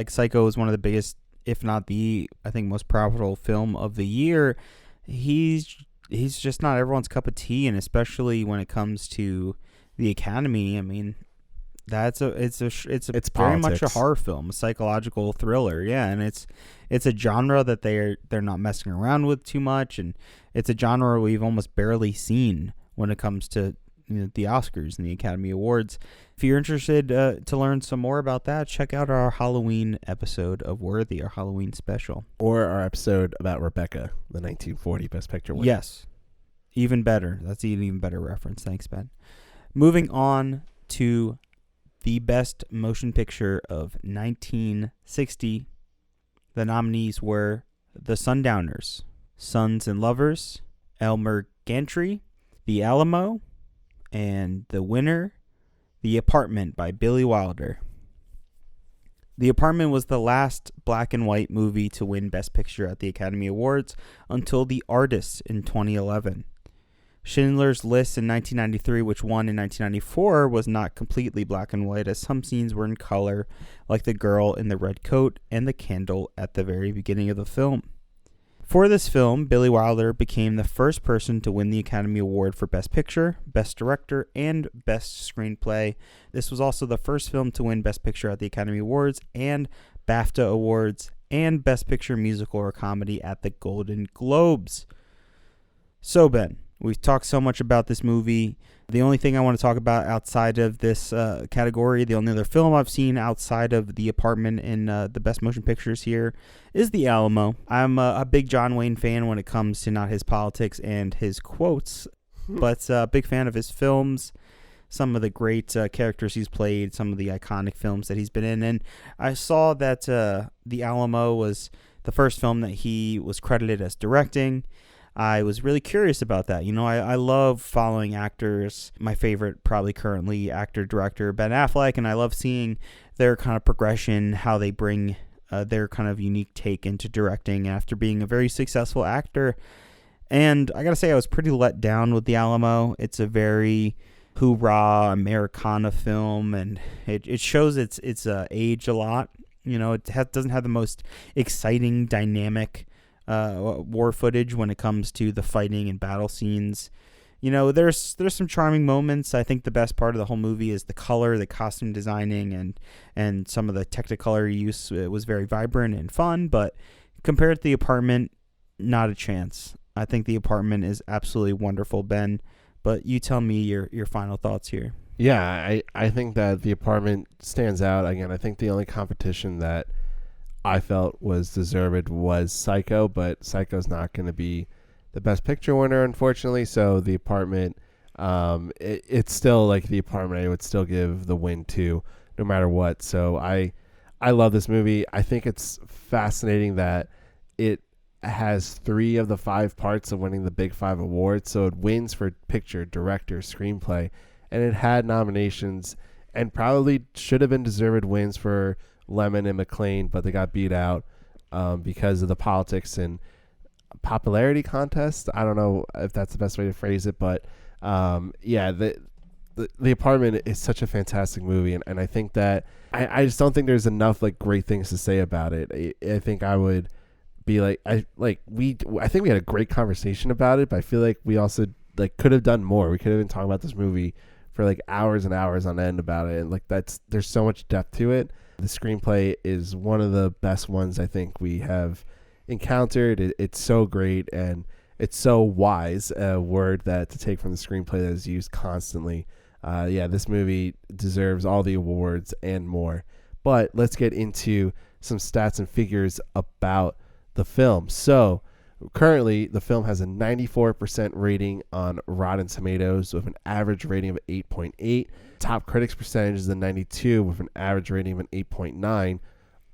Psycho is one of the biggest, if not the, I think, most profitable film of the year, he's just not everyone's cup of tea, and especially when it comes to the Academy. I mean, it's very much a horror film, a psychological thriller, and it's a genre that they're not messing around with too much, and it's a genre we've almost barely seen when it comes to the Oscars and the Academy Awards. If you're interested to learn some more about that, check out our Halloween episode of Worthy, our Halloween special, or our episode about Rebecca, the 1940 Best Picture winner. Yes, even better. That's an even better reference. Thanks, Ben. Moving on to the Best Motion Picture of 1960. The nominees were The Sundowners, Sons and Lovers, Elmer Gantry, The Alamo, and the winner, The Apartment by Billy Wilder. The Apartment was the last black and white movie to win Best Picture at the Academy Awards until The Artist in 2011. Schindler's List in 1993, which won in 1994, was not completely black and white, as some scenes were in color, like the girl in the red coat and the candle at the very beginning of the film. For this film, Billy Wilder became the first person to win the Academy Award for Best Picture, Best Director, and Best Screenplay. This was also the first film to win Best Picture at the Academy Awards and BAFTA Awards, and Best Picture Musical or Comedy at the Golden Globes. So, Ben, we've talked so much about this movie. The only thing I want to talk about outside of this category, the only other film I've seen outside of The Apartment in the Best Motion Pictures here, is The Alamo. I'm a big John Wayne fan when it comes to not his politics and his quotes, but a big fan of his films, some of the great characters he's played, some of the iconic films that he's been in. And I saw that The Alamo was the first film that he was credited as directing. I was really curious about that. I love following actors. My favorite, probably currently, actor-director, Ben Affleck, and I love seeing their kind of progression, how they bring their kind of unique take into directing after being a very successful actor. And I gotta say, I was pretty let down with The Alamo. It's a very hoorah Americana film, and it shows its age a lot. It doesn't have the most exciting, dynamic war footage when it comes to the fighting and battle scenes. There's some charming moments. I think the best part of the whole movie is the color, the costume designing, and some of the Technicolor use. It was very vibrant and fun, but compared to The Apartment, not a chance. I think The Apartment is absolutely wonderful, Ben, but you tell me your final thoughts here. Yeah, I think that The Apartment stands out. Again, I think the only competition that I felt was deserved was Psycho, but Psycho's not going to be the Best Picture winner, unfortunately. So The Apartment, it's still like The Apartment. I would still give the win to, no matter what. So I love this movie. I think it's fascinating that it has 3 of the 5 parts of winning the Big 5 awards. So it wins for picture, director, screenplay, and it had nominations and probably should have been deserved wins for Lemmon and MacLaine, but they got beat out because of the politics and popularity contest. I don't know if that's the best way to phrase it, but the Apartment is such a fantastic movie, and I think that I just don't think there's enough like great things to say about it. I think I would be I think we had a great conversation about it, but I feel like we also could have done more. We could have been talking about this movie for hours and hours on end about it, and there's so much depth to it. The screenplay is one of the best ones I think we have encountered. It's so great, and it's so wise, a word that to take from the screenplay that is used constantly. This movie deserves all the awards and more. But let's get into some stats and figures about the film. So currently, the film has a 94% rating on Rotten Tomatoes with an average rating of 8.8. Top critics percentage is a 92 with an average rating of an 8.9.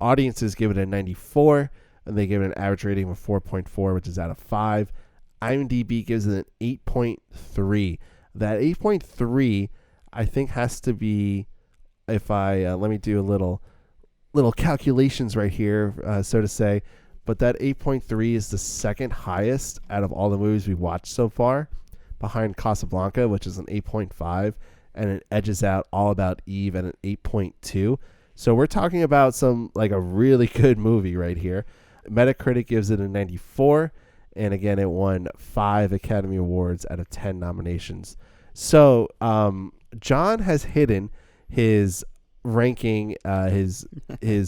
Audiences give it a 94, and they give it an average rating of 4.4, which is out of 5. IMDb gives it an 8.3. That 8.3, I think, has to be, if I let me do a little calculations right here, so to say. But that 8.3 is the second highest out of all the movies we've watched so far, behind Casablanca, which is an 8.5, and it edges out All About Eve at an 8.2. So we're talking about a really good movie right here. Metacritic gives it a 94, and again, it won 5 Academy Awards out of 10 nominations. So John has hidden his ranking, his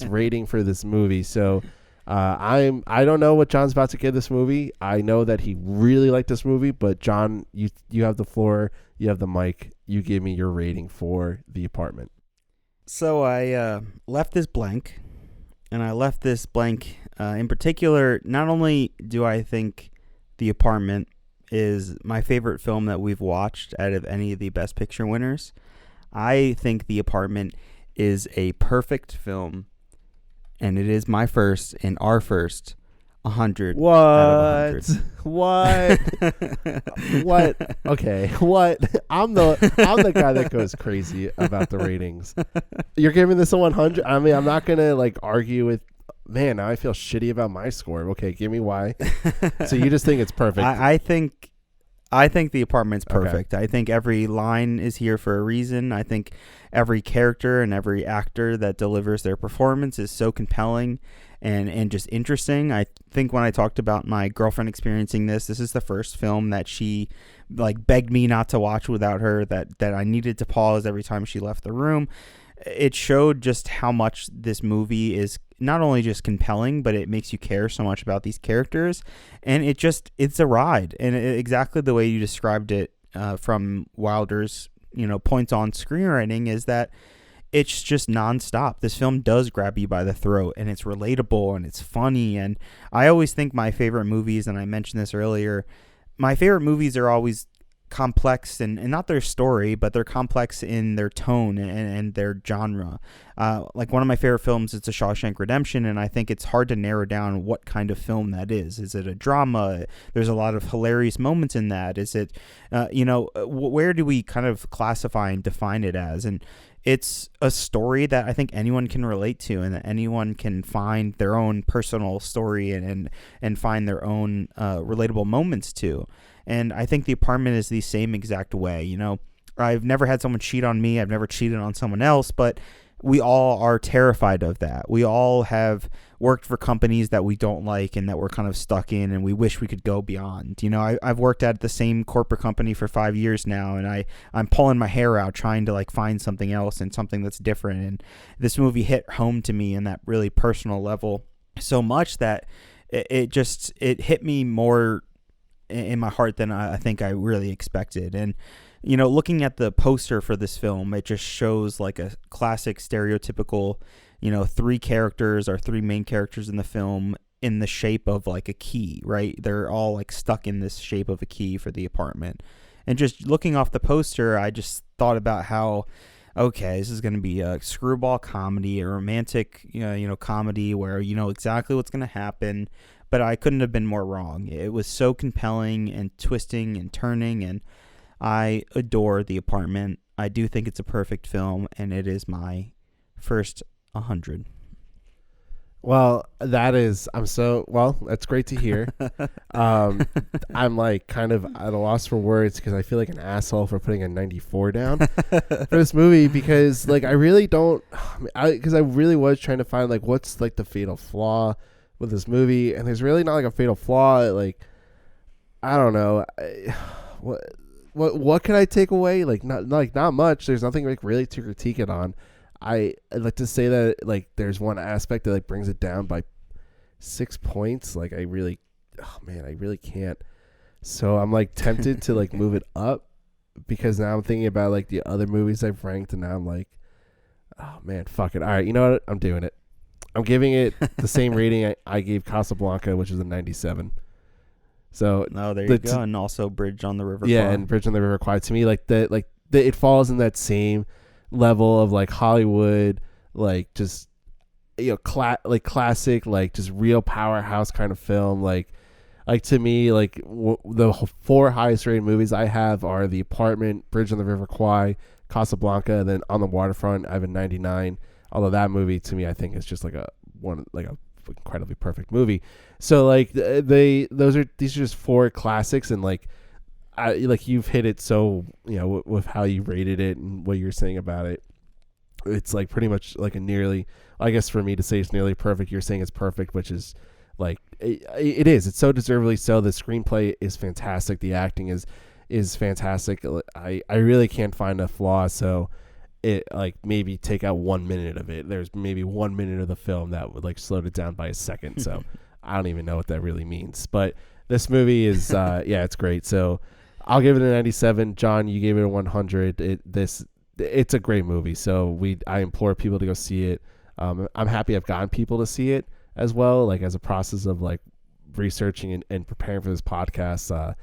rating for this movie. So I don't know what John's about to give this movie. I know that he really liked this movie, but John, you have the floor, you have the mic. You give me your rating for The Apartment. So I left this blank, and I left this blank in particular. Not only do I think The Apartment is my favorite film that we've watched out of any of the Best Picture winners, I think The Apartment is a perfect film, and it is my first and our first 100 What? out of 100. What? Okay. What? I'm the guy that goes crazy about the ratings. You're giving this a 100? I mean, I'm not gonna argue with. Man, now I feel shitty about my score. Okay, give me why. So you just think it's perfect? I think The Apartment's perfect. Okay. I think every line is here for a reason. I think every character and every actor that delivers their performance is so compelling and just interesting. I think when I talked about my girlfriend experiencing this is the first film that she begged me not to watch without her, that I needed to pause every time she left the room. It showed just how much this movie is not only just compelling, but it makes you care so much about these characters. And it's a ride. And exactly the way you described it from Wilder's, points on screenwriting is that it's just nonstop. This film does grab you by the throat, and it's relatable and it's funny. And I always think my favorite movies, and I mentioned this earlier, my favorite movies are always complex and not their story, but they're complex in their tone and their genre. One of my favorite films is The Shawshank Redemption, and I think it's hard to narrow down what kind of film that is. Is it a drama? There's a lot of hilarious moments in that. Is it, where do we kind of classify and define it as? And it's a story that I think anyone can relate to, and that anyone can find their own personal story and find their own relatable moments to. And I think The Apartment is the same exact way. I've never had someone cheat on me. I've never cheated on someone else, but we all are terrified of that. We all have worked for companies that we don't like and that we're kind of stuck in, and we wish we could go beyond. I've worked at the same corporate company for 5 years now, and I'm pulling my hair out trying to find something else and something that's different. And this movie hit home to me in that really personal level so much that it hit me more in my heart than I think I really expected. And looking at the poster for this film, it just shows a classic stereotypical, 3 characters or 3 main characters in the film in the shape of a key, right? They're all stuck in this shape of a key for the apartment. And just looking off the poster, I just thought about how, okay, this is going to be a screwball comedy, a romantic, comedy where you know exactly what's going to happen. But I couldn't have been more wrong. It was so compelling and twisting and turning, and I adore The Apartment. I do think it's a perfect film, and it is my first 100. Well, that's great to hear. I'm kind of at a loss for words because I feel like an asshole for putting a 94 down for this movie because I really don't, because I really was trying to find what's the fatal flaw with this movie, and there's really not a fatal flaw. I don't know. What can I take away? Not much. There's nothing really to critique it on. I'd like to say that there's one aspect that brings it down by 6 points. I really can't. So I'm tempted to move it up because now I'm thinking about the other movies I've ranked, and now I'm oh man, fuck it. All right, you know what? I'm doing it. I'm giving it the same rating I gave Casablanca, which is a 97. So no, there you go, and also Bridge on the River yeah, Kwai. and Bridge on the River Kwai. To me, it falls in that same level of like Hollywood, like just classic, like just real powerhouse kind of film. Like to me, like the 4 highest rated movies I have are The Apartment, Bridge on the River Kwai, Casablanca, and then On the Waterfront I have a 99. Although that movie to me, I think is just like a incredibly perfect movie. So like these are just 4 classics, and like you've hit it so with how you rated it and what you're saying about it. It's like pretty much like a nearly, I guess for me to say it's nearly perfect, you're saying it's perfect, which is like it is. It's so deservedly so. The screenplay is fantastic. The acting is fantastic. I really can't find a flaw. So it like maybe take out 1 minute of it. There's maybe 1 minute of the film that would like slowed it down by a second. So I don't even know what that really means. But this movie is it's great. So I'll give it a 97. John, you gave it a 100. It's a great movie. So I implore people to go see it. I'm happy I've gotten people to see it as well, like as a process of like researching and preparing for this podcast.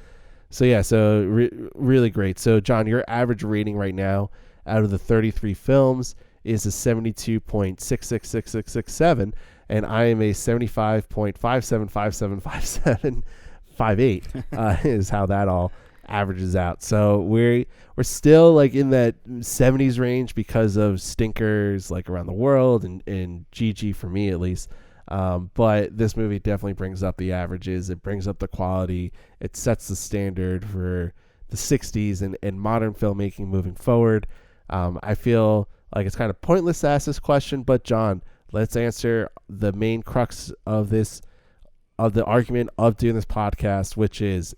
Really great. So John, your average rating right now out of the 33 films is a 72.666667, and I am a 75.57575758 is how that all averages out. So we're still like in that 70s range because of stinkers like Around the World and Gigi for me at least. But this movie definitely brings up the averages. It brings up the quality. It sets the standard for the 60s and modern filmmaking moving forward. I feel like it's kind of pointless to ask this question, but John, let's answer the main crux of the argument of doing this podcast, which is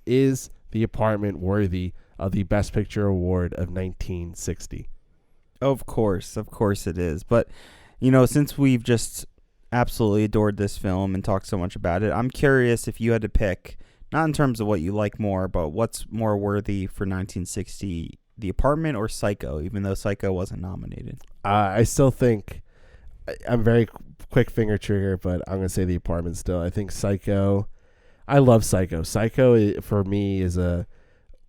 The Apartment worthy of the Best Picture Award of 1960? Of course it is. But, since we've just absolutely adored this film and talked so much about it, I'm curious if you had to pick, not in terms of what you like more, but what's more worthy for 1960, The Apartment or Psycho, even though Psycho wasn't nominated? I still think, I'm very quick finger trigger, but I'm going to say The Apartment still. I think Psycho, I love Psycho. Psycho for me is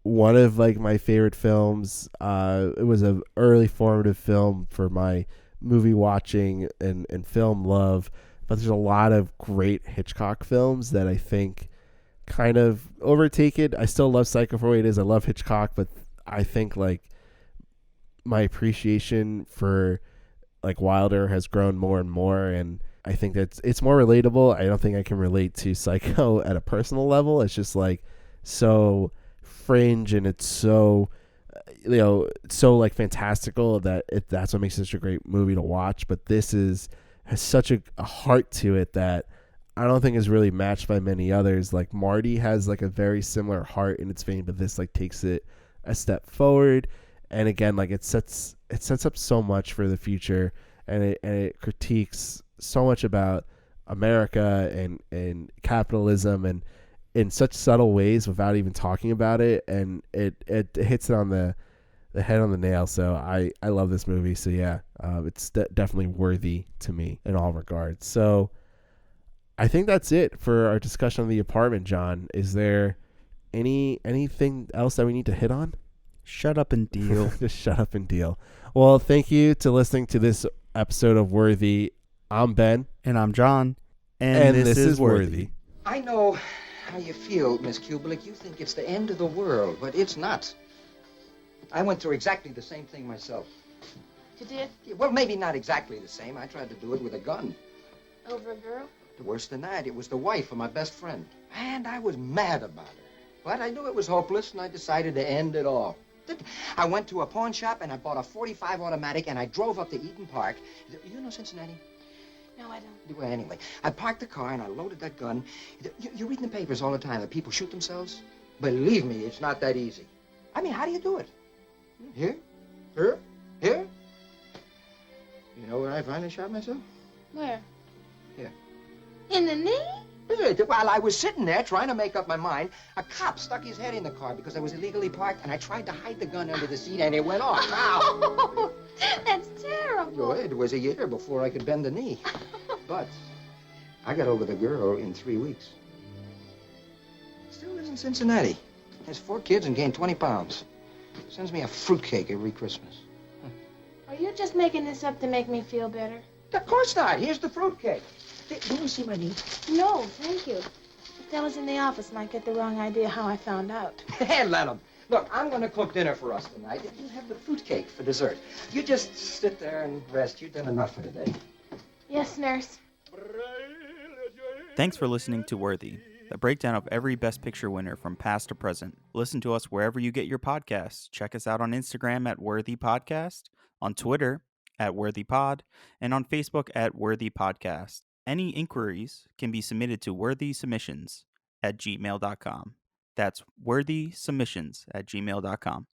one of like my favorite films. It was an early formative film for my movie watching and film love, but there's a lot of great Hitchcock films that I think kind of overtake it. I still love Psycho for what it is. I love Hitchcock, but I think like my appreciation for like Wilder has grown more and more, and I think that it's more relatable. I don't think I can relate to Psycho at a personal level. It's just like so fringe, and it's so so like fantastical that's what makes it such a great movie to watch. But this has such a heart to it that I don't think is really matched by many others. Like Marty has like a very similar heart in its vein, but this like takes it a step forward. And again, like it sets up so much for the future, and it critiques so much about America and capitalism and in such subtle ways without even talking about it, and it hits it on the head on the nail. So I love this movie. So yeah, it's definitely worthy to me in all regards. So I think that's it for our discussion on The Apartment. John, is there anything else that we need to hit on? Shut up and deal. Just shut up and deal. Well, thank you to listening to this episode of Worthy. I'm Ben. And I'm John. And this is Worthy. I know how you feel, Miss Kubelik. You think it's the end of the world, but it's not. I went through exactly the same thing myself. You did? Yeah, well, maybe not exactly the same. I tried to do it with a gun. Over a girl? Worse than that, it was the wife of my best friend. And I was mad about her. But I knew it was hopeless, and I decided to end it all. I went to a pawn shop, and I bought a .45 automatic, and I drove up to Eden Park. You know Cincinnati? No, I don't. Well, anyway, I parked the car, and I loaded that gun. You read in the papers all the time that people shoot themselves? Believe me, it's not that easy. I mean, how do you do it? Here? Here? Here? You know where I finally shot myself? Where? Here. In the knee? While I was sitting there trying to make up my mind, a cop stuck his head in the car because I was illegally parked, and I tried to hide the gun under the seat, and it went off. Ow! That's terrible. Well, it was a year before I could bend the knee. But I got over the girl in 3 weeks. Still lives in Cincinnati. Has 4 kids and gained 20 pounds. Sends me a fruitcake every Christmas. Are you just making this up to make me feel better? Of course not. Here's the fruitcake. Do you see my niece? No, thank you. The fellas in the office might get the wrong idea how I found out. Hey, let 'em. Look, I'm going to cook dinner for us tonight. You have the fruitcake for dessert. You just sit there and rest. You've done enough for today. Yes, nurse. Thanks for listening to Worthy, the breakdown of every Best Picture winner from past to present. Listen to us wherever you get your podcasts. Check us out on Instagram at Worthy Podcast, on Twitter at Worthy Pod, and on Facebook at Worthy Podcast. Any inquiries can be submitted to worthysubmissions@gmail.com. That's worthysubmissions@gmail.com.